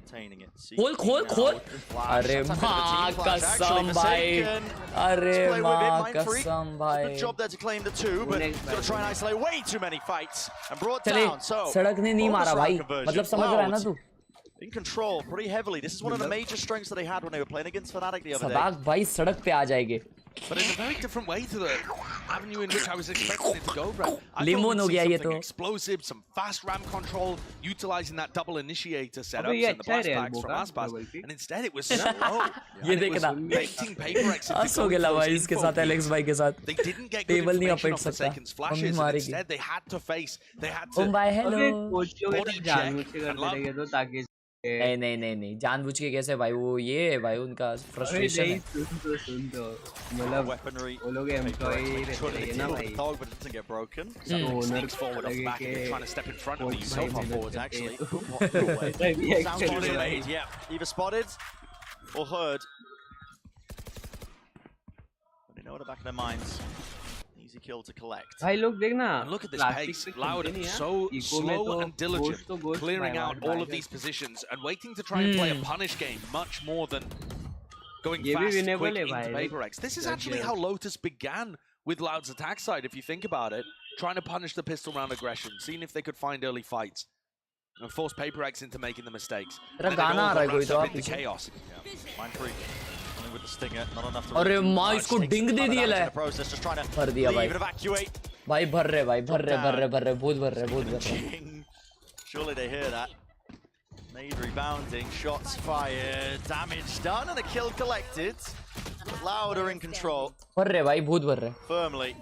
Retaining it. खोल अरे माँ कसम भाई अरे माँ कसम भाई Good job there to claim the two, but got to try and isolate way too many fights and brought चले down. So सड़क ने नहीं मारा भाई मतलब समझ रहा है ना तू in control pretty heavily. This is one of the major strengths that they had when they were playing against Fnatic the other day. सदाक भाई सड़क पे आ जाएंगे But in a very different way to the avenue in which I was expecting it to go, bro. I Limon हो thought गया we'd ये see something तो explosive, some fast RAM control, utilizing that double initiator setups and the blast packs from Aspas, and instead it was slow. ये देखना Baiting PaperX into हंस हो गया भाई इसके साथ एलेक्स भाई के साथ They didn't get good table नहीं information अपडेट off the सकता Saken's flashes, and instead they had to face, they had to भाई hello body check and love. नहीं जानबूझ के कैसे भाई वो ये है भाई उनका फ्रस्ट्रेशन है सुन तो मतलब weaponry वो लोग एम्प्लॉय रहते हैं ना भाई dog, but it doesn't get broken. So Sneaks forward off the back and trying to step in front of you. So far forwards, actually. Sounds good made, yeah. Either spotted or heard. But they know in the back of their minds. Easy kill to collect. भाई लोग देखना And look at this pace, Loud, so slow and diligent, clearing out all of these positions and waiting to try and play a punish game much more than going fast, quick into PaperX. This is actually how Lotus began with Loud's attack side, if you think about it, trying to punish the pistol round aggression, seeing if they could find early fights and force PaperX into making the mistakes. And then all got wrapped up into chaos. Mind free. With the stinger, not enough to अरे माँ इसको डिंग दे दिया ले भर दिया भाई भाई भर रहे बहुत भर रहे Surely they hear that. Nade rebounding, shots fired, damage done, and a kill collected. But Loud are in control. भर रहे भाई बहुत भर रहे Firmly.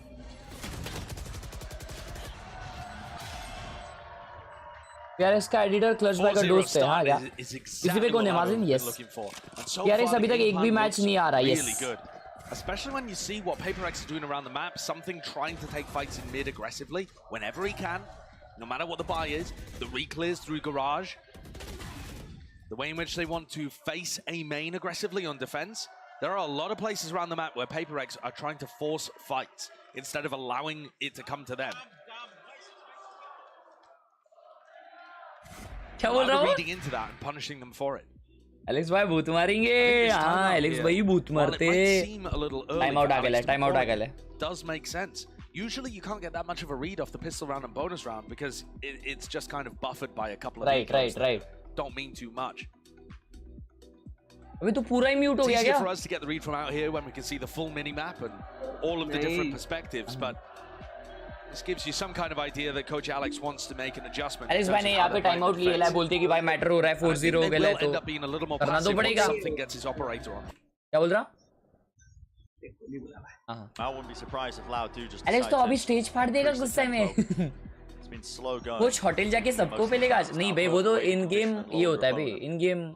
PRX का एडिटर क्लच बाय का दोस्त है हाँ क्या इसी पे कौन है माजिन यस PRX अभी तक एक भी मैच नहीं आ रहा yes Especially when you see what PaperX is doing around the map, something trying to take fights in mid aggressively whenever he can, no matter what the buy is, the reclears through garage, the way in which they want to face a main aggressively on defense. There are a lot of places around the map where PaperX are trying to force fights instead of allowing it to come to them. क्या बोल रहा हूँ? Reading into that and punishing them for it. Alex भाई भूत मारेंगे हाँ Alex भाई भूत मारते टाइम आउट आ गया Does make sense. Usually you can't get that much of a read off the pistol round and bonus round because it's just kind of buffered by a couple of right. Don't mean too much. अबे तो पूरा ही mute हो गया क्या? It's easier for us to get the read from out here when we can see the full mini map and all of the different perspectives, but this gives you some kind of idea that Coach Alex wants to make an adjustment. Alex भाई ने यहाँ पे time out लिया है बोलते कि भाई matter हो रहा है 4-0 हो गया है तो करना तो पड़ेगा क्या बोल रहा? एलेक्स तो अभी स्टेज फाड़ देगा गुस्से में कुछ होटल जाके सबको पेलेगा आज नहीं भाई वो तो इन गेम ये होता है भाई इन गेम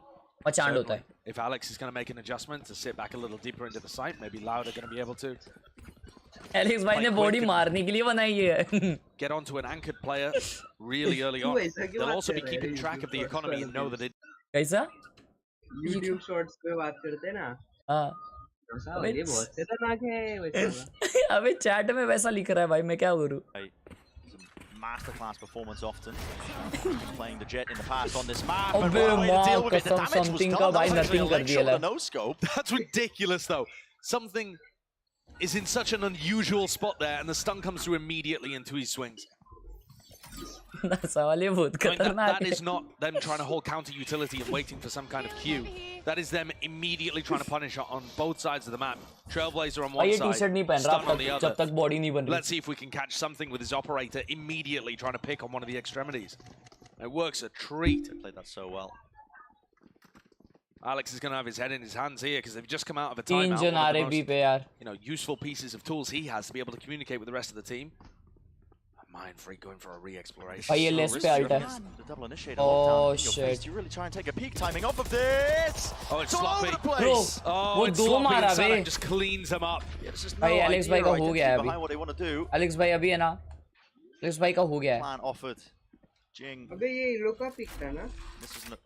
पचांड होता है If Alex is going to make an adjustment to sit back a little deeper into the site, maybe Loud are going to be able to. Alex भाई ने बॉडी मारने के लिए बनाई है Get onto an anchored player really early on. They'll also be keeping track of the economy and know that it. कैसा? YouTube shorts पे बात करते हैं ना? हाँ. ये बहुत से खतरनाक है वैसे. अबे चैट में वैसा लिख रहा है भाई मैं क्या करूँ? Masterclass performance often. Playing the jet in the past on this map. अबे माँ कसम something का भाई nothing कर दिया ले. No scope. That's ridiculous though. Something is in such an unusual spot there, and the stun comes through immediately into his swings. सवाल ये बहुत खतरनाक है. That is not them trying to hold counter utility and waiting for some kind of cue. That is them immediately trying to punish on both sides of the map. Trailblazer on one side, T-shirt नहीं पहन रहा stun on the other. जब तक body नहीं बन रही. Let's see if we can catch something with his operator immediately trying to pick on one of the extremities. It works a treat. They played that so well. Alex is going to have his head in his hands here because they've just come out of a timeout. One of the most, useful pieces of tools he has to be able to communicate with the rest of the team. Mind Freak going for a re-exploration. Oh shit! You really try and take a peek timing off of this. Oh, it's sloppy. Bro, oh, it's sloppy. And just cleans them up. भाई Alex भाई का हो गया है अभी. Alex भाई अभी है ना? Alex भाई का हो गया है. Plan offered. Jing. अबे ये इन लोग का पिक था ना? This is the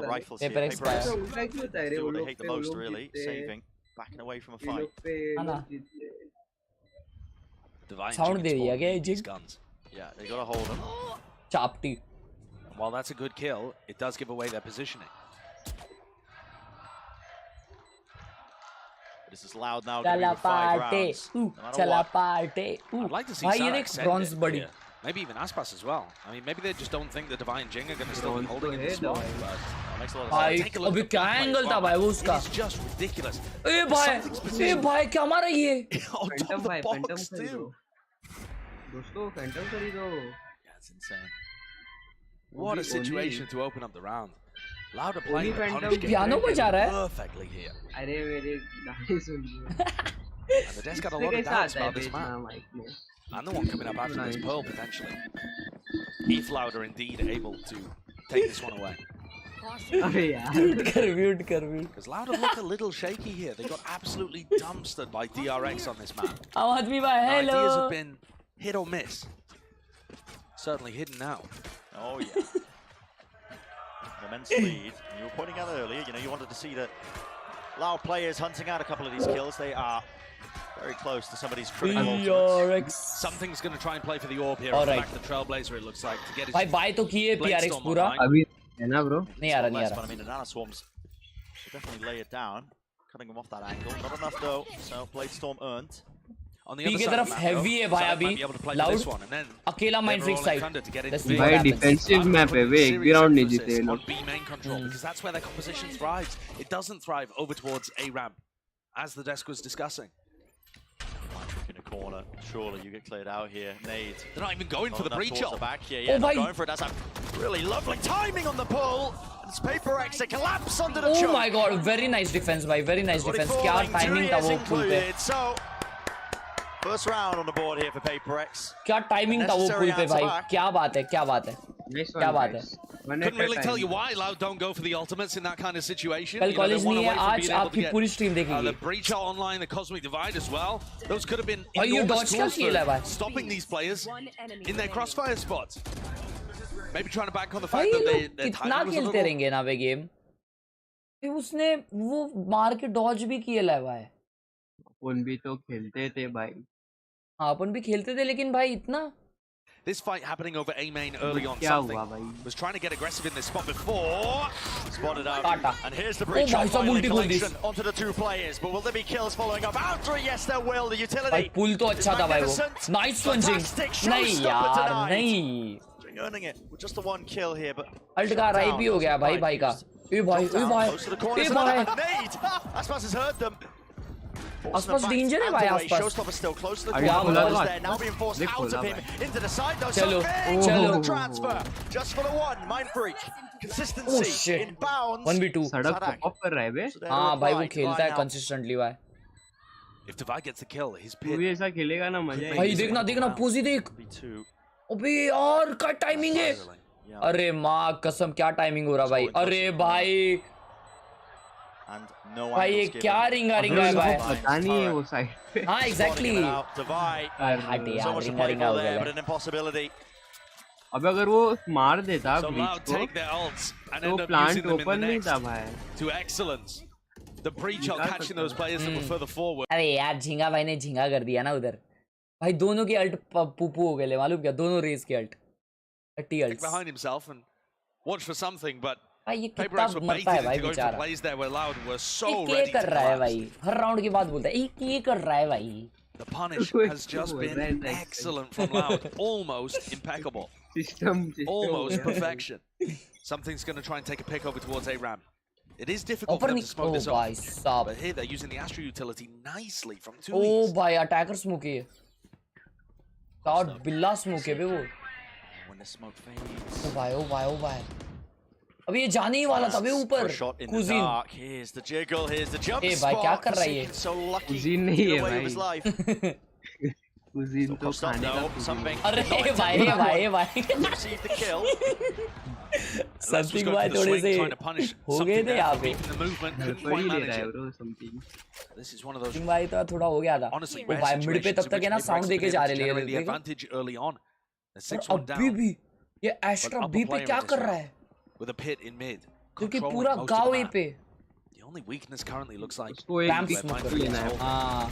rifles here. PaperX का. उनका क्यों होता है रे वो They लोग hate the most really, saving, backing away from a fight. Sound दे दिया क्या ये Yeah, they gotta hold them. चापटी. while that's a good kill, it does give away their positioning. This is Loud now. Chala party. Chala party. I'd like to see भाई ये Sarah देख extend bronze it body. here. Maybe even Aspas as well. I mean, maybe they just don't think the Divine Jing are going to still be holding in this spot. But makes a lot of भाई sense. Take a look अभी at the क्या play angle as था well. भाई वो उसका? It's just ridiculous. ए भाई क्या मारा ये? On top of the box too. दोस्तों फैंटम खरीदो. That's insane. What a situation to open up the round. Loud are Only playing the Phantom punish game piano बजा रहा है. perfectly here. अरे मेरे गाने सुनिए. And the desk got a lot of doubts about this man. And the one coming up after this Pearl, potentially. If Loud are indeed able to take this one away. Mute कर. Because Loud have looked a little shaky here. They got absolutely dumpstered by DRX on this map. आदमी भाई The ideas hello. have been hit or miss. Certainly hidden now. Oh, yeah. An immense lead. You were pointing out earlier, you wanted to see the Loud players hunting out a couple of these kills. They are very close to some of these critical PRX. Something's going to try and play for the orb here. All Right. right. Back the Trailblazer, it looks like, to get his भाई bye तो किए PRX Bladestorm पूरा. online. अभी है ना bro. नहीं आ रहा. But I mean, the Nana Swarms should definitely lay it down, cutting them off that angle. Not enough though, so Bladestorm earned. On the P other की side of तरफ the map, heavy है भाई Side अभी. might be able to play for Loud this one, and then अकेला they're mind flick rolling side. Thunder to get Let's into see it. what भाई happens. Defensive map है वे एक भी round नहीं जीते ये On लोग. B main control, because that's where their composition thrives. It doesn't thrive over towards A ramp, as the desk was discussing. In a corner, surely you get cleared out here. Nade. They're not even going for the breach towards ult. the back here. Yeah, Oh, not bhai. going for it. That's a really lovely timing on the pull. It's PRX. They collapse under the Oh choke. my god, very nice defense भाई, very nice Got it defense. क्या falling, timing था 2 वो years pull पे. included. So, first round on the board here for PRX. क्या timing था वो pull पे भाई. क्या बात है. क्या बात है. Couldn't really tell you why Loud don't go for the ultimates in that kind of situation. कल You know, they're college one नहीं है. away from आज being able to आपकी get, पूरी स्ट्रीम the देखेगी. breach ult online, the cosmic divide as well. Those could have been Oh, you enormous dodged क्या tools खेला है for भाई. stopping these players in their crossfire spots. Maybe trying to bank on the भाई fact that लोग their कितना timing was a खेलते little... रहेंगे ना वे गेम. उसने वो मार के डॉज भी किया है भाई. अपन भी तो खेलते थे भाई. हाँ अपन भी खेलते थे लेकिन भाई इतना. This fight happening over A main early on. क्या हुआ भाई? Was trying to get aggressive in this spot before. Spotted out. Kata. And here's the breach भाई on सब finally उल्टी बोल दी. collection onto the 2 players. But will there be kills following up? Out 3, yes there will. The भाई utility पुल तो अच्छा था भाई वो. magnificent. Nice punching. Fantastic नहीं showstopper यार tonight. नहीं. Earning it with just the 1 kill here, but alt का राइप भी हो गया भाई का. ए भाई close to the corner. A So भाई. another nade. Aspas has heard them. आसपास danger है भाई आसपास. Showstopper still close to the अरे corner. खोला Ball is बात. there. Now being forced देख out खोला of him भाई. into the side though. चलो, Something transfer just for the 1. Mind freak. Consistency Oh, shit. in bounds. 1v2. सड़क Sadak. Pop कर रहा है बे. So they're हाँ भाई वो replied खेलता है now. कंसिस्टेंटली भाई. If Divide gets the kill, his तू pit. भी ऐसा खेलेगा ना मजा भाई आएगा. देखना पोजी देख. B2. अबे यार क्या टाइमिंग है. Yeah. अरे माँ कसम क्या टाइमिंग हो रहा भाई. अरे भाई And no भाई ये angles given. क्या रिंगा है भाई. पता नहीं है वो साइड पे. हाँ exactly. Spotting it out. Divide. हट So यार much to रिंगा play रिंगा for हो there, गया. but an impossibility. अब अगर वो मार देता So ब्रीच Loud को take their ults and तो end up plant using them in open the नहीं next था भाई. to excellence. The breach ult catching those players that were further forward. अरे यार झिंगा भाई ने झिंगा कर दिया ना उधर. भाई दोनों के अल्ट पुपू हो गए मालूम क्या. दोनों रेस के ult. 30 Look ults. behind himself and watch for something, but भाई ये कितना PRX were मरता है baited भाई into going for बेचारा. plays there where Loud were so ये ready कर to रहा है collapse. भाई. हर राउंड के बाद बोलता है ये कर रहा है भाई. The punish has just been excellent from Loud. Almost impeccable. System Almost perfection. Something's going to try and take a pick over towards A ramp. It is difficult for ऊपर them to smoke this भाई off. साहब. But here they're using the Astro utility nicely from 2 oh leads. भाई attacker smoke है. God बिल्ला smoke है बे वो. When the smoke fades. ओ भाई. अभी ये जाने ही वाला था बे ऊपर. Shot in the cuisine. dark. Here's the jiggle. Here's the jump ए भाई क्या spot. कर रहा है ये? So lucky कुजीन to नहीं get है away with his भाई. life. कुजीन तो Stop खाने का though. कुजीन. Something. अरे भाई. Received the kill. Something going भाई for the थोड़े swing, से trying to punish हो गए something थे there, यहाँ पे. keeping the movement, couldn't थोड़ी quite ले manage रहा है it. Bro something. This is one of those something भाई तो थोड़ा हो गया था. honestly वो rare भाई मिड पे situations तब in तक है ना which साउंड PRX देके have जा been रहे able to generate the ले. advantage early on. The 6-1 और अभी down भी ये एस्ट्रा upper बी पे player क्या in this कर रहा round. है. with a pit in mid. क्योंकि controlling पूरा most of गांव the ए map. पे. The only weakness currently looks like उसको एक Ramp big smoke shot कर लेना है. हाँ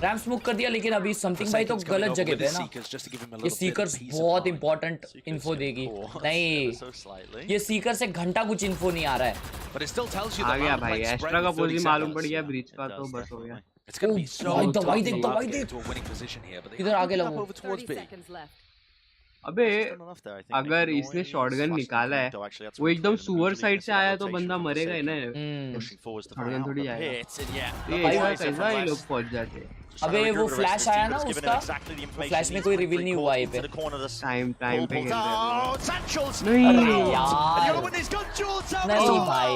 रैम स्मोक कर दिया, लेकिन अभी समथिंग भाई तो गलत जगह पे है ना। ये सीकर्स बहुत इंपॉर्टेंट इन्फो देगी। नहीं, ये सीकर से घंटा कुछ इन्फो नहीं आ रहा है। आ गया भाई, एस्ट्रा का पोजीशन मालूम पड़ गया, ब्रीच का तो बस हो गया। दवाई देख किधर आगे लगो। अबे अगर इसने शॉटगन निकाला है, वो एकदम सुअर साइड से आया तो बंदा मरेगा ही ना। शॉटगन थोड़ी आएगा, ये कैसा ये लोग पहुंच जाते। अबे वो फ्लैश आया ना उसका, फ्लैश में कोई रिवील नहीं हुआ ये पे। टाइम पे खेल रहे नहीं यार, नहीं भाई।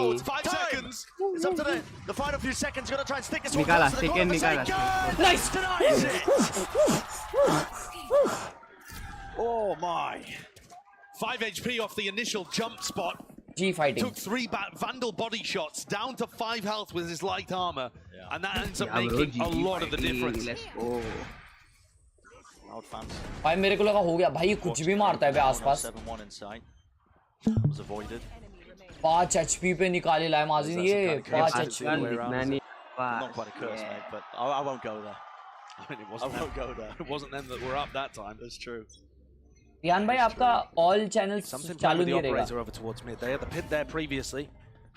निकाला, सेकंड निकाला। Nice. Oh my! 5 HP off the initial jump spot. G fighting. Took 3 Vandal body shots, down to 5 health with his light armor, and that ends up making a lot of the difference. Let's go. भाई मेरे को लगा हो गया भाई, कुछ भी मारता है बे आसपास। 5 HP पे निकाले लाए माजिद ये 5 HP। Not quite a curse, mate, but I won't go there. I mean, it wasn't them that were up that time. That's true. यान भाई आपका ऑल चैनल्स चालू नहीं रहेगा। Over towards mid. They had the pit there previously,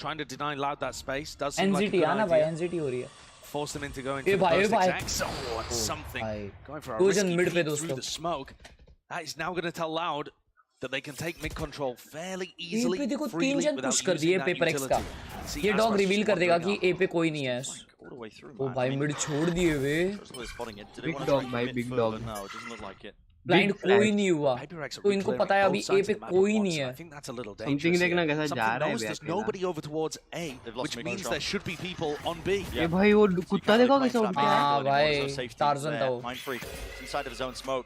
trying to deny Loud that space. Does seem like a NZT आना भाई, NZT हो रही है। Force them into going to the first attacks. Oh, and something going for a risky peek through the smoke. That is now going to tell Loud that they can take mid control fairly easily. ए पे देखो 3 जन push कर दिए PRX का। ये dog reveal कर देगा कि ए पे कोई नहीं है। ओ भाई मिड छोड़ दिए वे। बिग डॉग भाई, बिग डॉग। ब्लाइंड कोई नहीं हुआ, तो इनको पता है अभी ए पे कोई नहीं है। समथिंग देखना कैसा जा रहा है बे। Nobody over towards A, which means there should be people on B. ये भाई वो कुत्ता देखो कैसा उठ गया। हां भाई, टार्जन था वो।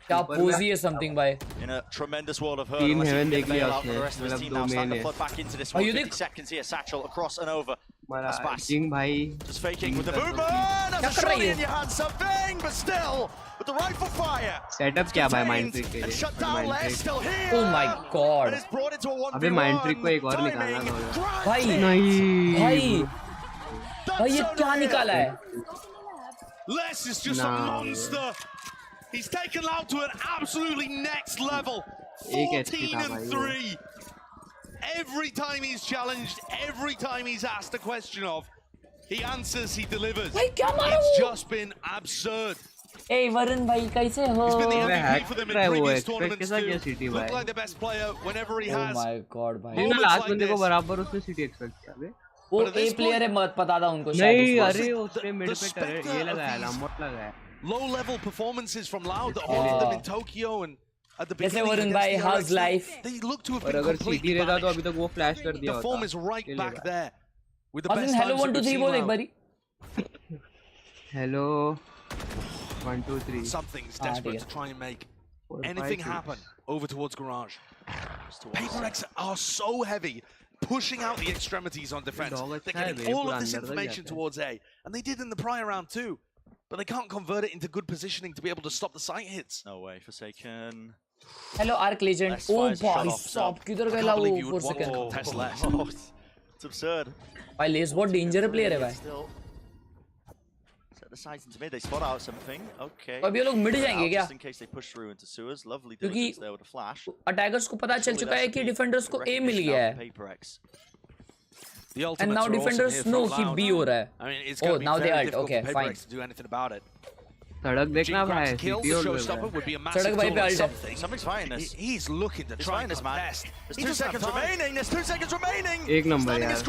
क्या पोजी है समथिंग भाई। In a tremendous world of hurt. Team heaven देख लिया उसने, मतलब 2 मेन है। भाई ये देख, seconds here, satchel across and over. King भाई just faking with the movement. क्या कर रही है? Something, but still with the rifle fire. Setup क्या भाई माइंड ट्रिक के लिए? Oh my god. अबे माइंड ट्रिक को एक और निकालना होगा भाई। नहीं भाई ये क्या निकाला है? Les is just a monster. He's taken Loud to an absolutely next level. 14-3. Every time he's challenged, every time he's asked a question of, he answers, he delivers. It's just been absurd. Hey Varun भाई कैसे हो? He's been the MVP for them in previous tournaments too. Looked like the best player whenever he has. Oh my god भाई। Last बंदे को बराबर उसने city expect किया बे। वो ए प्लेयर है, मत पता था उनको शायद। नहीं अरे उसने मिड पे ये लगाया, लंबोट लगाया। Low level performances from Loud that halted them in Tokyo and at the beginning. Varun भाई how's life? They look to have और been अगर completely सिटी रहता तो अभी तक वो फ्लैश कर दिया होता. The form is right back there with the best times. Hello 1 2 3 बोल एक बारी। Hello 1 2 3. Something's desperate to try and make anything happen over towards Garage. PRX are so heavy, pushing out the extremities on defense. They're getting all of this information towards A, and they did in the prior round too. But they can't convert it into good positioning to be able to stop the sight hits. No way, Forsaken. Hello Arc Legend. Oh भाई stop, किधर गया वो 4 second? It's absurd. भाई less बहुत danger player है भाई। Set the sights into mid, they spot out something. Okay. अभी ये लोग मिड जाएंगे क्या? In case they push through into sewers, lovely क्योंकि there with a flash. Attackers को पता चल चुका है कि डिफेंडर्स को ए मिल गया है। And now defenders know कि B हो रहा है। Oh, now they ult. Okay, fine. सड़क देखना भाई, सड़क भाई पे ult है। Something's fine. He's looking to try his best. There's 2 seconds remaining. There's 2 seconds remaining. एक नंबर यार।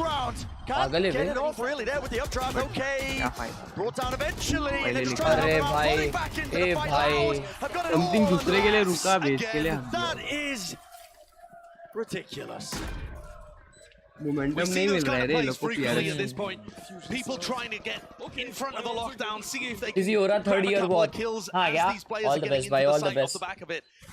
पागल है Get it off really there with the updraft. Okay. Brought down eventually. अरे भाई, ए भाई। समथिंग दूसरे के लिए रुका, बेच के लिए। That is ridiculous. मोमेंटम नहीं मिल रहा है रे लोगों को यार। People trying to get in front of the lockdown, see if they Busy हो रहा थर्ड ईयर बहुत। हाँ क्या? All the best भाई, all the best.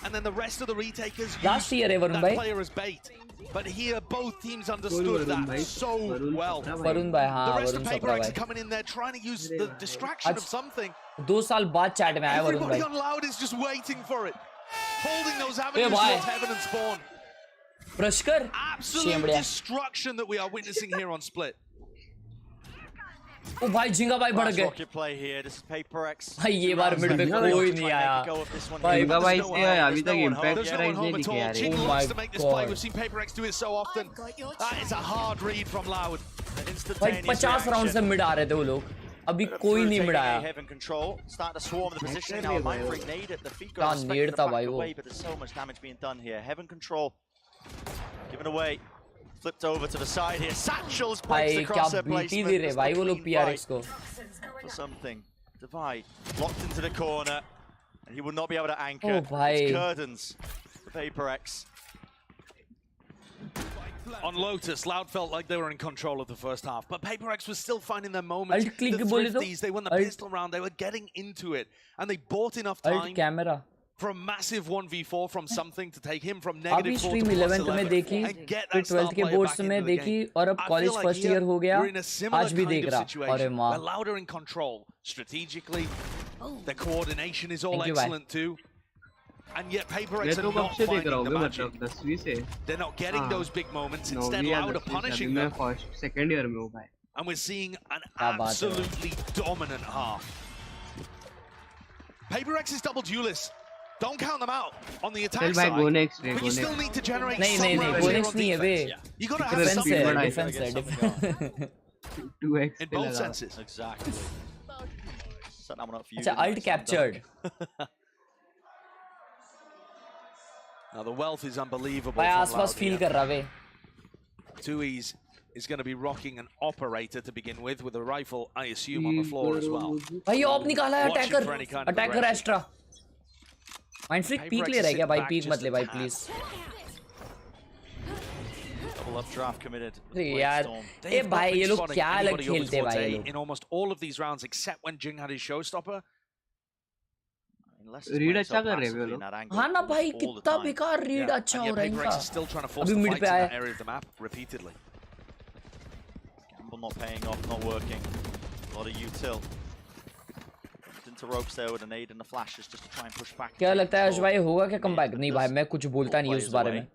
And then the rest of the retakers Last year है वरुण भाई। player as bait. But here both teams understood that so well. Varun भाई हाँ, The rest Varun of Sapra PayPX भाई। are coming in there trying to use the distraction of something. 2 साल बाद chat में आया वरुण भाई। Everybody on Loud is just waiting for it. Holding those avenues towards heaven and spawn. प्रश्कर Absolute destruction that we are witnessing here on Split. ओ भाई झिंगा भाई बढ़ गए rocket play here. This is PayPRX. भाई ये बार मिड में कोई नहीं आया भाई Gigabyte से अभी तक impact There's no one PRX home नहीं at दिखे all. यार Jing Oh wants my to make this play. God. We've seen PayPRX do it so often. That is a hard read from Loud. भाई 50 round से mid आ रहे थे वो लोग अभी कोई नहीं मिड आया Heaven control. Starting to swarm the position now. Mindfreak nade at the feet. क्या nade था भाई वो. But there's so much damage being done here. Heaven control. Given away. Flipped over to the side here. Satchels breaks the crosshair placement. BT दे रहे भाई वो लोग PRX को. For something. Divide. Locked into the corner. And he will not be able to anchor. Oh, bhai. It's curtains. The PayPRX. On Lotus, Loud felt like they were in control of the first half, but PayPRX was still finding their moments. Alt click The बोले तो. thrifties, they won the pistol round, they were getting into it, and they bought enough Alt time camera. for a massive 1v4 from something to take him from अभी negative 4 stream to plus 11th में 11 देखी and get फिर that star 12th के player boards back में into the देखी game. और अब I college feel like first here year हो गया we're in a similar आज भी kind देख of रहा situation अरे माँ where Loud are in control strategically. Their coordination is all Thank you, bye. excellent too. And yet मैं PayPRX तो are कब not से देख finding रहा हूँ the magic. मतलब 10वीं से They're not getting those big moments. Instead, 9वीं या Loud are 10वीं से अभी punishing मैं them. फर्स्ट सेकंड ईयर में हूँ भाई And we're seeing an क्या बात है absolutely dominant half. PayPRX is double duelist. Don't count them out on the attack चल भाई side. go next रे But go you still next need to generate नहीं some नहीं नहीं pressure वो on नेक्स्ट नहीं है बे defense. You gotta have defence something है bad डिफेंस है डिफेंस 2x in पे both लगा senses. Exactly. Set that one up for you. अच्छा alt captured Now the wealth is unbelievable. भाई from आसपास Loud फील here. कर रहा वे 2E's is going to be rocking an operator to begin with a rifle, I assume, on the floor as well. भाई ये op निकाला है Watching attacker for any kind of attacker aggression. Astra Mindfreak peek ले रहा है क्या भाई peek मत ले भाई please Double up draft committed. अरे यार They've ए not भाई been ये लोग spotting क्या अलग anybody over खेलते हैं भाई ये forte लोग in almost all of these rounds except when Jing had his showstopper. Unless it's read playing अच्छा so कर रहे हैं passively वो in लोग that angle हाँ ना भाई all the कितना time. बेकार रीड Yeah, अच्छा and हो yet रहा है PayPRX इनका is still trying to force अभी the मिड fights पे in आया that area of the map repeatedly. Gamble not paying off, not working. A lot of util. Into ropes there with a nade and the flashes just to try and push back. क्या लगता है अर्श भाई होगा क्या comeback नहीं भाई मैं कुछ बोलता नहीं उस बारे में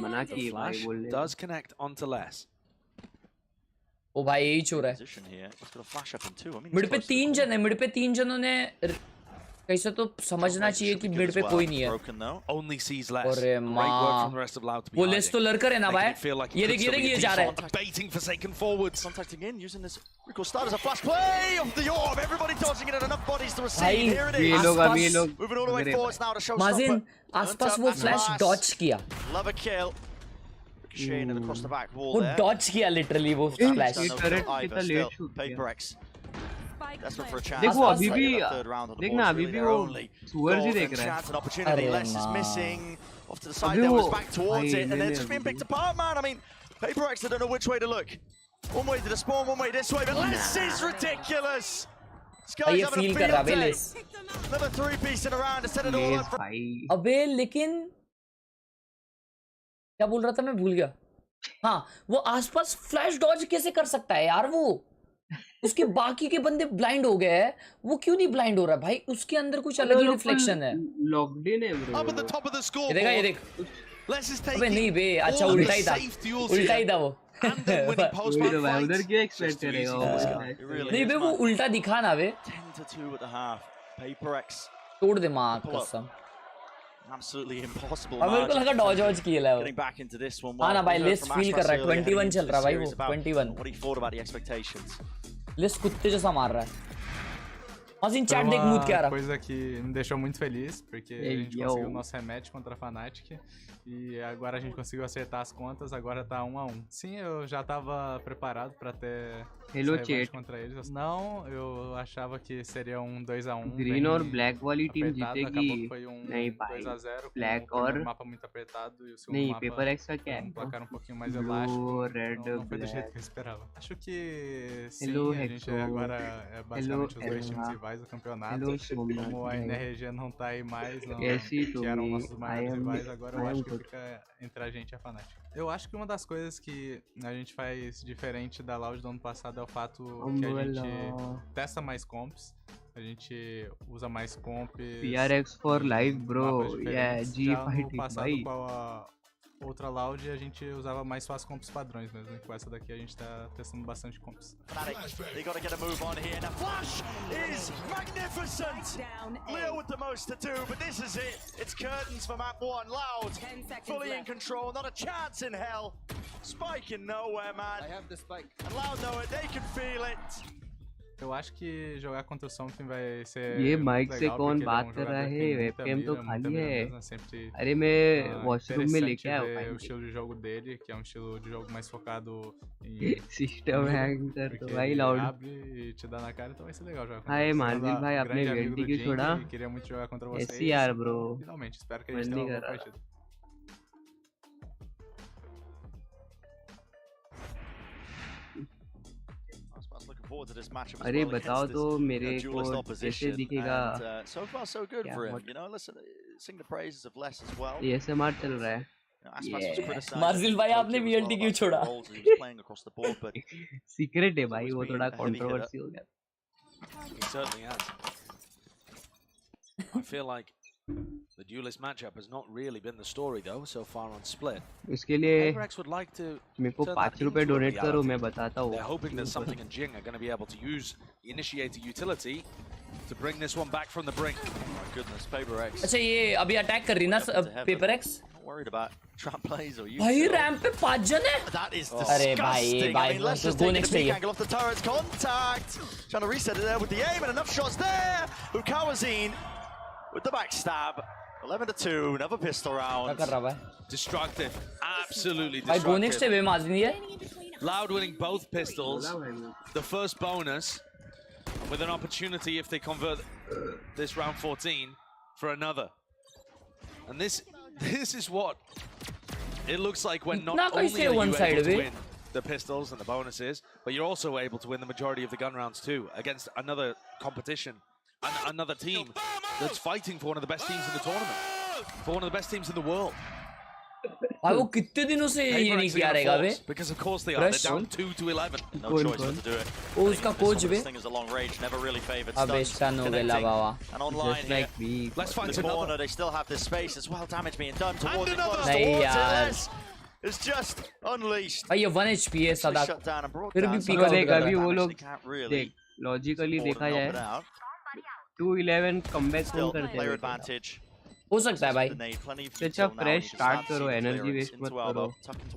मना किए भाई बोलने Does connect onto less. ओ भाई यही चो रहा है Position here. He's got a flash up in two. I mean, mid पे तीन जन है मिड पे तीन जनों ने कैसे तो समझना चाहिए कि मिड पे कोई नहीं है broken though. Only sees less. अरे Great work from माँ the rest of Loud to be वो लेस तो hiding. लड़कर है ना Making भाई it feel like ये it देख could ये still be a जा रहा है decent baiting Forsaken forwards. Contacting in, using this recall start as a flash play off the orb. Everybody dodging it and enough bodies to receive. भाई Here it ये is. लोग अभी ये लोग Moving all the way forwards now to show माजिन आसपास वो flash डॉच किया Love a kill. Ricocheting it across the back wall वो there. डॉच किया लिटरली वो फ्लैश ये turret कितना late shoot किया। PayPRX. Desperate for a chance. देखो अभी भी Third round on the देखना board, अभी really भी their वो only सूअर जी golden देख रहा है chance and opportunity. अरे Less is माँ। missing. Off to the side अभी there वो was back towards भाई it and they're मैंने just being अभी picked apart, man. I mean, PayPRX, they don't know which way to look. One way to the spawn, one way this way, but Less is ridiculous. This भाई guy's ये having feel a कर रहा field है day. Less Another three-piece in a round to set it all less up. भाई अबे लेकिन क्या बोल रहा था मैं भूल गया हाँ वो आसपास फ्लैश डॉज कैसे कर सकता है यार वो उसके बाकी के बंदे ब्लाइंड हो गए हैं वो क्यों नहीं ब्लाइंड हो रहा है भाई उसके अंदर कुछ अलग ही रिफ्लेक्शन है लॉकडाउन है Up at the bro top of the ये scoreboard. देखा ये देख Less is अबे taking नहीं बे अच्छा all of उल्टा the ही था safe duels उल्टा ही here था वो and then winning post-match तो भाई उधर fights. क्यों एक्सपेक्ट करेगा वो It really नहीं is, बे वो man. उल्टा दिखा ना बे 10-2 at the half. PayPRX. तोड़ दे माँ कसम Absolutely impossible. अब मेरे को margin. लगा डॉज वॉज किया है वो Getting back into this one. हाँ ना भाई we heard list from feel Ashras कर रहा है earlier heading 21 into चल the रहा है भाई series वो about 21 What he thought about the expectations. List कुत्ते जैसा मार रहा है Mazinho chat deck muito, cara. Coisa que me deixou muito feliz, porque a gente Yo. conseguiu o nosso rematch contra a Fnatic e agora a gente conseguiu acertar as contas, agora tá 1-1. Sim, eu já tava preparado pra ter Hello, essa revanche chat. contra eles. Não, eu achava que seria 2-1. Green और black वाली team apertado, जीतेगी acabou que foi नहीं भाई 2-0 com black o और primeiro mapa muito apertado e o segundo नहीं mapa PayPRX का क्या um है placar um pouquinho mais Blue, elástico. red, Não foi do jeito black. que eu esperava. Acho que sim, Hello, a gente Hexo. agora é basicamente os dois times Hello, rivais do Hello, campeonato. Soma. Como a NRG não tá aí mais, não, Yes, que eram Toby. nossos maiores I am- rivais, agora I eu am acho que good. fica entre a gente e a Fnatic. Eu acho que uma das coisas que a gente faz diferente da Loud do ano passado é o fato que a gente testa mais comps, a gente usa mais comps. PRX for live, bro. mapas diferentes. Yeah, Já no G5 passado भाई. com outra Loud a gente usava mais só as comps padrões mesmo. E com essa daqui a gente tá testando bastante comps. They gotta get a move on here. Now Flash is magnificent! Leo with the most to do, but this is it. It's curtains for map 1. Loud, fully in control, not a chance in hell. Spike in nowhere, man. I have the spike. And Loud know it, they can feel it. Eu acho que jogar contra o Something vai ser ये mic muito से legal, कौन porque ele बात é um कर jogador रहा que है? tem muita webcam तो mira, खाली muita है. mira, sempre, अरे मैं वॉशरूम में लेके आया ver हूँ. o estilo de jogo dele, que é um estilo de jogo mais focado em system hang कर porque तो भाई ele loud. abre e te dá na cara, então vai ser legal jogar contra हाय você. Margin भाई आपने Grande amigo वेल्टी do क्यों Jink, छोड़ा? queria muito jogar contra vocês. ऐसे यार bro. Finalmente, espero que a gente मन tenha नहीं uma कर boa रहा. partida. अरे बताओ तो मेरे को कैसे दिखेगा? So far so good Yeah, for him. what- You know, listen, sing the praises of Les as well. ASMR चल रहा है. मार्जिल भाई आपने VLT क्यों छोड़ा? सीक्रेट है भाई, वो थोड़ा कंट्रोवर्सी हो गया. He certainly has. I feel like the duelist matchup has not really been the story though so far on Split. उसके लिए PRX would like to मेरे को turn that ₹5 into a donate करो, reality. मैं बताता हूँ. They're hoping that something and Jing are going to be able to use the initiator utility to bring this one back from the brink. Oh my goodness, PayPX. अच्छा ये अभी attack कर रही ना PRX? Not worried about trap plays or you. भाई ramp पे 5 जन है. That is अरे disgusting. भाई I mean, let's just go take next the peak day. angle off the turret's contact. Trying to reset it there with the aim and enough shots there. Ukawazine with the backstab. 11-2, another pistol round. क्या कर रहा भाई? Destructive, absolutely भाई go next destructive. day margin ये. Loud winning both pistols. The first bonus with an opportunity if they convert this round 14 for another. And this is what it looks like when not only are you able to win the pistols and the bonuses, but you're also able to win the majority of the gun rounds too against another competition, another team that's fighting for one of the best teams in the tournament, for one of the best teams in the world. भाई वो कितने दिनों से ये नहीं किया रहेगा बे? Because of course they are. They're down 2-11. No choice but to do it. वो उसका कोच बे. This thing is a long range, never really favored. अबे इसका नो गेला बाबा. And online Just like me. Let's find the another. corner, they still have this space as well. Damage being done towards it. नहीं यार. It's just unleashed. भाई ये 1 HP है सदा. Shut down and brought फिर down. भी So peak out देख कर अभी रहा है. वो लोग they can't really देख लॉजिकली afford to देखा knock it जाए out. 2-11 कमबैक कौन Still, करते player हैं? advantage. हो सकता है भाई. तो अच्छा फ्रेश स्टार्ट करो, एनर्जी वेस्ट मत करो.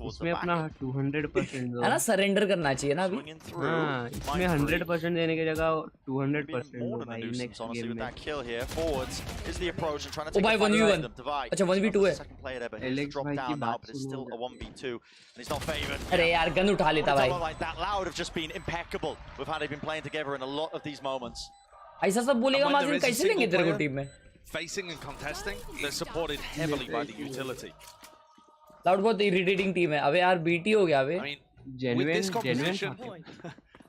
इसमें अपना 200% दो. है ना सरेंडर करना चाहिए ना अभी. हाँ, इसमें 100% देने की जगह 200% दो More than a भाई nuisance, next honestly, game with में. that kill here. Forwards is the approach and trying to oh take भाई a fight 1v1. away from Divide. अच्छा 1v2 है. Second player there, but he's Alex dropped भाई की down now, बात but it's still a 1v2, and he's not favored. अरे यार gun उठा लेता भाई. Like that, Loud have just been impeccable with how they've been playing together in a lot of these moments. ऐसा सब बोलेगा And when margin there is a कैसे लेंगे single तेरे को player टीम में? facing and contesting, they're supported heavily by the utility. Loud बहुत irritating team है. अबे यार बीटी हो गया बे. I mean, with genuine this composition, genuine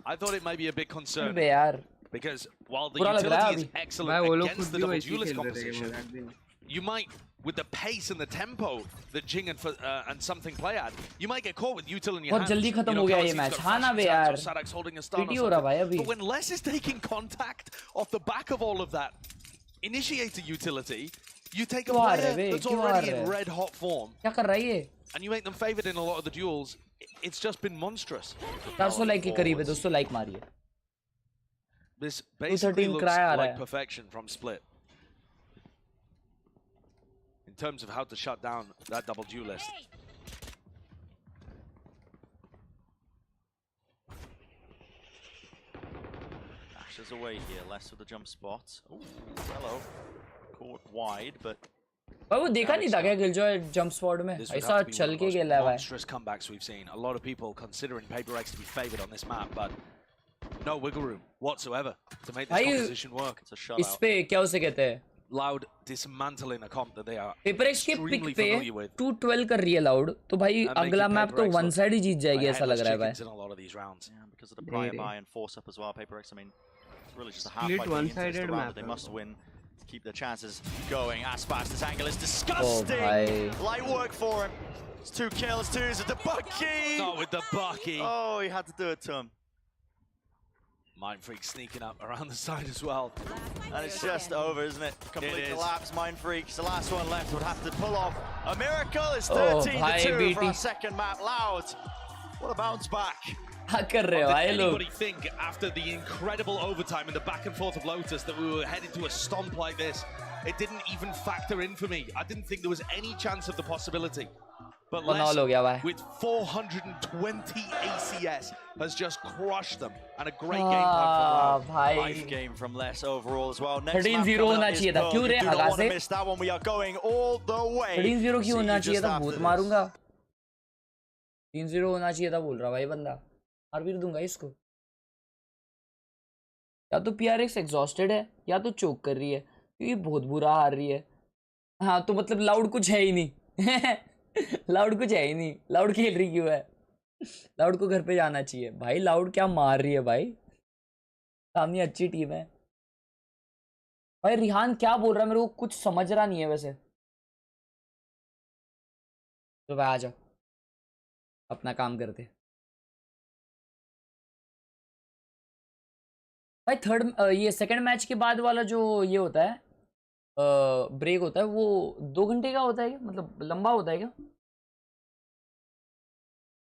I thought it might be a bit concerning. बे यार. Because while the बुरा लग रहा है utility is अभी. excellent भाई वो लोग against खुद the भी double वैसे ही duelist खेल रहे हैं composition, मजाक भी नहीं. you might, with the pace and the tempo that Jing and something play at, you might get caught with util in your बहुत hands. जल्दी खत्म हो गया ये मैच. हाँ ना बे यार. पीटी हो रहा भाई अभी. But when Les is taking contact off the back of all of that initiator utility, you take a क्यों आ रहे player बे? that's क्यों आ already रहे? in red hot form क्या कर रहा है ये? and you make them favored in a lot of the duels. It's just been monstrous. 400 like के करीब है. 200 लाइक मारिए. This basically looks cry आ रहा like है. perfection from Split in terms of how to shut down that double duelist. Dashes away here, less with the jump spot. Ooh, hello. Caught wide, but भाई वो देखा नहीं था क्या killjoy jump spot में? This would ऐसा have to be one चल of के the खेला है most भाई. monstrous comebacks we've seen. A lot of people considering PayPX to be favored on this map, but no wiggle room whatsoever to make this भाई composition work. It's a इस shutout. पे क्या उसे कहते हैं? Loud dismantling a comp that they are PayPX के pick extremely पे familiar with. 212 कर रही है लाउड. तो भाई And making अगला मैप तो PayPX वन look साइड ही जीत जाएगी like ऐसा लग headless रहा है भाई. chickens in a lot of these rounds. yeah, because of the prior Really? buy and force up as well, PayPX, I mean, it's really just a Split half-fight into this one-sided round, map, but they bro. must win to keep their chances going. Aspas, this angle is disgusting! भाई. Light work for him. It's 2 kills, 2 is the Bucky! Not with the Bucky. Oh, he had to do it to him. Mind Freak sneaking up around the side as well. And it's just over, isn't it? Complete collapse. Mind Freaks, the last one left, would have to pull off a miracle. It's 13-2 for our second map. Loud. What a bounce back. Did anybody think after the incredible overtime and the back and forth of Lotus that we were headed to a stomp like this? It didn't even factor in for me. I didn't think there was any chance of the possibility. But Les, with 420 ACS, has just crushed them. And a great game plan from Loud. Life game from Les overall as well. 13-0 होना चाहिए था. क्यों रे हगा से? 13-0 we are going all the way. 13-0 क्यों होना चाहिए था? भूत मारूंगा. 3-0 होना चाहिए था बोल रहा भाई बंदा. मार भी दूंगा इसको. या तो PRX एग्जॉस्टेड है या तो चोक कर रही है. ये बहुत बुरा हार रही है. हाँ तो मतलब लाउड कुछ है ही नहीं. लाउड कुछ है ही नहीं. लाउड खेल रही क्यों है? लाउड को घर पे जाना चाहिए भाई. लाउड क्या मार रही है भाई. सामने अच्छी टीम है भाई. रिहान क्या बोल रहा है मेरे को कुछ समझ रहा नहीं है वैसे. तो भाई आ जाओ अपना काम करते भाई. ये सेकंड मैच के बाद वाला जो ये होता है ब्रेक होता है वो 2 घंटे का होता है क्या? मतलब लंबा होता है क्या?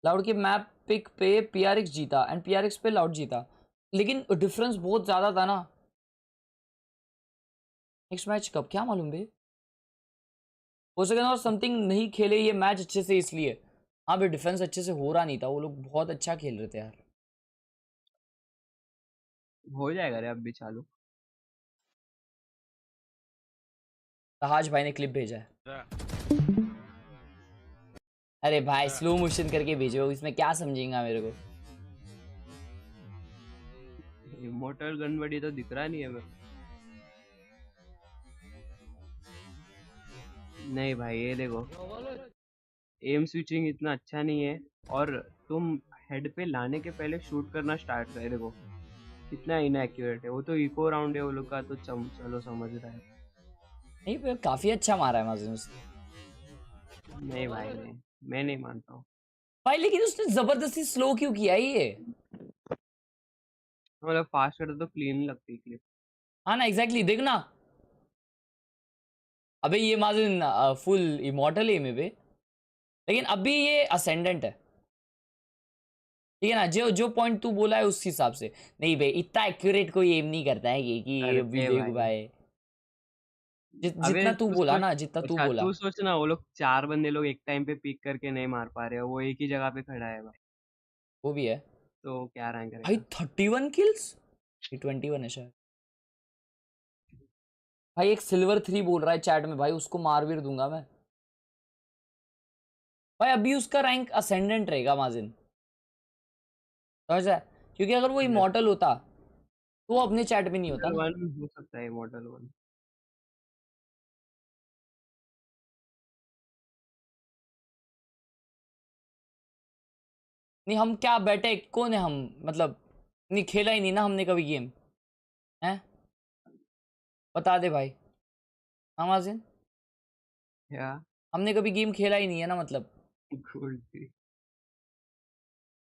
लाउड के मैप पिक पे PRX जीता एंड PRX पे लाउड जीता, लेकिन डिफरेंस बहुत ज़्यादा था ना. नेक्स्ट मैच कब क्या मालूम भाई. हो सके ना और समथिंग नहीं खेले ये मैच अच्छे से इसलिए. हाँ भाई डिफेंस अच्छे से हो रहा नहीं था. वो लोग बहुत अच्छा खेल रहे थे यार. हो जाएगा रे अब भी चालू. तहाज भाई ने क्लिप भेजा है. अरे भाई स्लो मोशन करके भेजो. इसमें क्या समझेगा मेरे को. इमोर्टल गन बड़ी तो दिख रहा नहीं है मेरे. नहीं भाई ये देखो एम स्विचिंग इतना अच्छा नहीं है और तुम हेड पे लाने के पहले शूट करना स्टार्ट कर. देखो इतना इनएक्यूरेट है. वो तो इको राउंड है वो लोग का तो चलो समझ रहा है. नहीं काफी अच्छा मारा है माजिन उसने. नहीं भाई नहीं मैं नहीं मानता हूँ भाई. लेकिन उसने जबरदस्ती स्लो क्यों किया ये. मतलब फास्ट करता तो क्लीन लगती क्लिप. हाँ ना एग्जैक्टली. देखना अबे ये माजिन फुल इमॉर्टल एम है बे, लेकिन अभी ये असेंडेंट है. ठीक है ना. जो पॉइंट तू बोला है उस हिसाब से नहीं भाई. इतना एक्यूरेट कोई एम नहीं करता है कि देख भाई. जितना तू बोला ना जितना तू बोला. तू सोच ना वो लोग 4 बंदे लोग एक टाइम पे पिक करके नहीं मार पा रहे. वो एक ही जगह पे खड़ा है भाई. वो भी है तो क्या रैंक करेगा भाई. 31 किल्स. 21 है शायद भाई. एक सिल्वर 3 बोल रहा है चैट में भाई. उसको मार भी दूंगा मैं भाई. अभी उसका रैंक असेंडेंट रहेगा माजिन समझ रहा है. क्योंकि अगर वो इमॉर्टल होता तो वो अपने चैट में नहीं होता. 1 हो सकता है इमॉर्टल 1. नहीं हम क्या बैठे कौन है हम. मतलब नहीं खेला ही नहीं ना हमने कभी गेम है. बता दे भाई. हाँ माजिन क्या हमने कभी गेम खेला ही नहीं है ना. मतलब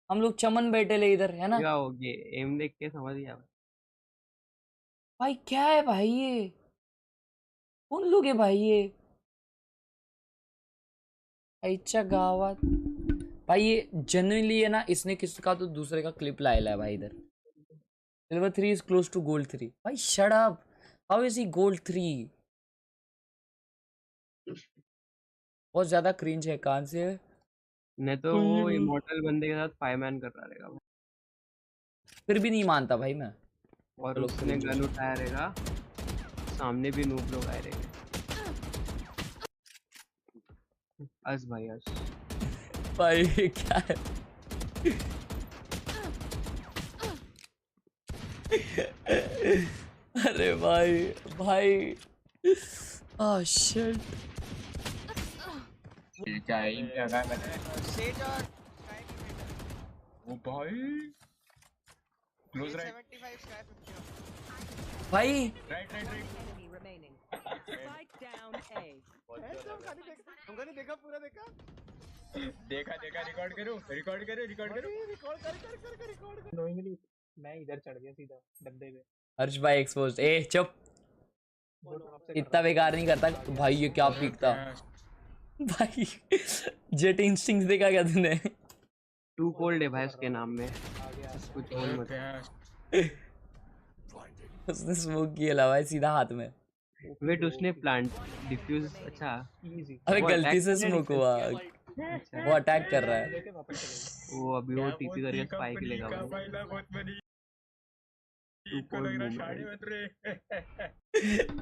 हम लोग चमन बैठे ले इधर है ना. क्या हो गया एम देख के समझ गया भाई. क्या है भाई ये. कौन लोग है भाई ये. अच्छा गावात भाई. ये जेन्युइनली है ना. इसने किसका तो दूसरे का क्लिप लाया है भाई इधर. Silver 3 is close to gold 3 भाई. Shut up. How is he gold 3. बहुत ज्यादा क्रिंज है. कहां से नहीं तो वो इमॉर्टल बंदे के साथ 5 मैन कर रहा रहेगा. फिर भी नहीं मानता भाई मैं. और उसने गन उठाया रहेगा. सामने भी नूब लोग आए रहेंगे. अस भाई अस भाई क्या है. अरे भाई भाई. Oh shit. क्या है इन क्या है मैंने सेज और वो भाई क्लोज राइट 75 स्काई 50 भाई. Right Spike down A. तुमको नहीं देखा पूरा देखा रिकॉर्ड करो. मैं इधर चढ़ गया सीधा डब्बे पे। हर्ष भाई एक्सपोज्ड। ए चुप, इतना बेकार नहीं करता भाई। ये क्या पीकता भाई। जेट इंस्टिंक्ट देखा क्या तूने? टू कोल्ड है भाई उसके नाम में, कुछ बोल मत। उसने स्मोक किया भाई सीधा हाथ में। वेट उसने प्लांट डिफ्यूज, अच्छा अरे गलती से स्मोक हुआ। वो अटैक कर रहा है। वो अभी वो टीपी करके स्पाइक लेगा वो।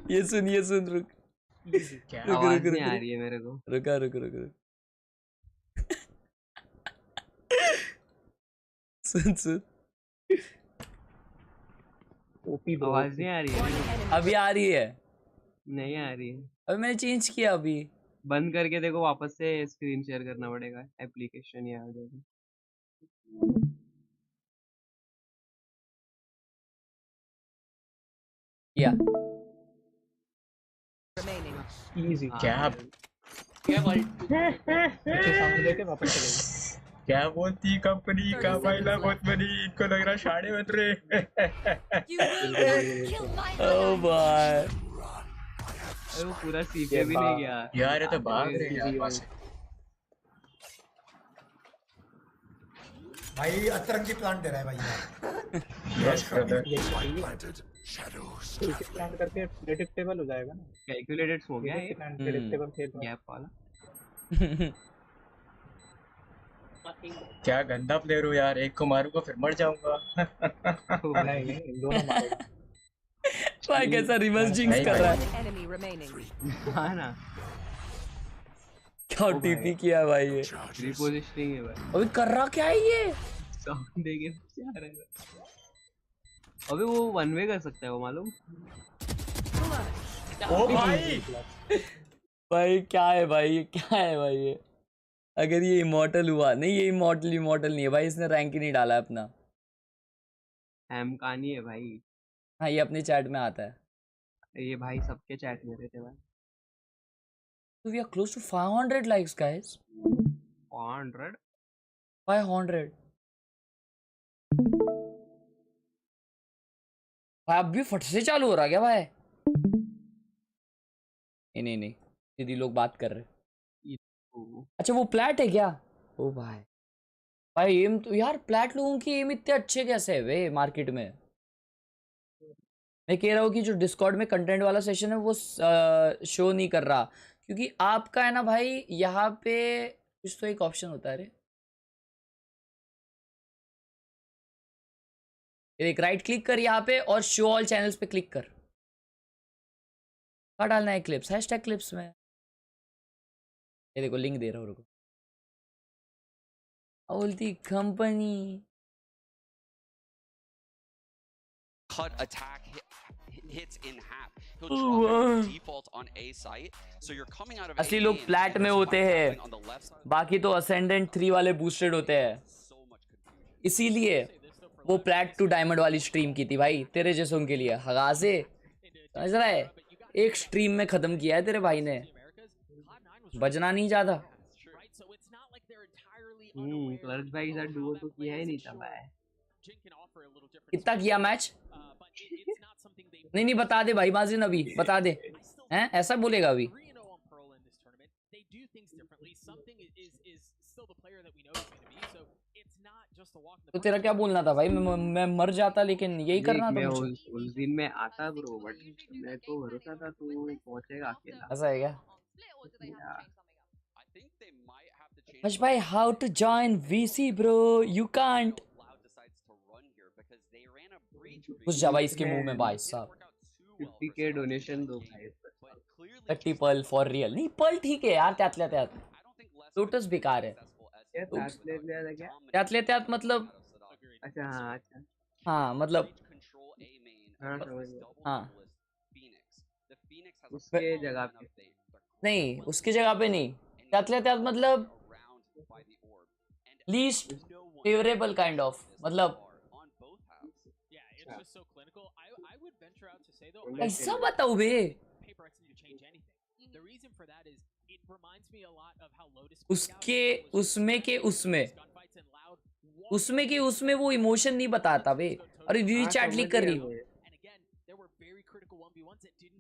ये सुन रुक। आवाज नहीं आ रही है मेरे को। रुक। सुन आवाज नहीं आ रही है। अभी आ रही है? नहीं आ रही है। अभी मैंने चेंज किया। अभी बंद करके देखो, वापस से स्क्रीन शेयर करना पड़ेगा एप्लीकेशन या जो। या इजी क्या भाई? सामने के वापस चले। क्या बोलती कंपनी का फाइला बहुत बड़ी, इनको लग रहा साढ़े मत रे। ओ भाई अरे वो पूरा सीपीए भी नहीं गया यार। ये तो भाग रहे हैं यार पास से। भाई अतरंगी प्लांट दे रहा है भाई यार। Yes brother. प्लांट करके प्रेडिक्टेबल हो जाएगा ना। कैलकुलेटेड हो गया ये प्रेडिक्टेबल खेल गैप वाला। क्या गंदा प्लेयर हो यार, एक को मारूंगा फिर मर जाऊंगा। नहीं दोनों मारेगा। भाई कैसा रिवर्स जिंक्स कर रहा है। हाँ ना, क्या टीपी किया भाई ये। रिपोजिशनिंग है भाई। अभी कर रहा क्या है ये? साउंड देके क्या रहेगा। अबे वो वन वे कर सकता है वो, मालूम? ओ भाई भाई क्या है भाई, क्या है भाई ये? अगर ये इमॉर्टल हुआ, नहीं ये इमॉर्टल नहीं है भाई, इसने रैंक ही नहीं डाला अपना। हैम कहानी है भाई। हाँ ये अपने चैट में आता है। ये भाई सबके चैट में रहते भाई। So we are close to 500 likes guys. 500 भाई अब भी फट से चालू हो रहा क्या भाई? नहीं दीदी लोग बात कर रहे। अच्छा वो प्लैट है क्या? ओ भाई एम तो यार, प्लैट लोगों की एम इतने अच्छे कैसे है वे मार्केट में? मैं कह रहा हूँ कि जो डिस्कॉर्ड में कंटेंट वाला सेशन है वो शो नहीं कर रहा, क्योंकि आपका है ना भाई यहाँ पे कुछ तो एक ऑप्शन होता है। एक राइट क्लिक कर यहाँ पे और शो ऑल चैनल्स पे क्लिक कर। क्या डालना है? क्लिप्स, हैशटैग क्लिप्स में। ये देखो लिंक दे रहा हूँ, रुको। बोलती company cut attack hits in half. He'll drop it default on A site. So you're coming out of असली लोग फ्लैट में होते हैं, बाकी तो असेंडेंट 3 वाले बूस्टेड होते हैं। इसीलिए वो फ्लैट टू डायमंड वाली स्ट्रीम की थी भाई, तेरे जैसों के लिए। हगासे समझ रहा है? एक स्ट्रीम में खत्म किया है तेरे भाई ने, बजना नहीं ज्यादा। क्लर्च भाई के साथ डुओ तो किया ही नहीं था भाई। कितना किया मैच? नहीं बता दे भाई माजिन, अभी बता दे। हैं ऐसा बोलेगा अभी? तो तेरा क्या बोलना था भाई? मैं मर जाता लेकिन यही करना था मुझे। उस दिन मैं आता ब्रो, बट मैं तो भरोसा था तू पहुंचेगा अकेला। ऐसा है क्या? Harsh bhai, how to join VC bro? You can't. घुस जा भाई इसके मुंह में भाई साहब। 50k डोनेशन दो भाई। 30 पर्ल फॉर रियल। नहीं पर्ल ठीक है यार, त्यातल्या त्यात। लोटस बेकार है। त्यातल्या त्यात मतलब? अच्छा हाँ, अच्छा हाँ मतलब हाँ उसके जगह पे नहीं, उसकी जगह पे नहीं। त्यातल्या त्यात मतलब लीस्ट फेवरेबल काइंड ऑफ, मतलब ऐसा बताओ बे। उसके उसमें के उसमें उसमें कि उसमें वो इमोशन नहीं बताता बे। अरे दीदी चैट लीक कर रही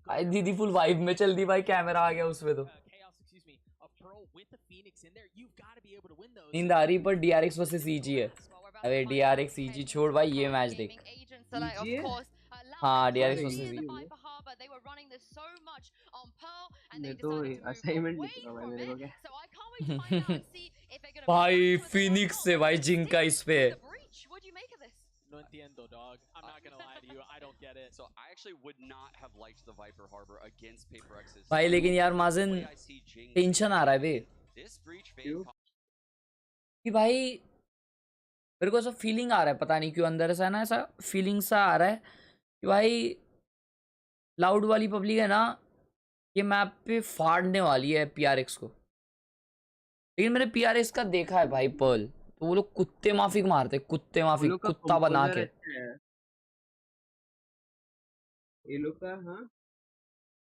भाई, दीदी फुल वाइब में चल दी भाई, कैमरा आ गया उसमें तो। नींद आ रही पर DRX वर्सेस CG है। अरे DRX CG छोड़ भाई, ये मैच देख। हाँ DRX वर्सेस CG। मैं तो असाइनमेंट लिख रहा हूँ मेरे को क्या। भाई फिनिक्स से भाई जिंका इस पे। No entiendo, dog. I'm not gonna lie to you. I don't get it. So I actually would not have liked the Viper Harbor against PayPRX's. भाई लेकिन यार माजिन टेंशन आ रहा है बे कि भाई मेरे को ऐसा फीलिंग आ रहा है, पता नहीं क्यों अंदर से है ना, ऐसा फीलिंग सा आ रहा है कि भाई लाउड वाली पब्लिक है ना, ये मैप पे फाड़ने वाली है PRX को। लेकिन मैंने PRX का देखा है भाई पर्ल, तो वो लोग कुत्ते माफिक मारते, कुत्ते माफिक, कुत्ता बना के। ये लोग का हाँ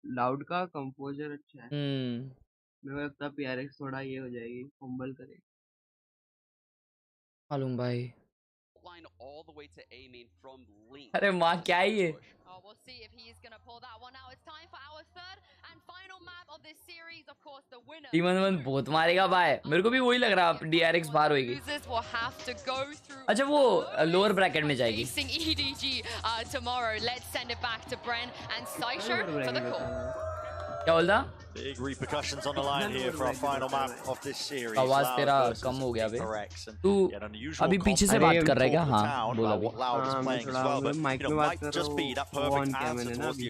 लाउड का कंपोजर अच्छा है। मेरे को लगता है PRX थोड़ा ये हो जाएगी, फंबल करेगी। मालूम भाई। अरे माँ क्या है ये? टीमन बहुत मारेगा भाई, मेरे को भी वही लग रहा है DRX बाहर होगी। अच्छा वो लोअर ब्रैकेट में जाएगी। क्या बोलता? Big repercussions on the line here for our final map of this series. आवाज तेरा कम हो गया बे। तू अभी पीछे से बात कर रहा है क्या? हाँ बोला वो। माइक में बात कर रहा हूँ। ऑन क्या मैंने ना अभी।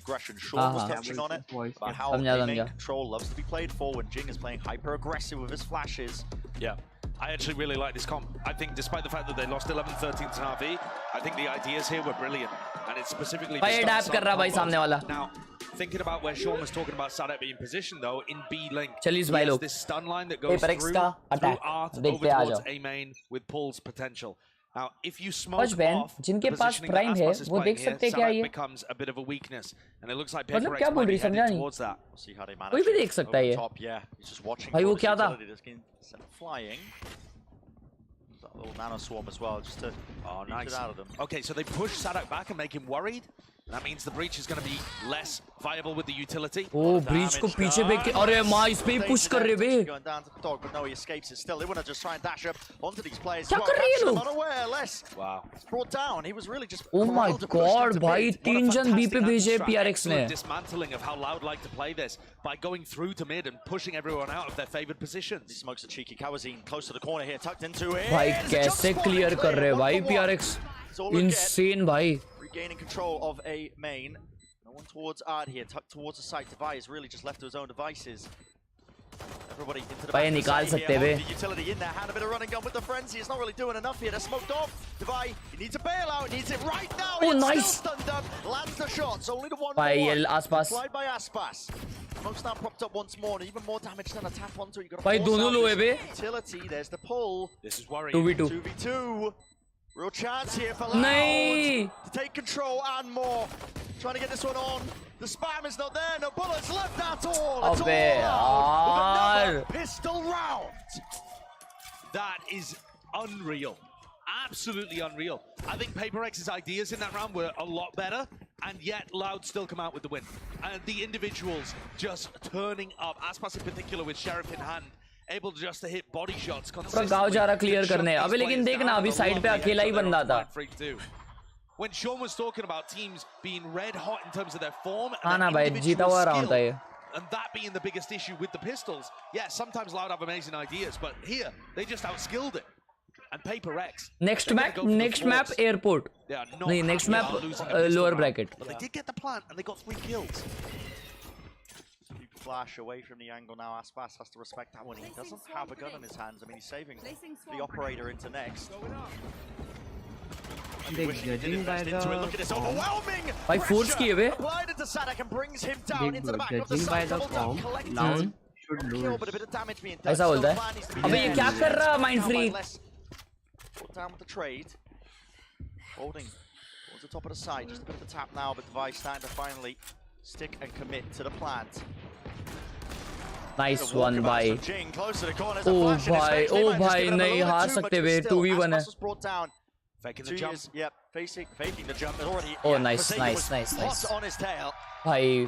हाँ समझा। Control loves to be played forward. Jing is playing hyper aggressive with his flashes. Yeah. I actually really like this comp. I think despite the fact that they lost 11-13 to Navi, I think the ideas here were brilliant. And it's specifically भाई adapt कर रहा भाई सामने वाला। Now, thinking about where Sean was talking about Sadat being positioned though, in B link, चलिए भाई लोग। this stun line that goes through Art over towards A main with Paul's potential. Now, if you smoke off, जिनके पास prime है वो देख सकते हैं क्या ये? becomes a bit of a weakness, and it looks like मतलब क्या बोल रही समझा नहीं? कोई भी देख सकता है ये। भाई वो क्या था? Little nano swarm as well, just to nice. it out of them. Okay, so they push Sadak back and make him worried. That means the breach is going to be less viable with the utility. Oh, breach को पीछे बैठ के, अरे माँ इस पे push कर रहे बे। Going down to the dog, but no, he escapes it still. They want to just try and dash up onto these players. क्या कर रहे हैं लोग? Unaware, less. Wow. It's brought down. He was really just. Oh my God, भाई 3 जन B पे भेजे PRX ने। Dismantling of how Loud like to play this by going through to mid and pushing everyone out of their favored positions. He smokes a cheeky Kawazine close to the corner here, tucked into it. भाई कैसे clear कर रहे भाई PRX? Insane भाई। Regaining control of A main. No one towards Ard here, tucked towards the site. Devi is really just left to his own devices. Everybody into the back of the site here. The utility in there, had a bit of running gun with the frenzy. It's not really doing enough here. They're smoked off. Devi, he needs a bailout. He needs it right now. Oh, nice. Still stunned up. Lands the shots. Only the one. By Aspas. Applied by Aspas. Smoke's now propped up once more, and even more damage than a tap onto it. You got भाई दोनों लो है बे। Utility. There's the pull. This is worrying. 2v2. 2v2. Real chance here for Loud to take control and more. Trying to get this one on. The spam is not there. No bullets left at all. It's all Loud. Pistol round. That is unreal. Absolutely unreal. I think PayPRX's ideas in that round were a lot better, and yet Loud still come out with the win. And the individuals just turning up. Aspas in particular with Sheriff in hand. Able just to hit body shots पूरा गाँव जा रहा clear करने। अबे लेकिन देखना अभी side पे अकेला ही बंदा था। When Sean was talking about teams being red hot in terms of their form हाँ ना भाई जीता हुआ राउंड था ये। And that being the biggest issue with the pistols. Yeah, sometimes Loud have amazing ideas, but here they just outskilled it. And PayPRX. Next map airport. नहीं next map lower bracket. But they did get the plant and they got 3 kills. Flash away from the angle now. Aspas has to respect that one. He doesn't have a gun in his hands. I mean, he's saving the operator into next. Judging by the look at this overwhelming. By force किए बे. Applied into Sadak and brings him down into the back of the judging by side. the form, Loud should lose. But a bit of damage being done. ऐसा बोलता है? अबे ये क्या कर रहा है Mind Free? Put down with the trade. Holding towards the top of the side. Just a bit of a tap now, but Device starting to finally stick and commit to the plant. Nice one भाई. Oh भाई नहीं हार सकते वे 2v1 है. Faking the jump. Yep, faking the jump. Already. Oh nice. Hot on his tail. भाई.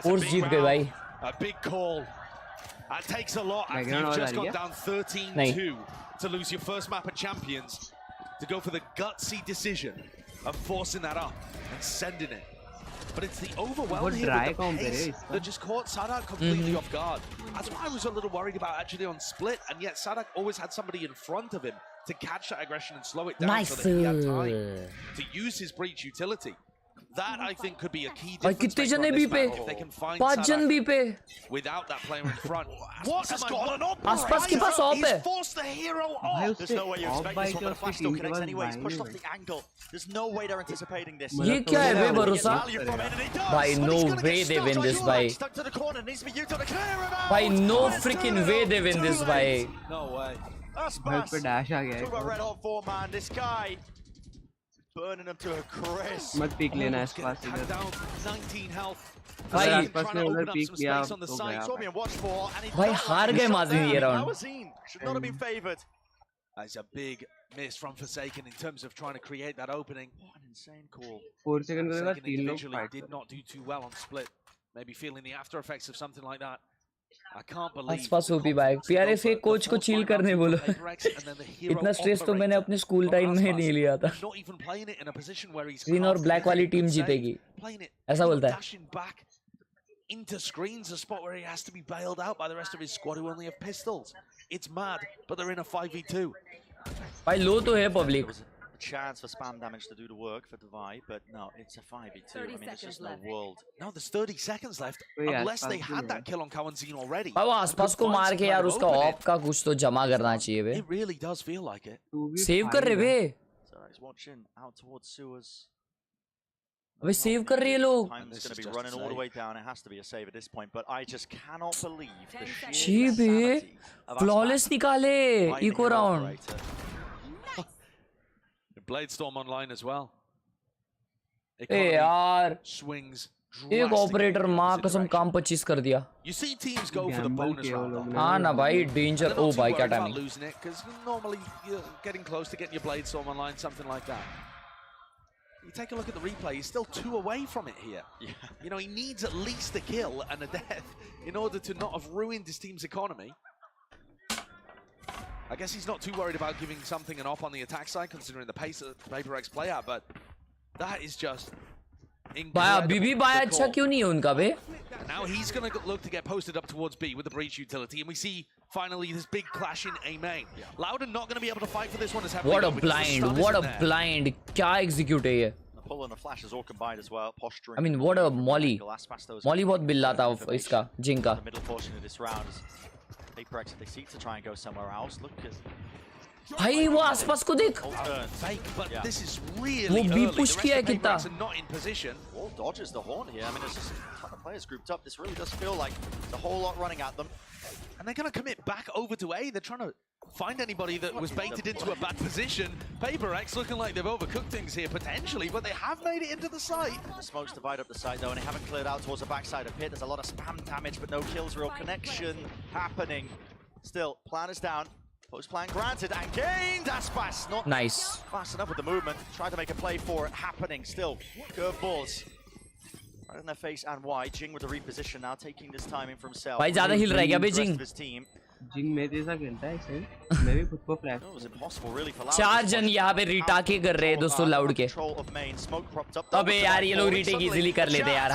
Force जीत गए भाई. A big call. That takes a lot after you've just gone down 13-2 to lose your first map at Champions, to go for the gutsy decision of forcing that up and sending it. But it's the overwhelm here with the pace that just caught Sadak completely off guard. That's why I was a little worried about actually on split, and yet Sadak always had somebody in front of him to catch that aggression and slow it down so that he had time to use his breach utility. That I think could be a key difference maker on this map if they can find Sadak without that player in front. What has gone on? He's forced the hero off. There's no way you expect this one, but the flash still connects anyway. He's pushed off the angle. There's no way they're anticipating this. ये क्या है बे भरोसा? भाई no way they win this भाई. भाई no freaking way they win this भाई. No way. That's पे dash आ गया. Talk about red hot form, man. This guy burning them to a crisp. मत पीक लेना इस पास इधर. 19 health. भाई आसपास ने उधर पीक किया तो गया. भाई हार गए माजिन ये round. Should not have been favored. That's a big miss from Forsaken in terms of trying to create that opening. What an insane call. 4 seconds के बाद Forsaken 3 लोग individually fight did not do too well on split. Maybe feeling the after effects of something like that. I can't believe. आसपास होपी भाई. PRX के coach को chill करने बोलो. इतना स्ट्रेस तो मैंने अपने स्कूल टाइम में नहीं लिया था. ग्रीन और ब्लैक वाली टीम जीतेगी. ऐसा बोलता है. Into screens, a spot where he has to be bailed out by the rest of his squad who only have pistols. It's mad, but they're in a 5v2. भाई लो तो है public. A chance for spam damage to do the work for Divide, but no, it's a 5v2. I mean, it's just no world. No, there's 30 seconds left, unless they had that kill on Kawanzin already. भाई वो आसपास को मार के यार उसका op का कुछ तो जमा करना चाहिए बे. It really does feel like it. Save कर रहे बे. So he's watching out towards sewers. अबे सेव कर रहे हैं लोग. It's going to be running all the way down. It has to be a save at this point, but I just cannot believe the sheer जी बे flawless निकाले eco round. Bladestorm online as well. ए यार swings. एक operator माँ कसम काम 25 कर दिया. You see teams go for the bonus round. हाँ ना भाई danger. Oh भाई क्या timing. Losing it because normally you're getting close to getting your Bladestorm online, something like that. You take a look at the replay, he's still 2 away from it here. Yeah. You know, he needs at least a kill and a death in order to not have ruined his team's economy. I guess he's not too worried about giving something an op on the attack side, considering the pace of PaperX play out, but that is just incredible. BB bye अच्छा क्यों नहीं है उनका बे? Now he's going to look to get posted up towards B with the breach utility, and we see finally this big clash in A main. Loudon not going to be able to fight for this one as heavily. What a blind! What a blind! क्या execute है ये? The pull and the flash is all combined as well. Posturing. I mean, what a molly! Molly बहुत बिल्ला था इसका जिंग का. The middle portion of this round is PaperX if they seek to try and go somewhere else. Look at. भाई वो आसपास को देख. This is really वो भी early. push किया है कितना. Not in position. All dodges the horn here. I mean, there's just a ton of players grouped up. This really does feel like there's a whole lot running at them. And they're going to commit back over to A. They're trying to find anybody that was baited into a bad position. PaperX looking like they've overcooked things here potentially, but they have made it into the site. The smokes divide up the site though, and they haven't cleared out towards the backside of pit. There's a lot of spam damage, but no kills, real connection happening. Still, plan is down. Post plan granted and gained. Aspas not nice. Fast enough with the movement. Tried to make a play for it happening. Still, curveballs right in their face and wide. Jing with the reposition now, taking this time in for himself. भाई ज़्यादा हिल रहा है क्या बे जिंग? जिंग में जैसा खेलता है इसे. मैं भी खुद को flash. It was impossible really for Loud. 4 जन यहाँ पे रिटाके कर रहे हैं दोस्तों लाउड के. अबे यार ये लोग रिटेक इजीली कर लेते यार.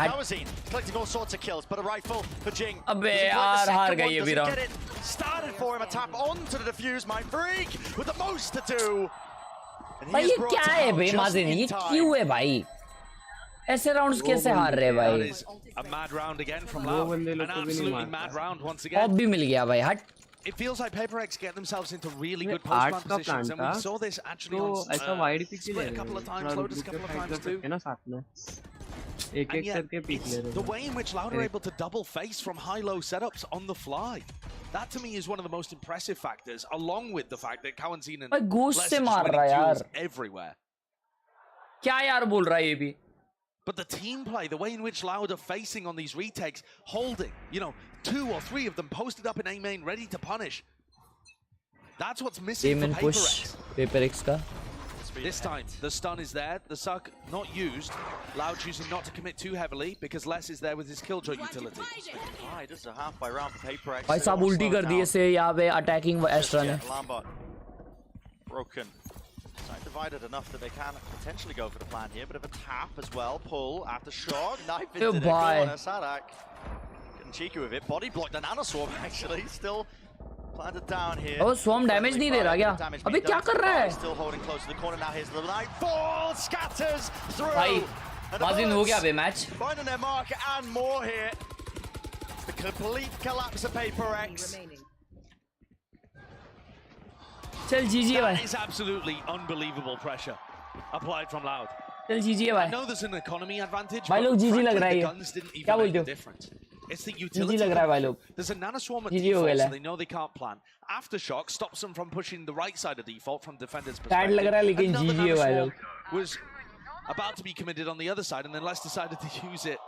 Collecting all sorts of kills, but a rifle for Jing. अबे यार हार गए ये भी round. Started for him a tap onto the defuse. My freak with the most to do. भाई ये क्या है बे माजिन? ये क्यों है भाई? ऐसे राउंड्स कैसे हार रहे हैं भाई? A mad round again from Loud. An absolutely mad round once again. Of भी मिल गया भाई. हट. It feels like PaperX get themselves into really good post-plant positions, and we saw this actually on split a couple of times, Lotus a couple of times too. And yet, it's the way in which Loud are able to double face from high-low setups on the fly. That to me is one of the most impressive factors, along with the fact that Kawanzin and Ghost से मार रहा है यार. everywhere. क्या यार बोल रहा है ये भी? But the team play, the way in which Loud are facing on these retakes, holding, you know, 2 or 3 of them posted up in A main, ready to punish. That's what's missing for PayPRX. PayPRX ka. This time, the stun is there, the suck not used. Loud choosing not to commit too heavily because Les is there with his killjoy utility. Right, this is a halfway round for PayPRX. भाई साहब उल्टी कर दिए से यहाँ पे attacking Astra ने. Broken. Side divided enough that they can potentially go for the plan here, but of a tap as well. Pull after shot, knife into the corner. Sadak getting cheeky with it. Body block the nanoswarm actually still planted down here. Oh, swarm damage नहीं दे रहा क्या? अबे क्या कर रहा है? Still holding close to the corner now. Here's the nightfall scatters through. भाई माजिन हो गया बे match. Finding their mark and more here. It's the complete collapse of PayPRX. चल GG है भाई. That is absolutely unbelievable pressure applied from Loud. चल GG है भाई. I know there's an economy advantage. भाई लोग GG लग रहा है ये. guns didn't even क्या make बोलते the हो? difference. It's the utility. GG लग रहा है भाई लोग. There's a nanoswarm at GG हो default, गया so they know they can't plan. Aftershock stops them from pushing the right side of default from defender's Sad perspective. लग रहा है लेकिन Another GG है भाई लोग. nanoswarm was about to be committed on the other side, and then Les decided to use it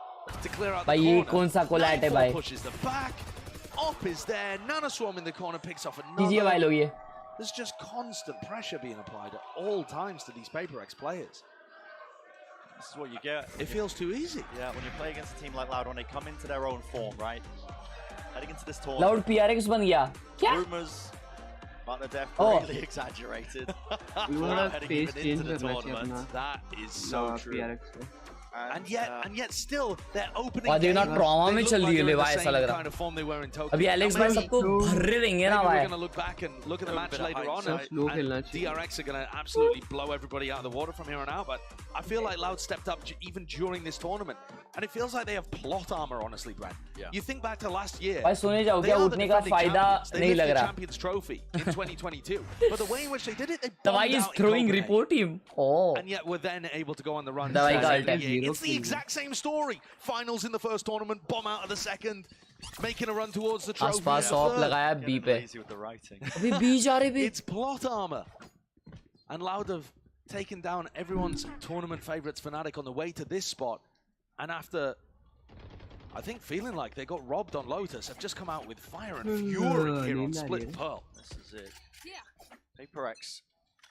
to clear out भाई the ये corner. कौन सा कोलैट है भाई? Pushes the back. Op is there. Nanoswarm in the corner picks off GG है another. भाई लोग ये. There's just constant pressure being applied at all times to these PayPRX players. This is what you get. It feels too easy. Yeah, when you play against a team like Loud, when they come into their own form, right? Heading into this Loud tournament. PRX बन गया. क्या? Rumors about their death Oh. really exaggerated. Loud Heading face even change into the करना चाहिए tournament. अपना. That is so true. PRX को. And yet still, they're opening. और देखना trauma में चल रही है ले भाई ऐसा लग kind of form they were in रहा. Tokyo. अभी एलेक्स भाई सबको भर्रे देंगे ना Maybe भाई. we're going to look back and look at the match later on, and DRX are going to absolutely blow everybody out of the water from here on out. But I feel like Loud stepped up even during this tournament, and it feels like they have plot armor, honestly, Brad. Yeah. You think back to last year. भाई सोने जाओ They क्या are the उठने का defending फायदा champions. They नहीं lifted लग the रहा. Champions Trophy in 2022, but the way in which they did it, they Tawai bombed is out in throwing Copenhagen. report him. Oh. And yet we're then able to go on the run. Tawai ka It's ult है. the exact same story. Finals in the first tournament, bomb out of the second, making a run towards the trophy. आसपास of लगाया B पे. अभी B जा रहे भी. It's plot armor. And Loud have taken down everyone's tournament favorites Fnatic on the way to this spot. And after, I think, feeling like they got robbed on Lotus, have just come out with fire and fury here on Split Pearl. This is it. PayPRX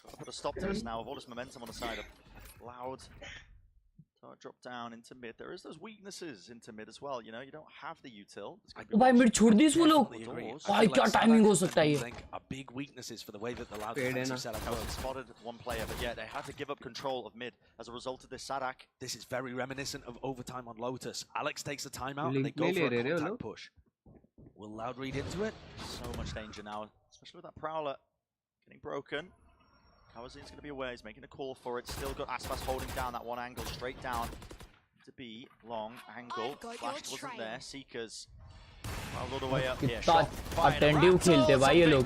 got to put a stop to this now with all this momentum on the side of Loud. Drop down into mid. There is those weaknesses into mid as well. You know, you don't have the util. भाई mid छोड़ दी इसको लोग. भाई क्या timing हो सकता है ये. Are big weaknesses for the way that the Loud Fair defensive enough. setup They works. spotted one player, but yeah, they had to give up control of mid as a result of this Sadak. This is very reminiscent of overtime on Lotus. Alex takes a timeout and Link they go में for ले a रहे हो contact लोग. push. Will Loud read into it? So much danger now, especially with that Prowler getting broken. Kawazin's going to be away. He's making a call for it. Still got Aspas holding down that one angle straight down to B. Long angle. Flash wasn't there. Seekers all the way up here. कितना attentive खेलते भाई ये लोग.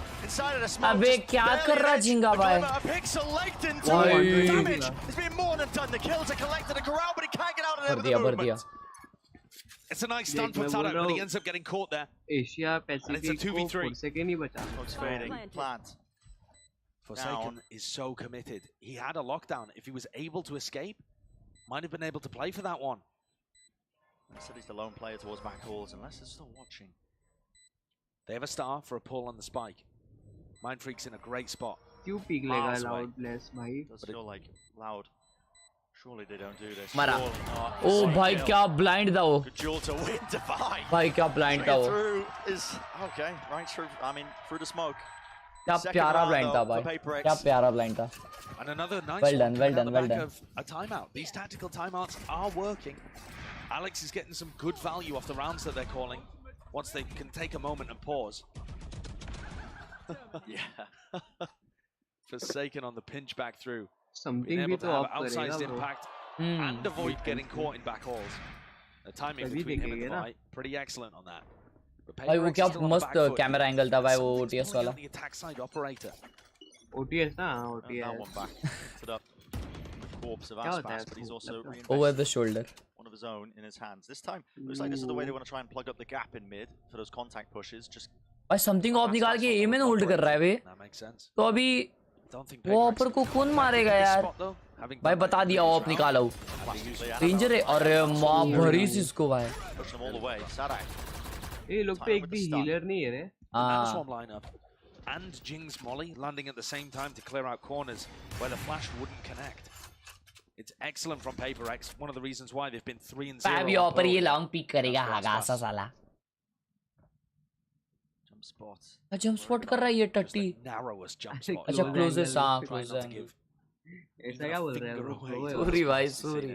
अबे क्या कर रहा झिंगा भाई. भर दिया. It's a nice stun for Sadak, but he ends up getting caught there. Asia Pacific को 4 सेकंड ही बचा. Plant. Forsaken is so committed. He had a lockdown. If he was able to escape, might have been able to play for that one. I said he's the lone player towards back halls, unless they're still watching. They have a star for a pull on the spike. Mind Freak's in a great spot. क्यों peak लेगा Loud bless भाई. Does feel like Loud. Surely they don't do this. मरा. Surely not. ओ भाई क्या blind था वो. Good duel to win Divine. भाई क्या blind था वो. Through is okay, right through. I mean, through the smoke. क्या प्यारा blind था भाई. क्या प्यारा blind था. And another nice well done, one well coming done, out the well back done. of a timeout. These tactical timeouts are working. Alex is getting some good value off the rounds that they're calling once they can take a moment and pause. Yeah. Forsaken on the pinch back through. Something Being able भी to तो have आप outsized करेगा bro. impact and avoid getting caught in back halls. The timing तभी between him and देखेंगे ना. Divine, pretty excellent on that. But भाई वो PayPRX क्या is still on the मस्त back foot. कैमरा एंगल था भाई वो OTS Pulling वाला. out the attack side operator. OTS ना That OTS. one back to the corpse of क्या होता है Aspas, but he's also Over reinvested the shoulder. one of his own in his hands. This time, looks like this is the way they want to try and plug up the gap in mid for those contact pushes. Just भाई something of निकाल के A में hold कर रहा है वे. That makes sense. तो अभी वो ऊपर को कौन मारेगा यार? भाई बता दिया ऑफ निकालो। डेंजर है। अरे माँ भरी सी इसको भाई। ये लोग पे एक भी हीलर नहीं है रे। And Jing's Molly landing at the same time to clear out corners where the flash wouldn't connect. It's excellent from PRX. One of the reasons why they've been 3-0. Fabio पर ये लॉन्ग पिक करेगा हगासा साला। Jump spot कर रहा है ये टट्टी। अच्छा क्लोजेस्ट हाँ क्लोजेस्ट। ऐसा क्या बोल रहे हो? सॉरी भाई सॉरी।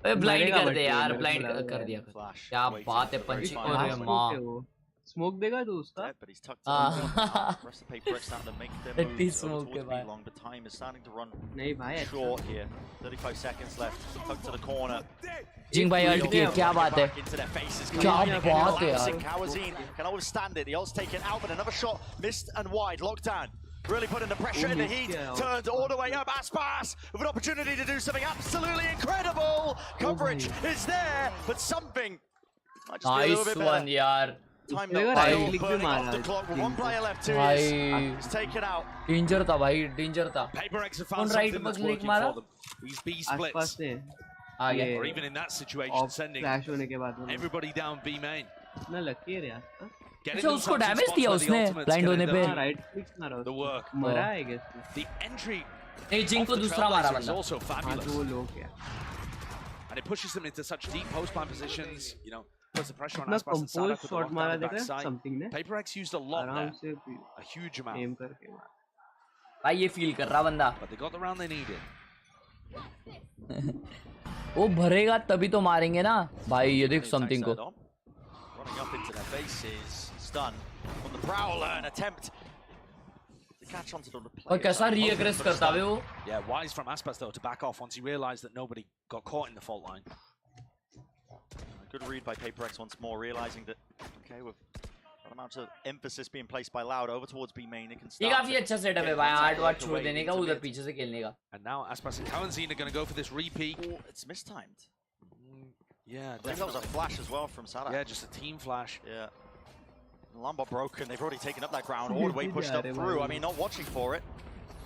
ब्लाइंड कर दे यार ब्लाइंड कर दिया। क्या बात है पंच। अरे माँ स्मोक देगा तू उसका? टट्टी स्मोक के बाद। नहीं भाई अच्छा। 35 seconds left. Tuck to the corner. जिंग भाई अल्ट किया क्या बात है? क्या बात है यार? Cannot withstand it. The ult's taken out, but another shot missed and wide. Locked down. Really putting the pressure in the heat. Turned all the way up. Aspas with an opportunity to do something absolutely incredible. Coverage is there, but something might just be a little bit better. Nice one यार. Time not burning off the clock with one player left. He's taken out. Danger था भाई danger था। PRX have found something that's working for them. These B splits. Or even in that situation, sending everybody down B main. ना lucky है यार। अच्छा उसको damage दिया उसने ब्लाइंड होने पे। राइट क्लिक मारा। The work. मरा है क्या? The entry. नहीं जिंग को दूसरा मारा बंदा। Also fabulous. वो लोग क्या? And it pushes them into such deep post-plan positions. You know, puts the pressure on ना Aspas and Sadak with the shot मारा lockdown देखा backside. समथिंग ने? PRX used a lot आराम there. से A huge amount. M करके मारा। भाई ये फील कर रहा बंदा। But they got the round they needed. वो भरेगा तभी तो मारेंगे ना भाई। ये देख समथिंग को। Running up into their faces. Stun on the prowler and attempt to catch onto the player. और कैसा रीएग्रेस करता है वो? Yeah, wise from Aspas though to back off once he realized that nobody got caught in the fault line. A good read by PRX once more, realizing that okay, with that amount of emphasis being placed by Loud over towards B main, it can start. ये काफी अच्छा setup है भाई। Art ward छोड़ देने का उधर पीछे से खेलने का। And now Aspas and Kalanzine are going to go for this repeat. Oh, it's mistimed. Yeah, I think that was a flash as well from Sadak. Yeah, just a team flash. Yeah. Lambot broken. They've already taken up that ground all the way, pushed up through. I mean, not watching for it.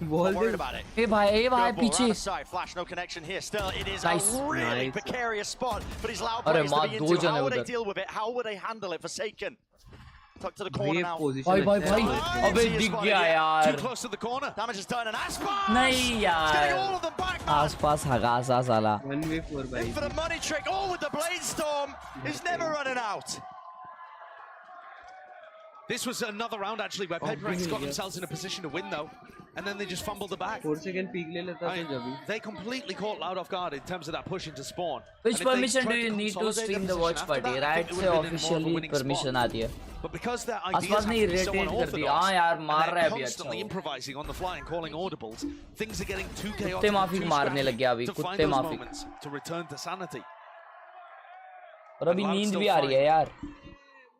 Not worried about it. ए भाई पीछे। Flash, no connection here. Still, it is a really precarious spot. But he's Loud अरे plays माँ to be दो into. जने How would they उधर। deal with it? How would they handle it? Forsaken. Tuck to the corner now. भाई भाई भाई अबे दिख गया यार। Too close to the corner. Damage is done, and Aspas. नहीं यार। Getting all of them back. आसपास हगासा साला। 1v4 भाई। In for the money trick. Oh, with the blade storm. He's never running out. This was another round actually where PRX got themselves in a position to win though, and then they just fumbled the bag. 4 second peak ले लेता तो जब They completely caught Loud off guard in terms of that push into spawn. Which permission do you need to stream the watch party? Right से officially permission आती है। But because their आसपास ideas ने have to be so irritate कर दिया। हाँ unorthodox, यार मार and रहा है they're अभी अच्छा। constantly improvising on the fly and calling audibles, things are getting too chaotic, कुत्ते माफी too मारने लग गया अभी scrappy to find कुत्ते those माफी। moments to return to sanity. और अभी नींद भी आ रही है यार।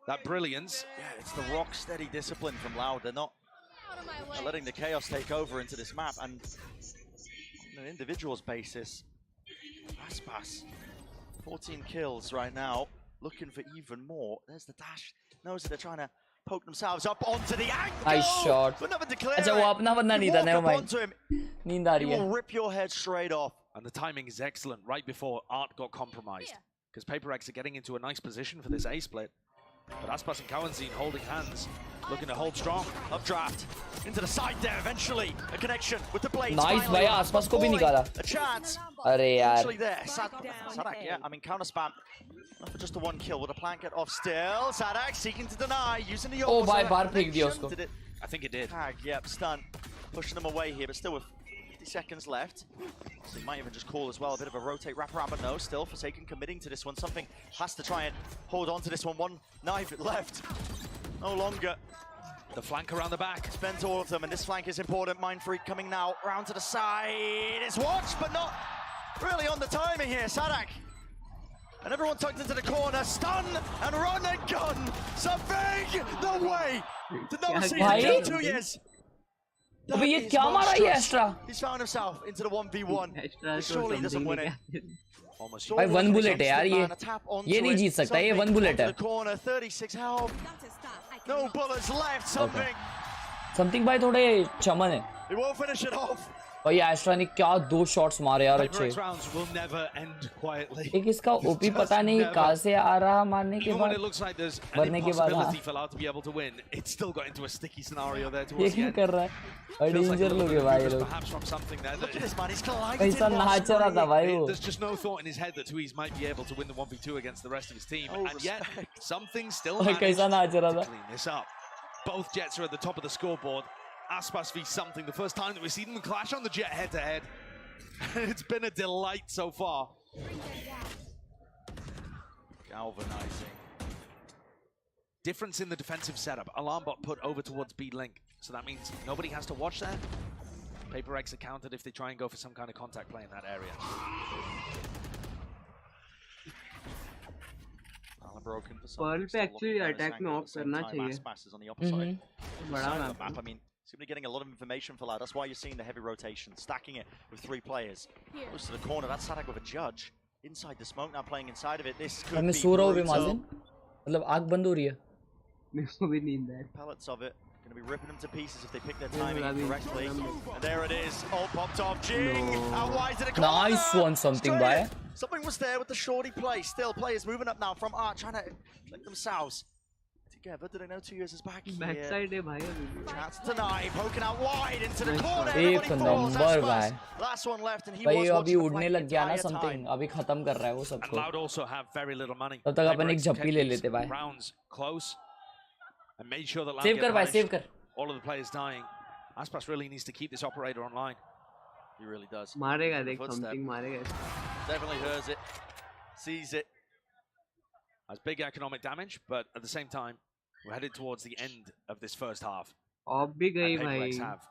That brilliance. Yeah, it's the rock steady discipline from Loud. They're not letting the chaos take over into this map, and on an individual's basis, Aspas, 14 kills right now, looking for even more. There's the dash. Knows that they're trying to poke themselves up onto the angle. Nice shot. But nothing to clear अच्छा वो अपना बंदा नहीं था, never mind. नींद आ He रही है। will rip your head straight off. And the timing is excellent right before Art got compromised. Because PRX are getting into a nice position for this A split. But Aspas and Kalanzine holding hands, looking to hold strong. Updraft into the side there eventually. A connection with the blades. Nice भाई आसपास को भी निकाला। A chance. अरे यार। Actually there. Sadak, yeah. I mean, counter spam. Not for just the one kill. Will the plan get off still? Sadak seeking to deny, using the Oh भाई बाहर फेंक दिया उसको। I think it did. Tag, yep, stun. Pushing them away here, but still with 50 seconds left. So he might even just call as well. A bit of a rotate wraparound, but no, still Forsaken committing to this one. Something has to try and hold on to this one. One knife left. No longer. The flank around the back. Spent all of them, and this flank is important. Mind Freak coming now. Round to the side. It's watched, but not really on the timing here. Sadak. And everyone tucked into the corner. Stun and run and gun. Something the way to no season in 2 years. अबे ये क्या मारा ये extra? He's found himself into the 1v1. Surely he doesn't win it. भाई 1 bullet है यार ये नहीं जीत सकता ये 1 बुलेट है। 36 health. No bullets left. Something. Something भाई थोड़े चमन है। He won't finish it off. भाई एस्ट्रा ने क्या 2 शॉट्स मारे यार अच्छे। PRX rounds will never end quietly. एक इसका ओपी पता नहीं कहाँ से आ रहा मारने के Even when बाद। it looks like there's an मरने के बाद हाँ। impossibility for Loud to be able to win, it's still got into a sticky scenario there ये towards the क्या end. कर रहा है? और डेंजर लोग हैं भाई लोग। Perhaps from something there. Look at this man, he's collided. ऐसा नाच रहा था भाई वो। There's just no thought in his head that Tuiz might be able to win the 1v2 against the rest of his team, and yet something still managed कैसा नाच रहा to था? clean this up. Both Jets are at the top of the scoreboard. Aspas v something, the first time that we've seen them clash on the Jet head-to-head. It's been a delight so far. Galvanizing. Difference in the defensive setup. Alarm bot put over towards B link, so that means nobody has to watch there. PRX are countered if they try and go for some kind of contact play in that area. Pearl पे actually attack में off करना चाहिए। बड़ा map. I mean, it's going to be getting a lot of information for that. That's why you're seeing the heavy rotation, stacking it with 3 players. Close to the corner, that's Sadak with a judge. Inside the smoke now, playing inside of it. This could मैं be सो रहा हूँ brutal. माजिन, मतलब आँख बंद हो रही है। मेरे को भी नींद है। Pellets of it. Going to be ripping them to pieces if they pick their timing correctly. And there it is. All popped off. Jing! How wide did it go? Nice one, something by. Something was there with the shorty play. Still, players moving up now from Art, trying to link themselves together. Do they know 2 years is back here? Backside है भाई। Chance tonight, poking out wide into the corner. एक number भाई। Last one left, and he भाई was अभी watching the उड़ने fight लग गया ना the entire something, time. अभी खत्म कर रहा है वो And सबको। Loud also have very little money. तब तक अपन एक PRX झप्पी ले kept लेते these भाई। rounds close and made sure that Loud Save get कर भाई, punished. save कर। All of the players dying. Aspas really needs to keep this operator online. He really does. मारेगा देख Footstep. something मारेगा। Definitely hears it, sees it. Has big economic damage, but at the same time, we're headed towards the end of this first half. Off भी गई And भाई। PRX have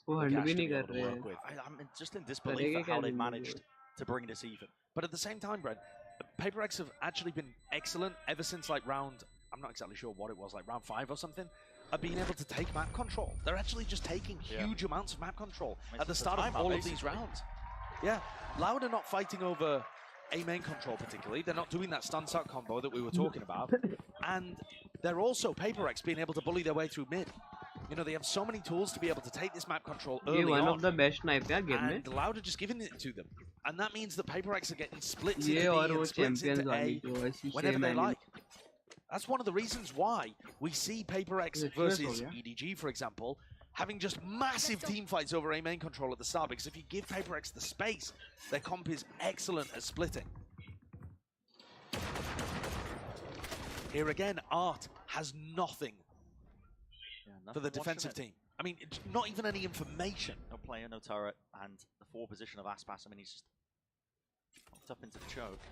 वो the हंड cash भी to नहीं be कर able to रहे work हैं। with. I'm just in disbelief at how they managed to bring this even. But at the same time, Brent, PRX have actually been excellent ever since like round, I'm not exactly sure what it was, like round 5 or something, of being able to take map control. They're actually just taking huge amounts of map control at the start of all of these rounds. Yeah, Loud are not fighting over A main control particularly. They're not doing that stun-suck combo that we were talking about. And they're also, PRX, being able to bully their way through mid. You know, they have so many tools to be able to take this map control early on. one of the best knife यार game में। And Loud are just giving it to them. And that means that PRX are getting splits ये into और B वो and splits champions into वाली A जो ऐसी whenever same they anime। like. That's one of the reasons why we see PRX versus EDG, for example, having just massive team fights over A main control at the start, because if you give PRX the space, their comp is excellent at splitting. Here again, Art has nothing for the defensive team. I mean, it's not even any information. No player, no turret, and the 4 position of Aspas. I mean, he's just popped up into the choke.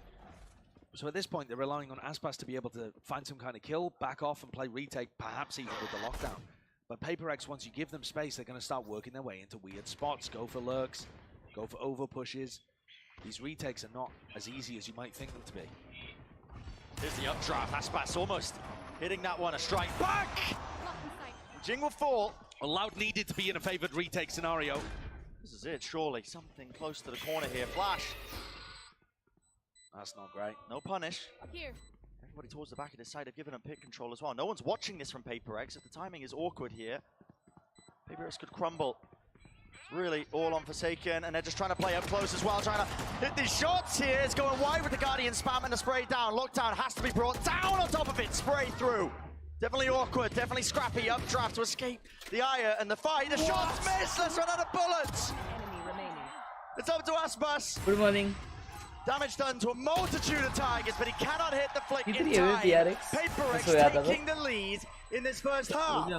So at this point, they're relying on Aspas to be able to find some kind of kill, back off and play retake, perhaps even with the lockdown. But PRX, once you give them space, they're going to start working their way into weird spots, go for lurks, go for over pushes. These retakes are not as easy as you might think them to be. Here's the updraft. Aspas almost hitting that one. A strike back. Jing will fall. Loud needed to be in a favored retake scenario. This is it, surely. Something close to the corner here. Flash. That's not great. No punish. Here. Everybody towards the back of this side have given him pick control as well. No one's watching this from PRX. If the timing is awkward here, PRX could crumble. It's really all on Forsaken, and they're just trying to play up close as well, trying to hit these shots here. It's going wide with the Guardian spam and the spray down. Lockdown has to be brought down on top of it. Spray through. Definitely awkward, definitely scrappy. Updraft to escape the ire and the fight. The shots miss. Let's run out of bullets. It's up to Aspas. Good morning. Damage done to a multitude of targets, but he cannot hit the flick in कितनी time. है PRX? PRX taking the lead in this first half.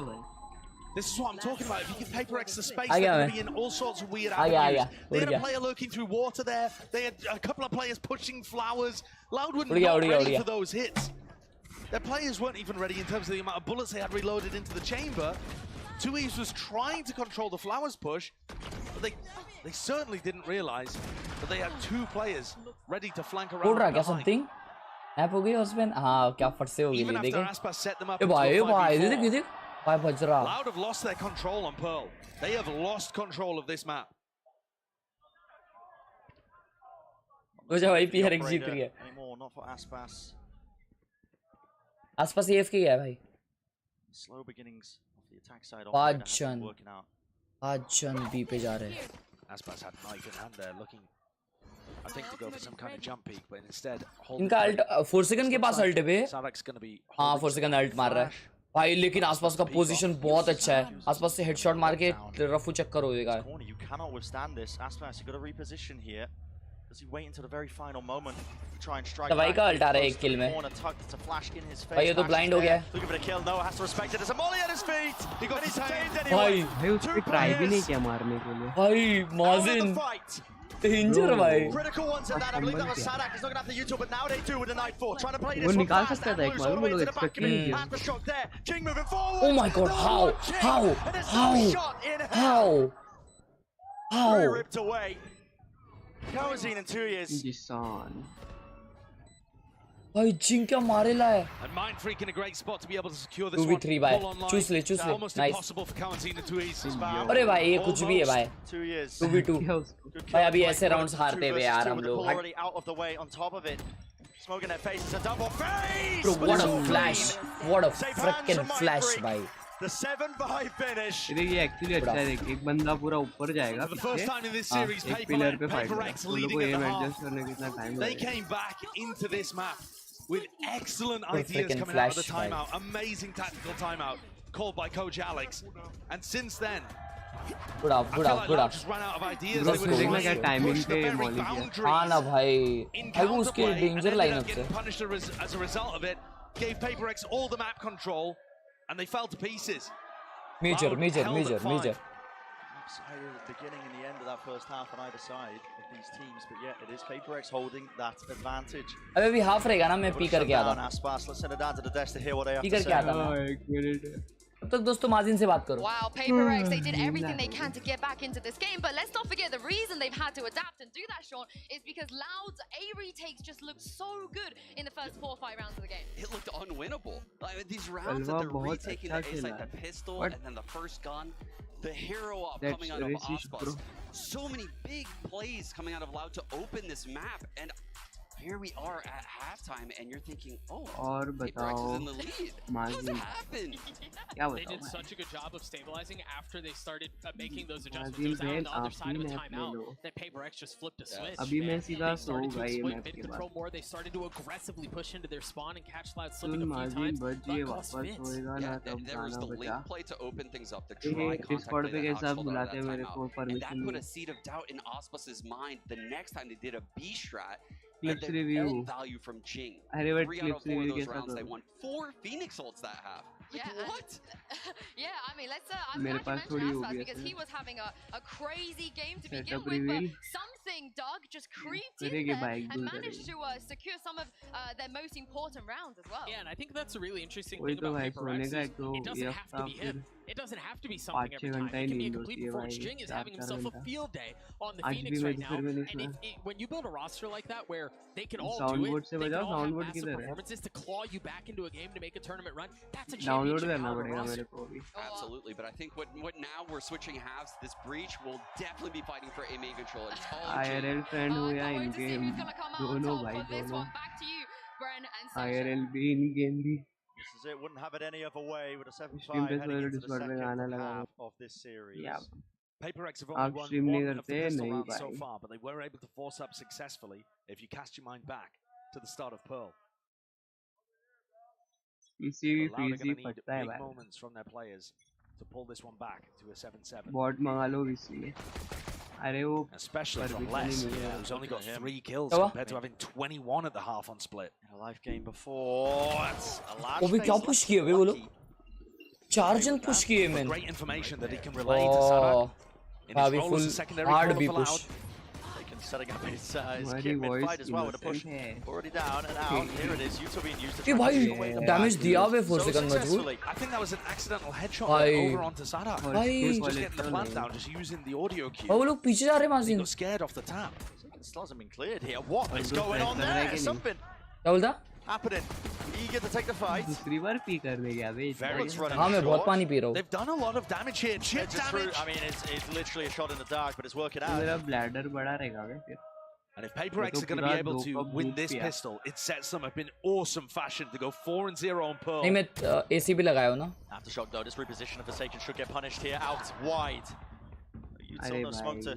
This is what I'm talking about. If you give PRX the space, I they're got going it. to be in all sorts of weird I got avenues. it. They had उड़ a गया। player lurking through water there. They had a couple of players pushing flowers. Loud were उड़ गया, not उड़ गया, ready उड़ गया। for those hits. Their players weren't even ready in terms of the amount of bullets they had reloaded into the chamber. Tuiz was trying to control the flowers push, but they certainly didn't realize that they had 2 players ready to flank around. उड़ रहा क्या behind. something? App हो गई उसमें हाँ क्या फट से हो गई Even ये after देखें Aspas set them up A into a भाई 5v4, ये देख भाई बज रहा Loud have lost their control on Pearl. They have lost control of this map. हो जा भाई PRX जीत रही है Anymore, not for Aspas. आसपास AFK है भाई Slow beginnings of the attack side. Bajan. Working out. आज जन बी पे जा रहे हैं. Aspas had knife in hand there, looking, I think, to go for some kind of jump peek, but instead, इनका अल्ट 4 सेकंड के पास alt पे. हाँ 4 सेकंड अल्ट मार रहा है भाई, लेकिन आसपास का पोजीशन बहुत अच्छा है. आसपास से हेडशॉट मार के रफू चक्कर हो जाएगा. You cannot withstand this. Aspas, you got to reposition here. Does he wait until the very final moment to try and strike? दवाई का अल्ट आ रहा है एक किल में. भाई ये तो ब्लाइंड हो गया. Looking for the kill. No, has to respect it. There's a molly at his feet. He got his hands भाई भाई उसने ट्राई भी नहीं किया मारने के लिए. भाई माजिन डेंजर भाई. Critical ones at that. I believe that was Sadak. He's not gonna have the YouTube, but now they do with the Night 4. Trying to play वो this one निकाल fast. सकता था एक मालूम वो लोग एक्सपेक्ट नहीं किया. Had the shot there. King moving forward. Oh my god, how? Ripped away. Khelraay in 2 years. जिसान. भाई जिंग क्या मारेला है. And Mind Freak in a great spot to be able to secure this 2v3 भाई. चूस ले. Almost Nice. impossible for Khelraay to ease. अरे भाई ये कुछ भी है भाई. 2 years. 2v2. भाई अभी ऐसे राउंड्स हारते हुए यार हम लोग. Already out of the way. On top of it, smoking their faces. A double face. Bro, what a flash! What a freaking flash भाई. The 7-5 finish. ये एक्चुअली अच्छा है. एक बंदा पूरा ऊपर जाएगा पीछे. एक पिलर पे फाइट करेगा. उन लोगों को एम एडजस्ट करने में कितना टाइम They लगेगा. came back into this map with excellent ideas freaking coming out of the flash, man. timeout. Amazing tactical timeout called by Coach Alex. And since then, Good up. just ran out of ideas. They were देखना क्या trying to timing push the पे very Molly किया. boundaries हाँ ना भाई. in भाई वो उसके counterplay danger and ended lineup up से. getting punished as a result of it. Gave PaperX all the map control, and they fell to pieces. Major. Lopsided at the beginning and the end of that first half on either side of these teams, but yeah, it is PaperX holding that advantage. अबे अभी half रहेगा ना. मैं P करके आता हूँ. Aspas, let's send it down to the desk to hear what they have P to करके say. आता हूँ. एक मिनट. तब तक दोस्तों माजिन से बात करो. Wow, PaperX, they did everything they can to get back into this game, but let's not forget the reason they've had to adapt and do that, Sean, is because Loud's A retakes just looked so good in the first 4 or 5 rounds of the game. It looked unwinnable. Like, these rounds that they're retaking the ace, like the pistol and then the first gun, the hero up coming out of Aspas. So many big plays coming out of Loud to open this map, and here we are at halftime, and you're thinking, oh, PaperX is in the lead. What's happened? They did such a good job of stabilizing after they started making those adjustments. It was out on the other side of a timeout that PaperX just flipped a switch. अभी मैं सीधा They started to सोऊंगा ये exploit map mid के control बाद. more. They started to aggressively push into their spawn and catch Loud soon slipping a few माजिन times. बजिए But वापस fits. होएगा ना तब There was गाना the बजा. link play to open things up, the try contact Discord पे play that कैसा Ox pulled out बुलाते of हैं that मेरे को timeout. And that permission put नहीं. a seed of doubt in Aspas's mind the next time they did a B strat. Clips And review. all value from Jing. अरे but 3 out of clips 4 of review those कैसा rounds they करूँ? won. 4 Phoenix ults that half. Yeah, What? yeah, I mean, I'm मेरे glad pass you थोड़ी mentioned होगी Aspas because ऐसे. he was having a crazy game to begin Setup with, but reveal. something, Doug, just creeped in करेंगे there भाई, and दूर managed करेंगे. to secure some of their most important rounds as well. Yeah, and I think that's a really interesting वही thing तो about भाई PaperX सोने का is एक तो it doesn't ये have हफ्ता to be फिर him. It doesn't have to be something 5-6 every time. घंटा It he can be a नींद complete होती है performance. भाई. Jing is having 4-4 himself a घंटा. field day on the आज Phoenix भी right मैं now. फिर मैंने And सुना. when you build a roster like that where they can all do Soundboard it, से they can बजाओ. all have Soundboard massive किधर है? performances to claw you back into a game to make a tournament run. That's a download championship करना caliber पड़ेगा roster. मेरे को अभी. Absolutely, but I think what now we're switching halves. This breach will definitely be fighting for a main controller. It's all IRL friend हो या इन game दोनों भाई दोनों. IRL भी इन गेम भी. This is it. Wouldn't have it any other way with a 7-5 Stream पे heading into the Discord पे second गाना लगा. half of this series. Yeah. PaperX have आप only won stream नहीं one of the करते pistol नहीं rounds so भाई. far, but they were able to force up successfully if you cast your mind back to the start of Pearl. इसी But Loud are PC going to need फटता है big भाई. moments from their players to pull this one back to a 7-7. Bot मंगा लो इसी. अरे वो Especially from permission Les, ही नहीं है. who's only got 3 kills क्या हुआ? compared to having 21 at the half on split. In a live game before, it's a large वो भी क्या पुश किए वे वो लोग. 4 जन पुश किए मैंने. Great information that he can relay to Sadak. In his अभी role as a full secondary hard caller भी for push. Loud. setting up his हमारी kit mid voice fight as well with a push innocent है. already down and out. Here it is. Yuta being used to ये try भाई to push away the damage back. दिया वे 4 So second मजबूत. successfully. I think that was an accidental headshot भाई. over onto Sadak. भाई. Just getting the plant down, just using the audio cue. वो लोग पीछे जा रहे हैं He माजिन. got scared off the tap. It still hasn't been cleared here. What is Good going on pressure है there? कि नहीं? Something क्या बोलता? happening. Eager to take the fight. दूसरी बार पी करने गया बे. Very running हाँ मैं बहुत short. पानी पी रहा हूँ. They've done a lot of damage here. Chip It's a true. damage. I mean, it's literally a shot in the dark, but it's working out. मेरा ब्लैडर बड़ा रहेगा बे फिर. And if PaperX are going to be able to win this pistol, it sets them up in awesome fashion to go 4-0 on Pearl. नहीं मैं AC भी लगाया हूँ ना. Aftershock though, this reposition of Forsaken should get punished here. Out wide. still no smoke to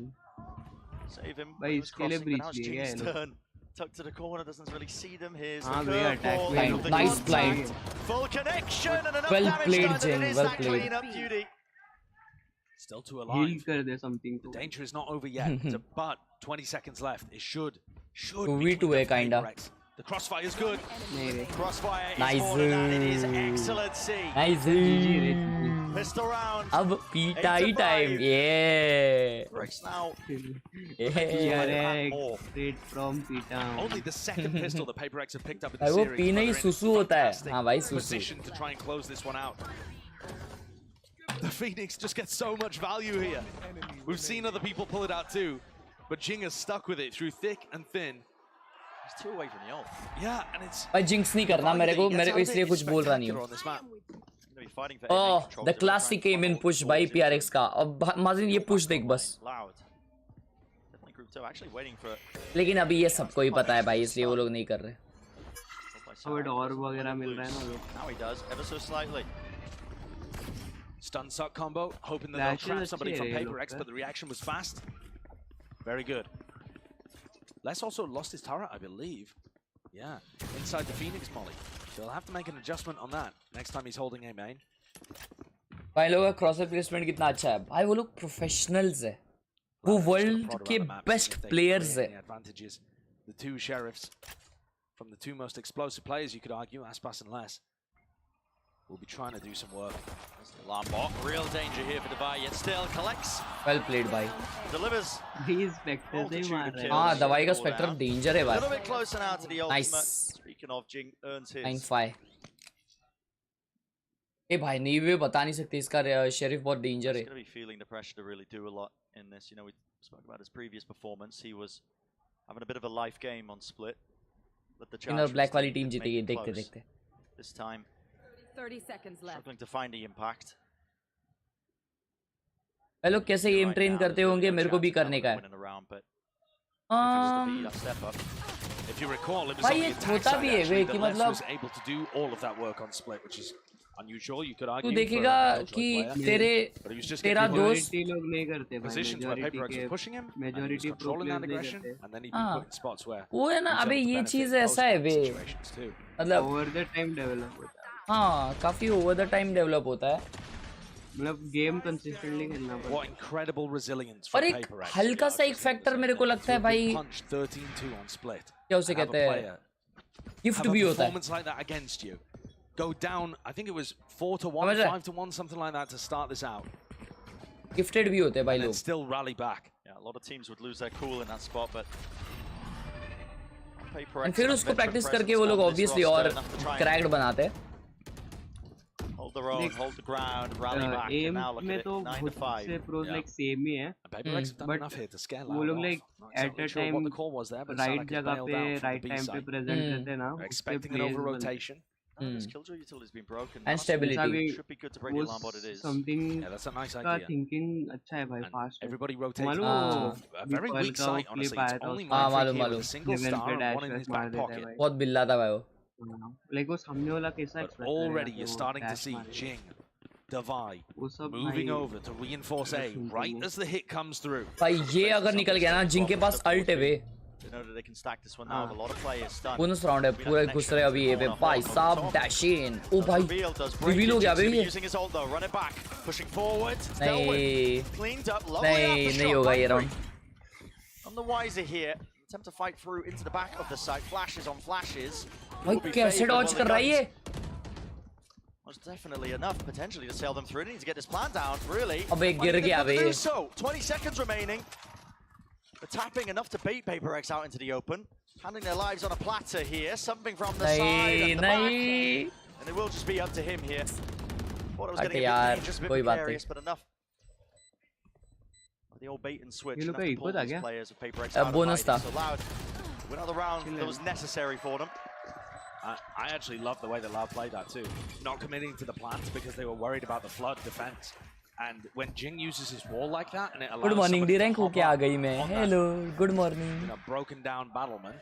save him. भाई He was इसके लिए crossing, but breach now it's लिए गया Jing's है लोग. turn. Tucked to the corner, doesn't really see them. Here's हाँ the भैया attack curveball. में The Nice contact. play. Full connection and enough Well damage played, done that Jing, it is well that played. clean-up beauty. Still too Heal alive. कर दे something The को. danger is not over yet, but 20 seconds left. It should be 2v2 cleaned है up for kinda. PRX. The crossfire is good. नहीं रे. Crossfire Nice. is more than that. It is excellent. See. Nice. Pistol round. अब पीटाई time. Yeah. PRX now. PRX straight from P-Town. Only the second pistol that PaperX have picked up in the भाई वो series. पीना ही but they're in सुसु होता है. fantastic हाँ भाई सुसु. position to try and close this one out. The Phoenix just gets so much value here. We've seen other people pull it out too, but Jing is stuck with it through thick and thin. He's 2 away from the ult. Yeah, and it's भाई jinx नहीं करना मेरे को इसलिए कुछ बोल रहा नहीं हूँ. on this map. Gonna be fighting for Oh, aiming control the to classic try and aim in follow push the by balls PRX into का. अब माजिन ये push देख बस. Loud. Definitely group 2 actually waiting for लेकिन अभी ये सबको ही पता है भाई इसलिए वो लोग नहीं कर रहे. अब डॉर वगैरह मिल रहा है ना लोग. Now he does ever so slightly. Stun suck combo, hoping that they'll Flashes trap somebody from अच्छे हैं ये PaperX, लोग but the reaction was fast. Very good. Les also lost his turret, I believe. Yeah, inside the Phoenix molly. They'll have to make an adjustment on that next time he's holding A main. भाई लोगों का क्रॉसर placement कितना अच्छा है. भाई वो लोग professionals है. वो वर्ल्ड के बेस्ट प्लेयर्स है. The two sheriffs from the two most explosive players, you could argue, Aspas and Les, will be trying to do some work. Alarm bot, real danger here for Divai, yet still collects. Well played भाई. Delivers. These specters नहीं मार रहे. हाँ दवाई का spectrum danger है A little भाई. bit closer now to the ultimate. Nice. Speaking of, Jing earns his. 9-5. ए भाई नहीं वे बता नहीं सकते इसका शेरिफ बहुत डेंजर He's है. going to be feeling the pressure to really do a lot in this. You know, we spoke about his previous performance. He was having a bit of a life game on Split. But the challenge black वाली was team to जीतेगी make it देखते close. देखते. This time, 30 seconds left. struggling to find the impact. ये लोग कैसे M train करते होंगे मेरे को भी करने का है. Winning the round, but Um, that step up. If you recall, it was भाई on the ये attack होता side भी है actually वे कि that Les मतलब was able to do all of that work on Split, which is unusual. You could argue. तू for देखेगा a कि player, तेरे but he was just तेरा getting put in दोस्त Majority लोग नहीं करते भाई. positions where Majority PaperX के was pushing him, and he was majority pro controlling that players नहीं aggression, करते. and then he'd be हाँ. put in spots where वो है ना he was अबे able to ये benefit चीज in ऐसा है those वे situations too. मतलब Over the time develop होता है. हाँ काफी ओवर द टाइम डेवलप होता है. मतलब गेम कंसिस्टेंटली खेलना पड़ता है. What incredible resilience और from एक PaperX. हल्का सा एक फैक्टर मेरे को लगता है भाई Punch 13-2 on Split. क्या उसे Have a कहते हैं player गिफ्ट have a भी होता है. performance like that against you. Go down, I think it was 4-1, समझ रहा है? 5-1, something like that to start this out. Gifted भी होते हैं भाई And then लोग. still rally back. Yeah, a lot of teams would lose their cool in that spot, but PaperX और फिर have उसको veteran प्रैक्टिस presence करके वो लोग on this ऑब्वियसली roster, और enough to try and cracked बनाते हैं. hold their own, hold the ground, rally back, um and now look में at it, तो 9 to बहुत 5. से प्रोज Yeah. लाइक सेम ही है. PaperX have done But enough here to scare वो Loud लोग off. Like Not at exactly a sure what the time call was there, but it sounded right like he जगह bailed पे out from right the B time पे side. Present रहते हैं ना. Expecting an over rotation. This killjoy utility has been broken. And stability. Should be good to break the alarm, what it is. Something Yeah, that's a nice का idea. Thinking अच्छा है भाई. Fast Everybody rotating मालूम onto a very Bipal weak का site, वो honestly. clip आया It's था only उसका. हाँ, Mike मालूम, here with मालूम. a single 11 star पे and dash one in his मार back देता है pocket. भाई. बहुत बिल्ला था भाई वो. लाइक वो सामने वाला कैसा But already you're starting to see Jing, Davai, वो सब moving भाई over to reinforce A right as the hit comes through. भाई ये अगर निकल गया ना जिनके पास अल्ट है वे They know that they can stack this one now with a lot of players stunned. Bonus round है पूरे घुस रहे अभी ये पे भाई साहब डैश इन. ओ भाई रिवील हो गया बे ये. Using his ult though, run it back, pushing forward. नहीं Cleaned up, lowering out the नहीं होगा ये round. I'm the wiser here. Attempt to fight through into the back of the site. Flashes on flashes. भाई कैसे Dodge कर रहा है ये. Most definitely enough potentially to sail them through. They need to get this plan down, really. अबे गिर गया बे. So 20 seconds remaining. The tapping enough to beat PaperX out into the open. Handing their lives on a platter here. Something from the side and the back. And it will just be up to him here. Thought it was getting a bit dangerous, a bit precarious, but enough. The old bait and switch. Enough to pull these players of PaperX out of bonus hiding. So Loud, another round that was necessary for them. I actually love the way that Loud played that too. Not committing to the plants because they were worried about the flood defense. And when Jing uses his wall like that, and it allows good morning D rank होके आ गई मैं. on that, hello good morning. broken down battleman,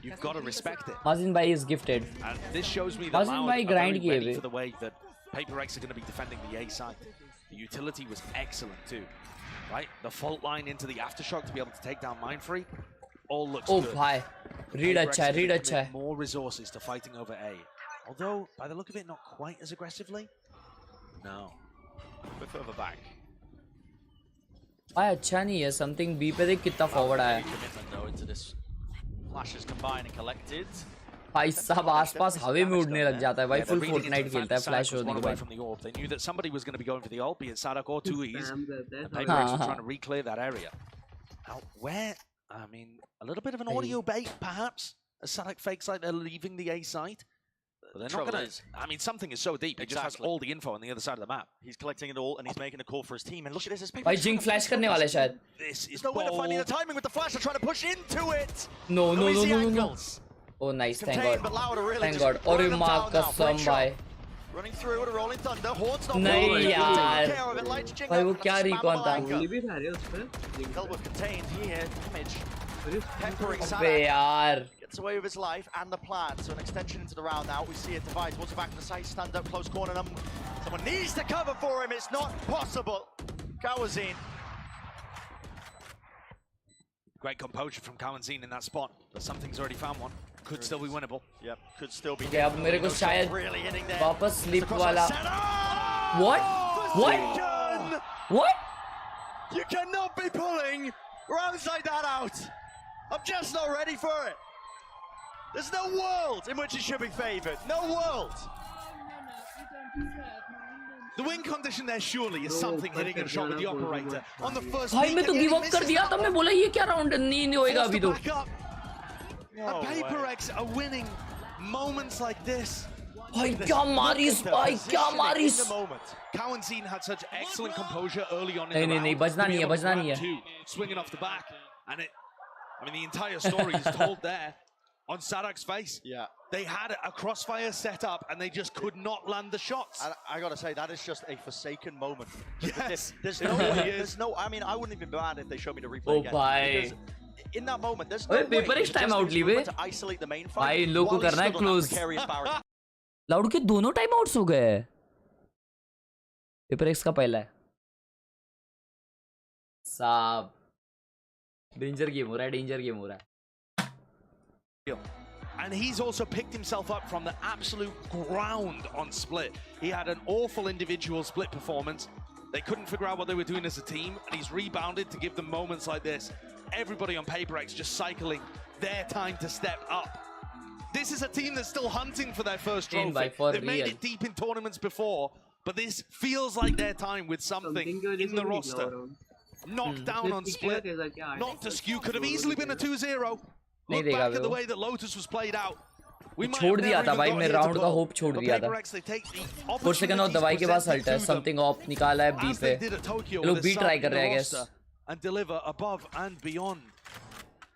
you've got to respect it. माजिन भाई is gifted. And this shows me that माजिन Loud भाई are grind very किए ready way. for the way that PaperX are going to be defending the A side. The utility was excellent too. right? The fault line into the aftershock to be able to take down Mindfree. All looks Oh good. bhai, read अच्छा है, read अच्छा है. More resources to fighting over A. Although, by the look of it, not quite as aggressively. No. A bit further back. भाई अच्छा नहीं है. Something B पे देख कितना forward आया. Commitment though into this. Flashes combined and collected. भाई सब आसपास हवे में उड़ने लग जाता है भाई. Full Fortnite खेलता है flash होने के बाद. From the orb. They knew that somebody was going to be going for the ult, be it Sadak or 2Es. PayPX were trying to reclear that area. Now, where? I mean, a little bit of an audio bait, perhaps. As Sadak fakes like they're leaving the A site. But they're not going to. I mean, something is so deep. He just has all the info on the other side of the map. He's collecting it all, and he's making a call for his team. And look at this. भाई Jing flash करने वाले शायद. This is no way to finding the timing with the flash. They're trying to push into it. No. Oh, nice. Thank God. Thank God. और माँ कसम भाई. Running through with a rolling thunder. Horde's not नहीं यार. भाई वो क्या recon था? Hell was contained here. Damage. Peppering अबे यार. Gets away with his life and the plan. So an extension into the round now. We see it divides. What's the back of the site? Stand up close corner. Someone needs to cover for him. It's not possible. Kawazin. Great composure from Kawazin in that spot. But something's already found one. Could still be winnable. Yep, could still be. Okay, अब मेरे को शायद वापस sleep वाला. What? You cannot be pulling rounds like that out. I'm just not ready for it. There's no world in which it should be favored. No world. The win condition there surely is something hitting a shot with the operator on the first. भाई मैं तो give up कर दिया था. मैं बोला ये क्या round नहीं होएगा अभी तो. And PayPX are winning moments like this. भाई क्या मारिस भाई क्या मारिस. Kawazin had such excellent composure early on in the round. नहीं बजना नहीं है. Swinging off the back, and I mean the entire story is told there on Sadak's face. Yeah. They had a crossfire set up and they just could not land the shots. I gotta say, that is just a forsaken moment. Yes. There's no, I mean, I wouldn't even be mad if they showed me the replay again. Bhai. In that moment, there's no way time out to isolate the main fight. भाई इन लोग को करना है close. Loud के दोनों time outs हो गए. PRX का पहला है. साब. डेंजर गेम हो रहा है. And he's also picked himself up from the absolute ground on split. He had an awful individual split performance. They couldn't figure out what they were doing as a team, and he's rebounded to give them moments like this. Everybody on PayPX just cycling their time to step up. This is a team that's still hunting for their first trophy. They've made it deep in tournaments before, but this feels like their time with something in the roster. Knocked down on split, not to skew, could have easily been a 2-0. Look back at the way that Lotus was played out. छोड़ दिया था भाई मैं round का hope छोड़ दिया था. 4 second और दवाई के पास हल्ट है. समथिंग ऑफ निकाला है बी पे. लोग बी ट्राई कर रहे हैं guess. And deliver above and beyond.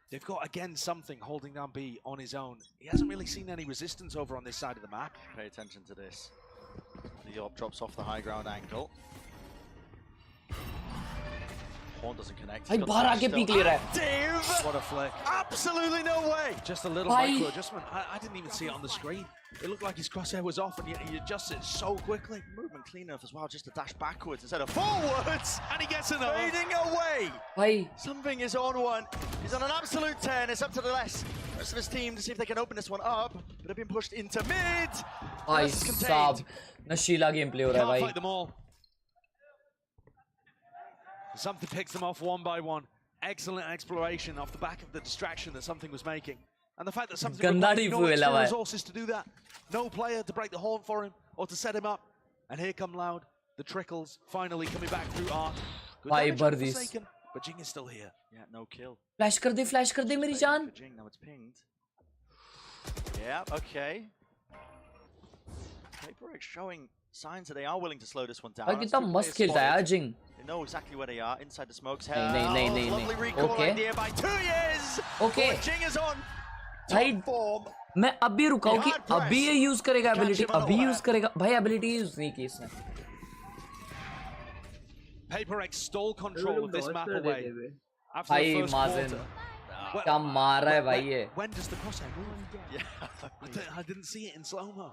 They've got again something holding down B on his own. He hasn't really seen any resistance over on this side of the map. Pay attention to this. The orb drops off the high ground angle. Horn doesn't connect. भाई बाहर आके peak ले रहा है. What a flick. Absolutely no way. Just a little micro adjustment. I didn't even see it on the screen. It looked like his crosshair was off and he adjusts it so quickly. Movement clean enough as well, just to dash backwards instead of forwards. And he gets another. Fading away. Bhai. Something is on one. He's on an absolute 10. It's up to the rest of his team to see if they can open this one up. But they've been pushed into mid. Bhai साहब नशीला game play हो रहा है भाई. Fight them all. Something picks them off one by one. Excellent exploration off the back of the distraction that something was making. And the fact that something required no extra resources to do that. No player to break the horn for him or to set him up. And here come Loud. The trickles finally coming back through Arc. Good damage forsaken, but Jing is still here. Yeah, no kill. Flash कर दे मेरी जान. Jing, now it's pinged. Yeah, okay. PayPX showing signs that they are willing to slow this one down. भाई कितना मस्त खेलता है यार Jing. They know exactly where they are inside the smokes. नहीं. Lovely recall idea by 2 years. Okay. Jing is on. भाई मैं अभी रुका हूँ कि अभी ये यूज करेगा एबिलिटी. अभी यूज करेगा भाई. एबिलिटी यूज नहीं की इसने. PayPX stole control of this map away. भाई माजन क्या मार रहा है भाई ये. When does the crosshair move? Yeah. I didn't see it in slow-mo.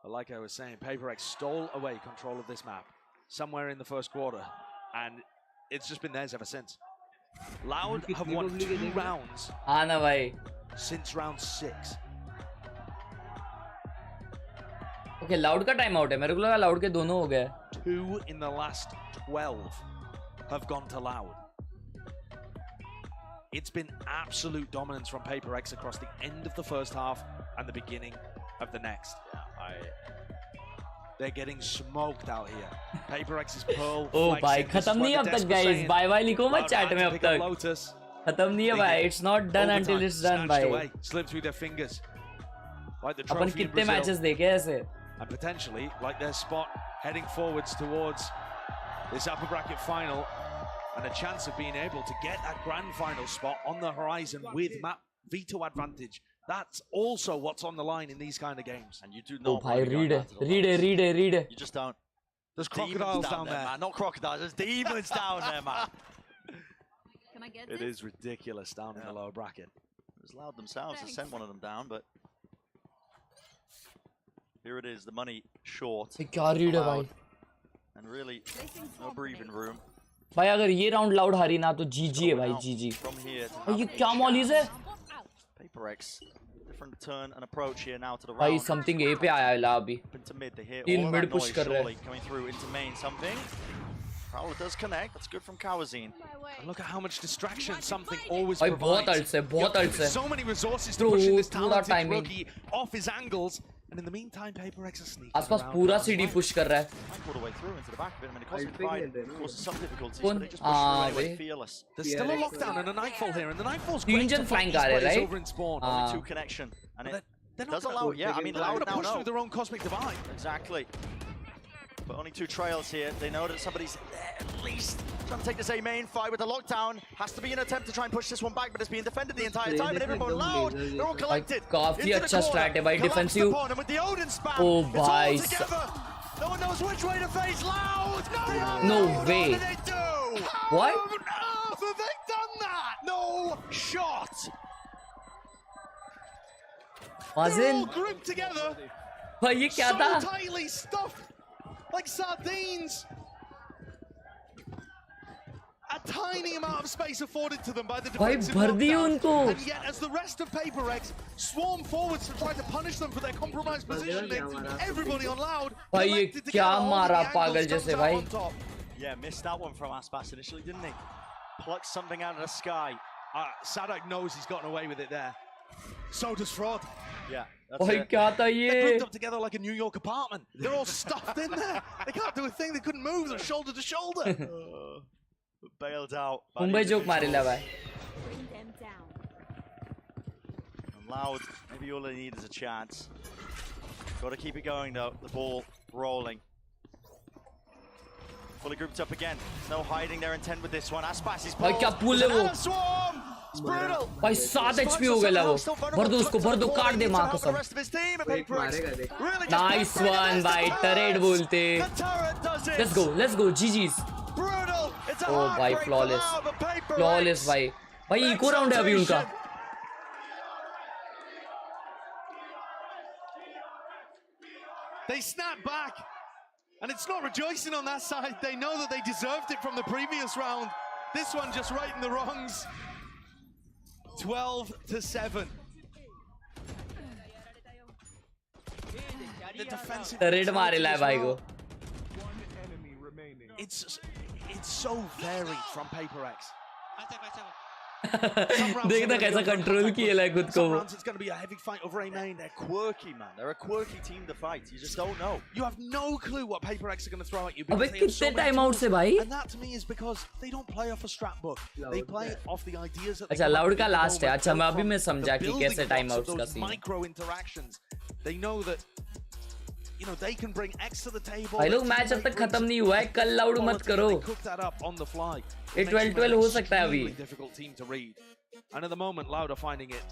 But like I was saying, PayPX stole away control of this map somewhere in the first quarter. And it's just been theirs ever since. Loud have won 2 rounds since round 6. Okay, Loud का time out है. मेरे को लगा Loud के दोनों हो गए. 2 in the last 12 have gone to Loud. It's been absolute dominance from PaperX across the end of the first half and the beginning of the next. They're getting smoked out here. PaperX's Pearl. Oh भाई खत्म नहीं अब तक guys. Bye bye लिखो मत chat में अब तक. खत्म नहीं है भाई. It's not done until it's done भाई. Slip through their fingers. Like the upon trophy in कितने Brazil. matches देखे ऐसे? And potentially like their spot heading forwards towards this upper bracket final and a chance of being able to get that grand final spot on the horizon with map veto advantage. That's also what's on the line in these kind of games. And you do not. Oh, bhai, read it. You just don't. There's crocodiles down there, man. Not crocodiles. There's demons down there, man. Can I get It this? is ridiculous down in the lower bracket. It was Loud themselves to send one of them down, but here it is. The money short. क्या read है भाई? And really, no breathing room. भाई अगर ये round Loud हारी ना तो GG है भाई GG. भाई ये क्या मॉलीज है? PaperX, different turn and approach here now to the भाई round. something A पे आया है ला अभी. Into mid, they hear तीन all mid that push noise कर रहे surely coming through into main. Something. Prowler does connect. That's good from Kawazine. And look at how much distraction something always भाई provides. बहुत ults है, बहुत ults है. So many resources to push this talented rookie off his angles. And in the meantime, PaperX is sneaking आसपास around पूरा down CD the push कर रहा है. All the way through into the back of it. I mean, it causes some difficulties, कौन? but they just push through anyway, fearless. There's still a lockdown and a nightfall here, and the nightfall's तीन great जन to flank focus आ रहे players right? over in spawn. Only 2 connection, and it They're not does gonna, allow. Yeah, I mean, they're not Loud going to now push know. through their own cosmic divide. Exactly. But only 2 trails here. They know that somebody's there at least trying to take this A main fight with the lockdown. Has to be an attempt to try and push this one back, but it's being defended the entire time. And everyone Loud, they're all collected. काफी अच्छा strat है भाई defensive. And with the Odin spam, Oh it's all भाई. together. No one knows which way to face Loud. No way. What did they do? What? How on earth have they done that? No shot. They're all grouped together. भाई ये क्या so था? tightly stuffed like sardines. A tiny amount of space afforded to them by the भाई defensive भर दिए lockdown. उनको. And yet, as the rest of PaperX swarm forwards to try to punish them for their compromised positioning, everybody on Loud. भाई ये क्या मारा पागल जैसे भाई? Yeah, missed that one from Aspas initially, didn't he? Plucked something out of the sky. Sadak knows he's gotten away with it there. So does Fraud. Yeah. That's भाई it. क्या था They're ये? grouped up together like a New York apartment. They're all stuffed in there. They can't do a thing. They couldn't move. They're shoulder to shoulder. Bailed out. by Mumbai the joke मारेला भाई. And Loud, maybe all they need is a chance. Got to keep it going though. The ball rolling. Fully grouped up again. No hiding their intent with this one. Aspas is भाई क्या pull है वो? swarm. It's brutal. भाई 7 HP हो गया वो. भर दो उसको, भर दो, काट दे माँ कसम. Nice one भाई, turret बोलते. Let's go, GG's. Oh भाई flawless भाई. भाई इको राउंड है अभी उनका. They snap back. And it's not rejoicing on that side. They know that they deserved it from the previous round. This one just righting the wrongs. 12-7. The defensive turret मारेला है भाई को. It's so varied from PaperX. देखना कैसा control किया है खुद को. It's going to be a heavy fight over A main. They're quirky, man. They're a quirky team to fight. You just don't know. You have no clue what PaperX are going to throw at you. अबे कितने time out से भाई? And that to me is because they don't play off a strat book. They play off the ideas that. अच्छा Loud का last है. अच्छा मैं अभी मैं समझा कि कैसे टाइम आउट्स का scene. Micro interactions. They know that. You know they can bring X to the table. भाई लोग मैच अब तक खत्म नहीं हुआ है. कल Loud मत करो. Cook that up on the fly. ये 12-12 हो सकता है अभी. Difficult team to read. And at the moment, Loud are finding it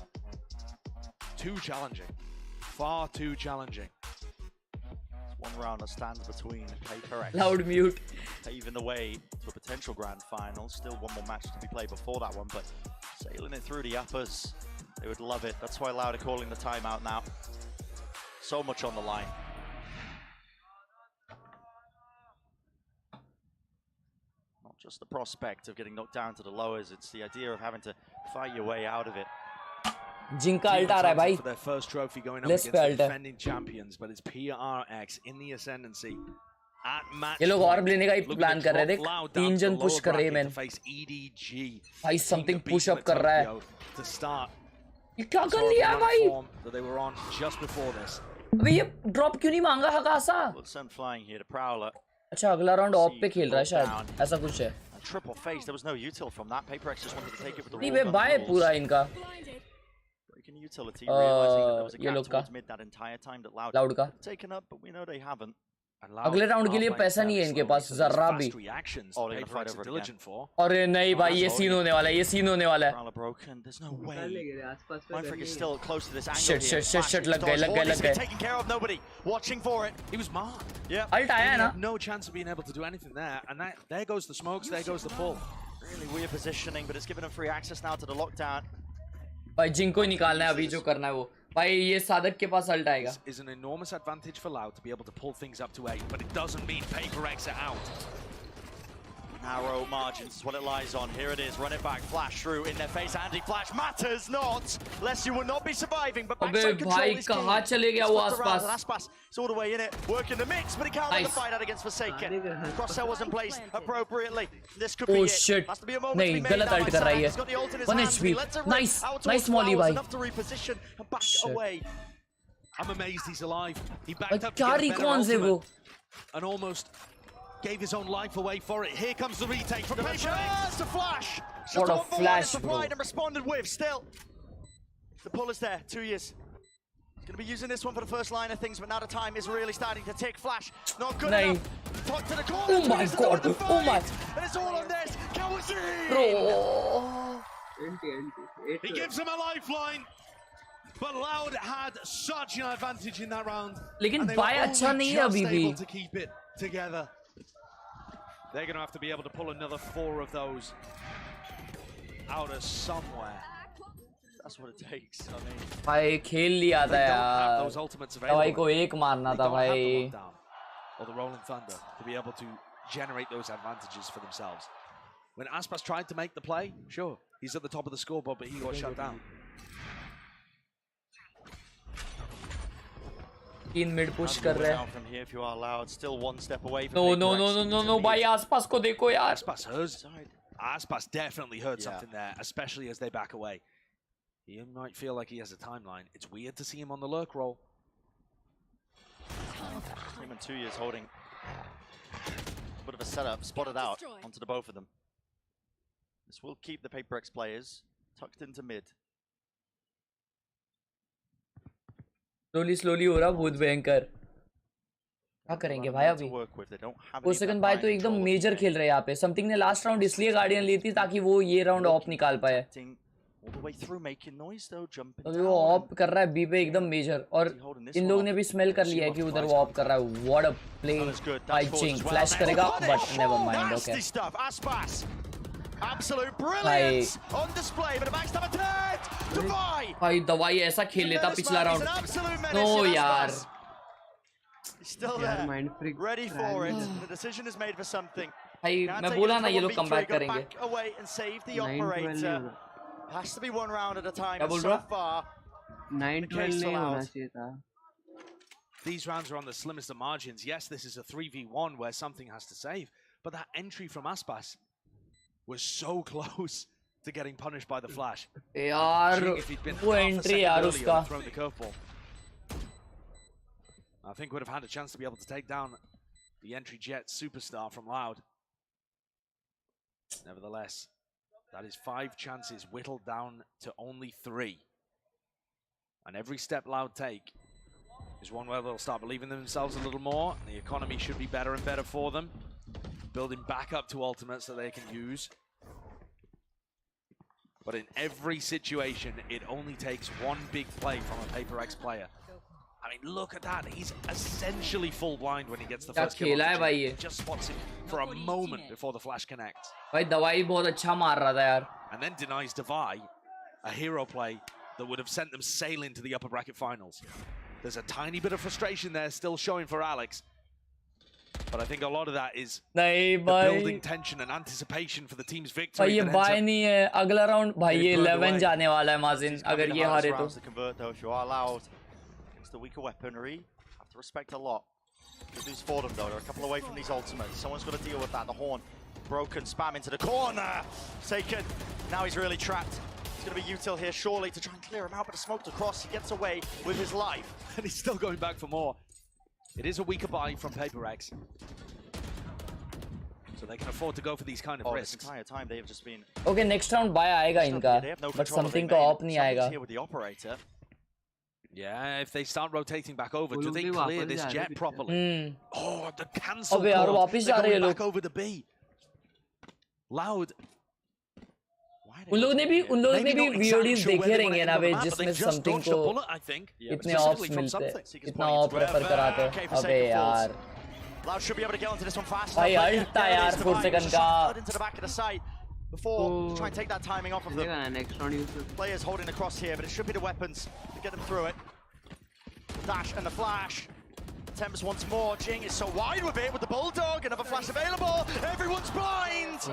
too challenging. Far too challenging. It's one round that stands between PaperX. Loud mute. Paving the way to a potential grand final. Still one more match to be played before that one, but sailing it through the uppers. They would love it. That's why Loud are calling the timeout now. So much on the line. just the prospect of getting knocked down to the lowers. It's the idea of having to fight your way out of it. जिनका alt आ रहा है भाई. For their first trophy going up Let's against the defending champions, but it's PRX in the ascendancy. At match ये लोग ऑर्ब लेने का ही plan कर रहे थे. 3 जन पुश कर रहे हैं मैन. भाई समथिंग पुश अप कर रहा है. ये क्या कर लिया है भाई? अबे ये ड्रॉप क्यों नहीं मांगा हकासा? अच्छा अगला राउंड ऑफ पे खेल रहा है शायद. ऐसा कुछ है. Triple face. There was no util from that. PayPRX just wanted to take it with the नहीं बे बाय पूरा इनका. Breaking utility, realizing that there was a ये gap लोग का. towards mid that entire time that Loud Loud का. taken up, but we know they haven't. अगले round के लिए पैसा नहीं है इनके पास जरा भी. अरे नहीं भाई ये सीन होने वाला है. ये सीन होने वाला है. Shit लग गए. Taking care of nobody, watching for it. He was marked. Yeah. Ult आया है ना. No chance of being able to do anything there, and there goes the smokes, there goes the pull. Really weird positioning, but it's given them free access now to the lockdown. भाई जिनको ही निकालना है अभी जो करना है वो. भाई ये साधक के पास अल्ट आएगा. Is an enormous advantage for Loud to be able to pull things up to 8, but it doesn't mean PayPRX are out. Narrow margins is what it lies on. Here it is, run it back, flash through in their face. Anti-flash matters not, less you will not be surviving. But backside control is key. कहाँ चले गया वो आसपास? Aspas is all the way in it, working the mix, but he can't let the fight out against Forsaken. Cross-sell wasn't placed appropriately. This could be it. Shit. Has to be a moment to be नहीं made गलत now alt by कर रही Sam. है. He's got the ult in his 1 hands, HP. he lets it rip Nice. out Nice towards molly Flowers, भाई. enough to reposition and back away. I'm amazed he's alive. He backed up to क्या get a better recons है वो? ultimate and almost gave his own life away for it. Here comes the retake from PayPRX. The flash. What a flash, bro. And responded with still. The pull is there. 2 years. He's going to be using this one for the first line of things, but now the time is really starting to tick. Flash, not good enough. Talk to the corner. Oh my god. Oh my. And it's all on this. Can we see? Bro. He gives him a lifeline. But Loud had such an advantage in that round. लेकिन bye अच्छा नहीं है अभी भी. To keep it together. They're going to have to be able to pull another 4 of those out of somewhere. That's what it takes. I mean, भाई खेल लिया था यार. दवाई को एक मारना था भाई. Or the Rolling Thunder to be able to generate those advantages for themselves. When Aspas tried to make the play, sure, he's at the top of the scoreboard, but he got shut down. तीन mid push कर रहे हैं. from here if you are allowed, still one step away from No भाई आसपास को देखो यार. Aspas definitely heard something there, especially as they back away. He might feel like he has a timeline. It's weird to see him on the lurk roll. Him and 2 years holding a bit of a setup, spotted out onto the both of them. This will keep the PayPRX players tucked into mid. Slowly हो रहा बहुत भयंकर. क्या करेंगे भाई अभी? Second भाई तो एकदम मेजर खेल रहे हैं यहाँ पे. समथिंग ने लास्ट राउंड इसलिए गार्डियन ली थी ताकि वो ये राउंड ऑफ निकाल पाए. अभी वो ऑफ कर रहा है बी पे एकदम मेजर. और इन लोग ने भी स्मेल कर लिया है कि उधर वो ऑफ कर रहा है. What a play by Ching. Flash करेगा but never mind. Okay Absolute brilliance on display, but a backstab attempt to buy. भाई दवाई ऐसा खेल लेता पिछला राउंड. नो यार. Still there, ready for it. The decision is made for something. भाई मैं बोला ना ये लोग कमबैक करेंगे. Away and save the operator. Has to be one round at a time. क्या बोल So रहा? far, 9-12 नहीं होना चाहिए था. These rounds are on the slimmest of margins. Yes, this is a 3v1 where something has to save, but that entry from Aspas was so close to getting punished by the flash. यार वो entry यार उसका. I think would have had a chance to be able to take down the entry jet superstar from Loud. Nevertheless, that is 5 chances whittled down to only 3. And every step Loud take is one where they'll start believing in themselves a little more. And the economy should be better and better for them. Building back up to ultimates that they can use. But in every situation, it only takes one big play from a PayPRX player. I mean, look at that. He's essentially full blind when he gets the first kill. He just spots him for a moment before the flash connects. भाई दवाई बहुत अच्छा मार रहा था यार. And then denies Divai a hero play that would have sent them sailing to the upper bracket finals. There's a tiny bit of frustration there still showing for Alex. But I think a lot of that is नहीं the भाई building tension and anticipation for the team's भाई victory. ये that ends bye up नहीं है अगला round भाई ये getting burned 11 away. जाने वाला है माजिन अगर ये हारे तो To convert, though, if you are allowed against the weaker weaponry, have to respect a lot. Good news for them, though. They're a couple away from these ultimates. Someone's got to deal with that. The horn broken, spam into the corner. Taken. Now he's really trapped. It's going to be util here, surely, to try and clear him out, but it's smoked across. He gets away with his life. and he's still going back for more. It is a weaker buy from PRX. So they can afford to go for these kind of This risks. entire time they have just been... Okay, next round buy आएगा इनका but something का op नहीं आएगा. Here with the operator. Yeah, if they start rotating back over, do they clear this jet properly? Oh, the cancel अबे यार call. वापस जा They're रहे हैं going लोग. back over the B. Loud. उन लोग ने भी Maybe not VODs exactly sure देखे where they रहेंगे wanna ना end way on the map, but जिसमें they just something dodged a को bullet, I think. इतने Specifically ऑप्स from मिलते हैं something. इतना ऑप रेफर कराते हैं अबे यार Loud should be able to get onto this one fast. भाई अल्ट था यार 4 सेकंड का Into the back of the site before try and take that timing off of them. Next round use Players holding the cross here, but it should be the weapons to get them through it. Dash and the flash. Temps once more. Jing is so wide with it with the bulldog. Another flash available. Everyone's blind.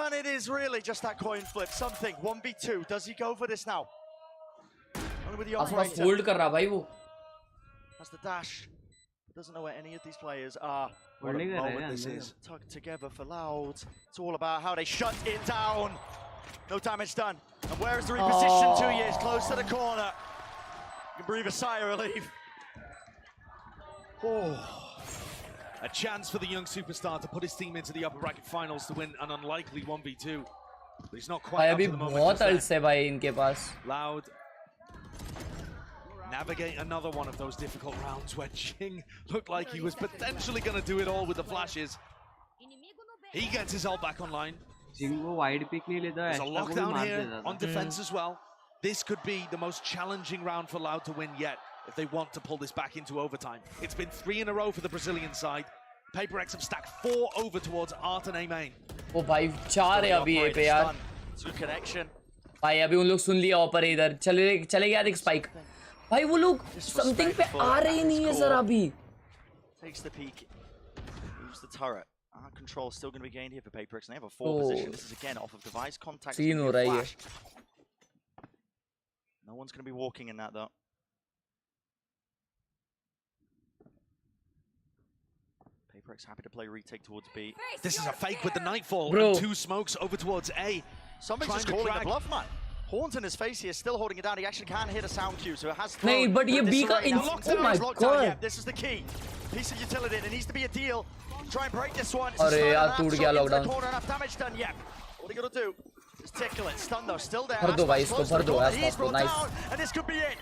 And it is really just that coin flip. Something 1v2. Does he go for this now? Only with the operator. Fold कर रहा भाई वो. That's the dash. Doesn't know where any of these players are. What a moment this is. Tugged together for Loud. It's all about how they shut it down. No damage done. And where is the reposition? 2 years close to the corner. You can breathe a sigh of relief. Oh. A chance for the young superstar to put his team into the upper bracket finals to win an unlikely 1v2. But he's not quite भाई up अभी to the moment. बहुत अल्ट्स है भाई इनके पास. Loud. Navigate another one of those difficult rounds where Jing looked like he was potentially going to do it all with the flashes. He gets his ult back online. Jing वो wide pick नहीं लेता. There's a lockdown here on defense as well. This could be the most challenging round for Loud to win yet if they want to pull this back into overtime. It's been 3 in a row for the Brazilian side. PRX have stacked 4 over towards Art and A main. ओ भाई 4 है अभी ये पे यार. Good connection. भाई अभी उन लोग सुन लिया ऊपर इधर चले गया देख स्पाइक. भाई वो लोग समथिंग पे आ रहे ही नहीं है सर अभी. Takes the peek. Moves the turret. Control still going to be gained here for PRX. And they have a 4 position. This is again off of device contact. Scene हो रही है. No one's going to be walking in that though. PRX happy to play retake towards B. This is a fake with the Nightfall. Bro. And 2 smokes over towards A. Somebody's just calling the bluff, man. Horns in his face here, still holding it down. He actually can't hit a sound cue, so it has. नहीं, but ये B का oh my god. Yeah, this is the key. Piece of utility. There needs to be a deal. Try and break this one. अरे यार टूट गया lockdown. Enough damage done. Yeah. What are you gonna do? Just tickle it. Stun though, still there. भर दो भाई इसको भर दो इसको. Nice. And this could be it.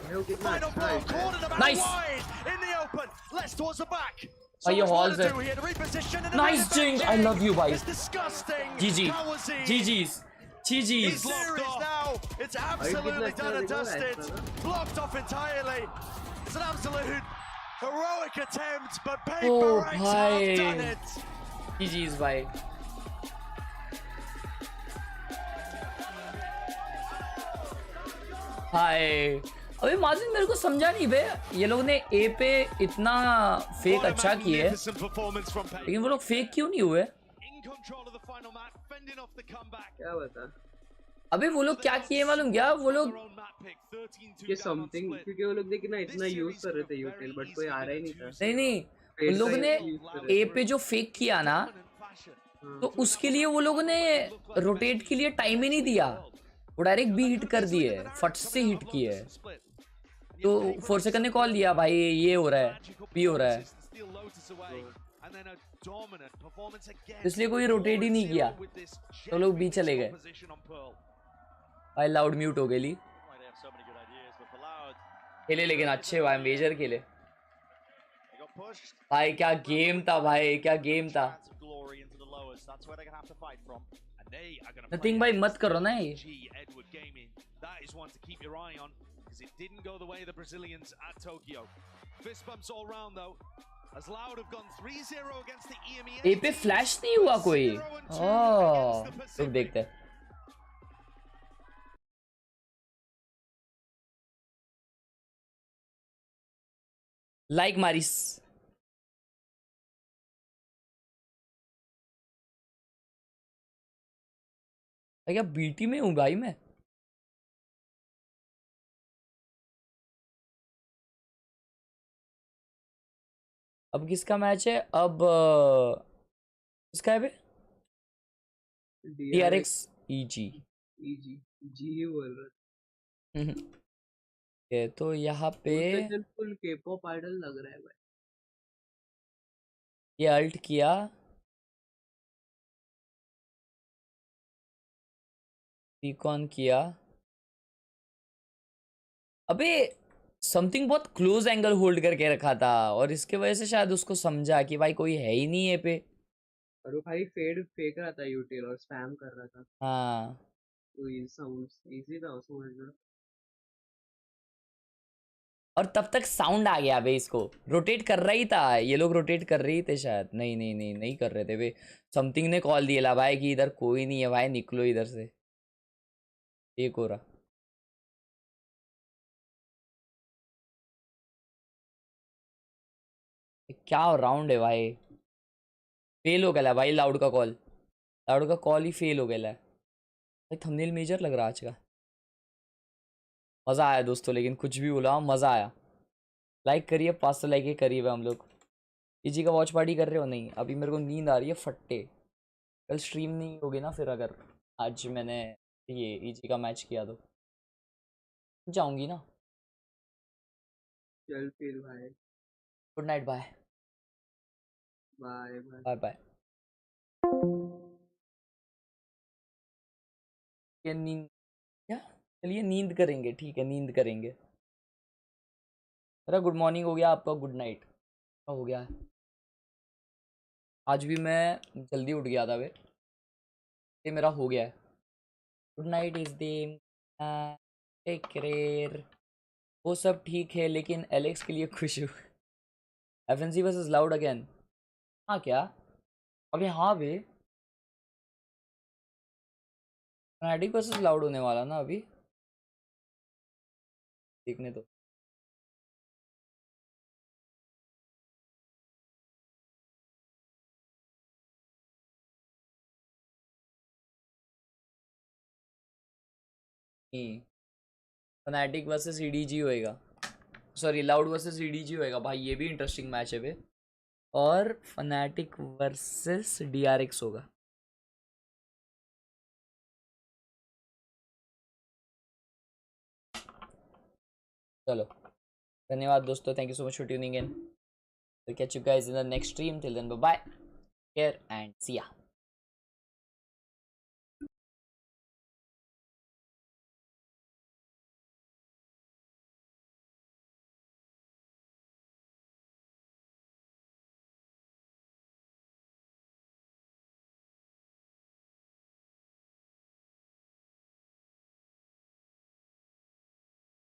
Final blow. Cornered about wide in the open. Less towards the back. भाई ये halls है. Nice Jing. I love you भाई. It's disgusting. GG. GG's. GG's. Series now. It's absolutely done and dusted. Blocked off entirely. It's an absolute heroic attempt, but PRX have done it. GG's भाई. हाय. अबे माजिद मेरे को समझा नहीं बे. ये लोग ने ए पे इतना फेक अच्छा किए लेकिन वो लोग फेक क्यों नहीं हुए? क्या बता? अबे वो लोग क्या किए मालूम क्या? वो लोग ये समथिंग क्योंकि वो लोग देखिए ना इतना यूज कर रहे थे यूटेल बट कोई आ रहा ही नहीं था. नहीं उन लोगों ने ए पे जो फेक किया ना तो उसके लिए वो लोगों ने रोटेट के लिए टाइम ही नहीं दिया. वो डायरेक्ट बी हिट कर दिए, फट से हिट किए. तो 4 सेकंड ने कॉल दिया भाई ये हो रहा है, बी हो रहा है, इसलिए कोई रोटेट ही नहीं किया तो लोग बी चले गए. भाई लाउड म्यूट हो गई. खेले लेकिन अच्छे भाई, मेजर खेले भाई. क्या गेम था भाई, क्या गेम था. नथिंग भाई मत करो ना ये. It didn't go the way of the Brazilians at Tokyo. Fist bumps all round though. As Loud have gone 3-0 against the EMEA. ए पे फ्लैश नहीं हुआ कोई. ओह लोग देखते हैं. लाइक मारिस. क्या बीटी में हूँ भाई मैं? अब किसका मैच है? अब किसका है बे? PRX EG जी बोल रहा है। तो यहाँ पे फुल K-pop आइडल लग रहा है भाई। ये अल्ट किया, रिकॉन किया। अबे समथिंग बहुत क्लोज एंगल होल्ड करके रखा था और इसके वजह से शायद उसको समझा कि भाई कोई है ही नहीं है पे। और वो भाई फेड फेंक रहा था यूटिल और स्पैम कर रहा था। हाँ तो ये साउंड इजी था समझना। और तब तक साउंड आ गया बे। इसको रोटेट कर रहा ही था, ये लोग रोटेट कर रही थे शायद। नहीं नहीं नहीं नहीं कर रहे थे बे। समथिंग ने कॉल दिया भाई कि इधर कोई नहीं है भाई, निकलो इधर से। एक हो रहा क्या राउंड है भाई। फेल हो गया भाई लाउड का कॉल। लाउड का कॉल ही फेल हो गया है भाई। थंबनेल मेजर लग रहा आज का। मज़ा आया दोस्तों, लेकिन कुछ भी बोला मज़ा आया। लाइक करिए, 500 लाइक के करीब है हम लोग। ईजी का वॉच पार्टी कर रहे हो? नहीं अभी मेरे को नींद आ रही है फट्टे। कल स्ट्रीम नहीं होगी ना फिर, अगर आज मैंने ये ईजी का मैच किया तो जाऊंगी ना। चल फिर भाई, good night, bye bye bye bye. ये नींद क्या? चलिए नींद करेंगे, ठीक है नींद करेंगे। मेरा गुड मॉर्निंग हो गया, आपका गुड नाइट हो गया है। आज भी मैं जल्दी उठ गया था वे, ये मेरा हो गया है। Good night is the take care. वो सब ठीक है लेकिन एलेक्स के लिए खुश हूँ। FNC versus loud again. हाँ क्या? अबे हाँ बे, फनाटिक वर्सेस लाउड होने वाला ना अभी, देखने तो। फनाटिक वर्सेस EDG होएगा, सॉरी लाउड वर्सेस EDG होएगा भाई। ये भी इंटरेस्टिंग मैच है बे। और फनाटिक वर्सेस DRX होगा। चलो धन्यवाद दोस्तों, thank you so much for tuning in. We'll catch you guys in the next stream. Till then, bye bye. Care and see ya.